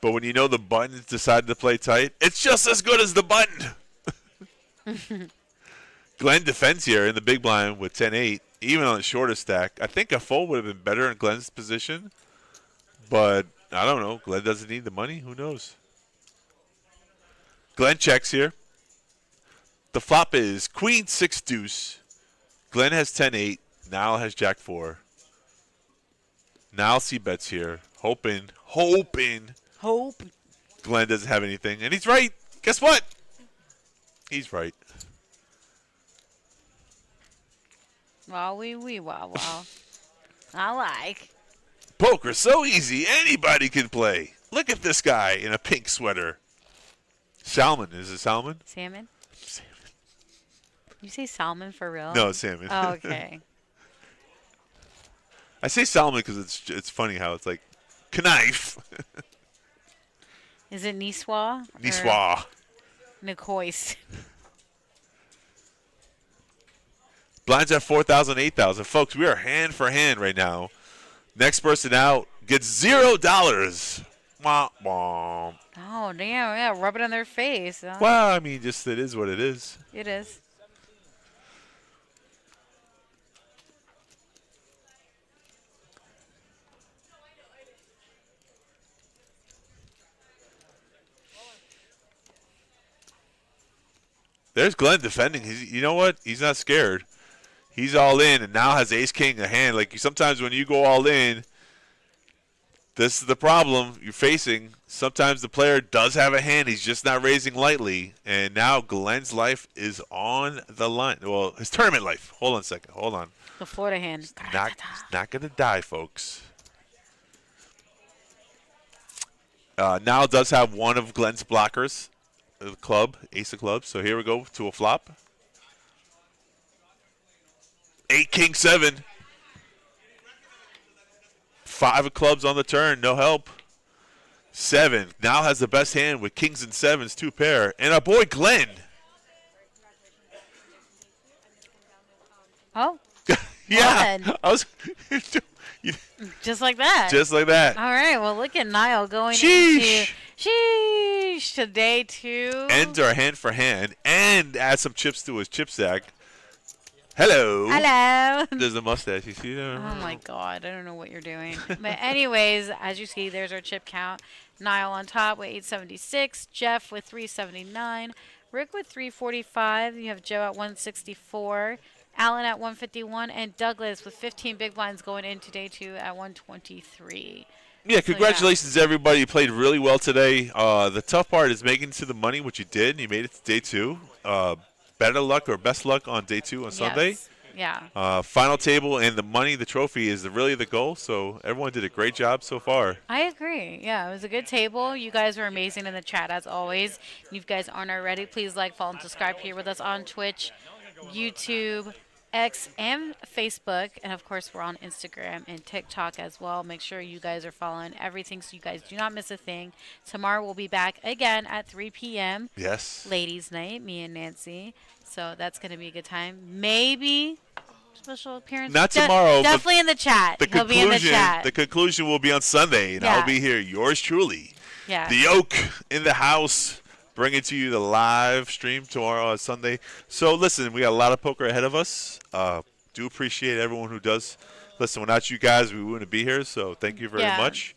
But when you know the button's decided to play tight, it's just as good as the button. Glenn defends here in the big blind with 10-8, even on the shorter stack. I think a fold would have been better in Glenn's position. But I don't know. Glenn doesn't need the money. Who knows? Glenn checks here. The flop is Queen 6 deuce. Glenn has 10-8. Niall has Jack 4. Niall C bets here, hoping Glenn doesn't have anything, and he's right. Guess what? He's right. Wow, wow. I like. Poker's so easy, anybody can play. Look at this guy in a pink sweater. Salmon, is it salmon? Salmon? You say salmon for real? No, it's salmon. Oh, okay. I say salmon because it's funny how it's like knife. Is it Niçoise? Niçoise. Nicoise. Blinds at 4,000, 8,000. Folks, we are hand for hand right now. Next person out gets $0. Wah, wah. Oh, damn. Yeah, rub it on their face. Huh? Well, I mean, just it is what it is. It is. There's Glenn defending. You know what? He's not scared. He's all in and now has ace-king a hand. Like sometimes when you go all in, this is the problem you're facing. Sometimes the player does have a hand. He's just not raising lightly. And now Glenn's life is on the line. Well, his tournament life. Hold on a second. Hold on. The Florida hand. He's not going to die, folks. Now does have one of Glenn's blockers. The club, ace of clubs. So here we go to a flop. 8 king 7. 5 of clubs on the turn, no help. 7 now has the best hand with kings and sevens, 2 pair, and our boy Glenn. Oh. Yeah, Glenn. I was Just like that. just like that. All right. Well, look at Niall going Sheesh. to day 2. End our hand for hand and add some chips to his chip stack. Hello. Hello. There's a mustache. You see that? Oh my God, I don't know what you're doing. But anyways, as you see, there's our chip count. Niall on top with 876, Jeff with 379, Rick with 345. You have Joe at 164, Alan at 151, and Douglas with 15 big blinds going into day 2 at 123. Yeah, congratulations, everybody. You played really well today. The tough part is making it to the money, which you did, and you made it to day 2. Better luck or best luck on day 2 on Sunday. Yeah. Final table and the money, the trophy is really the goal. So everyone did a great job so far. I agree. Yeah, it was a good table. You guys were amazing in the chat as always. If you guys aren't already, please like, follow, and subscribe here with us on Twitch, YouTube, X, and Facebook. And, of course, we're on Instagram and TikTok as well. Make sure you guys are following everything so you guys do not miss a thing. Tomorrow we'll be back again at 3 p.m. Yes. Ladies' night, me and Nancy. So that's going to be a good time. Maybe special appearance. Not tomorrow. but Definitely in the chat. He'll be in the chat. The conclusion will be on Sunday, and Yeah. I'll be here. Yours truly. Yeah. The Oak in the house. Bringing to you the live stream tomorrow on Sunday. So listen, we got a lot of poker ahead of us. Do appreciate everyone who does Listen, without you guys, we wouldn't be here. So thank you very Yeah. much.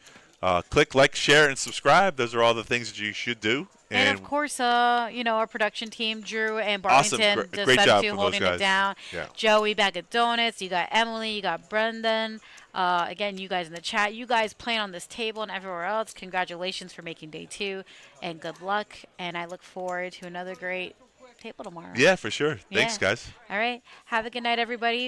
Click like, share, and subscribe. Those are all the things that you should do. And of course, our production team, Drew and Awesome. Barrington, the Great job 7-2 from those holding guys. it down. Yeah. Joey back at Donuts. You got Emily. You got Brendan. Again, you guys in the chat. You guys playing on this table and everywhere else. Congratulations for making day 2, and good luck. And I look forward to another great table tomorrow. Yeah, for sure. Thanks, Yeah. guys. All right. Have a good night, everybody.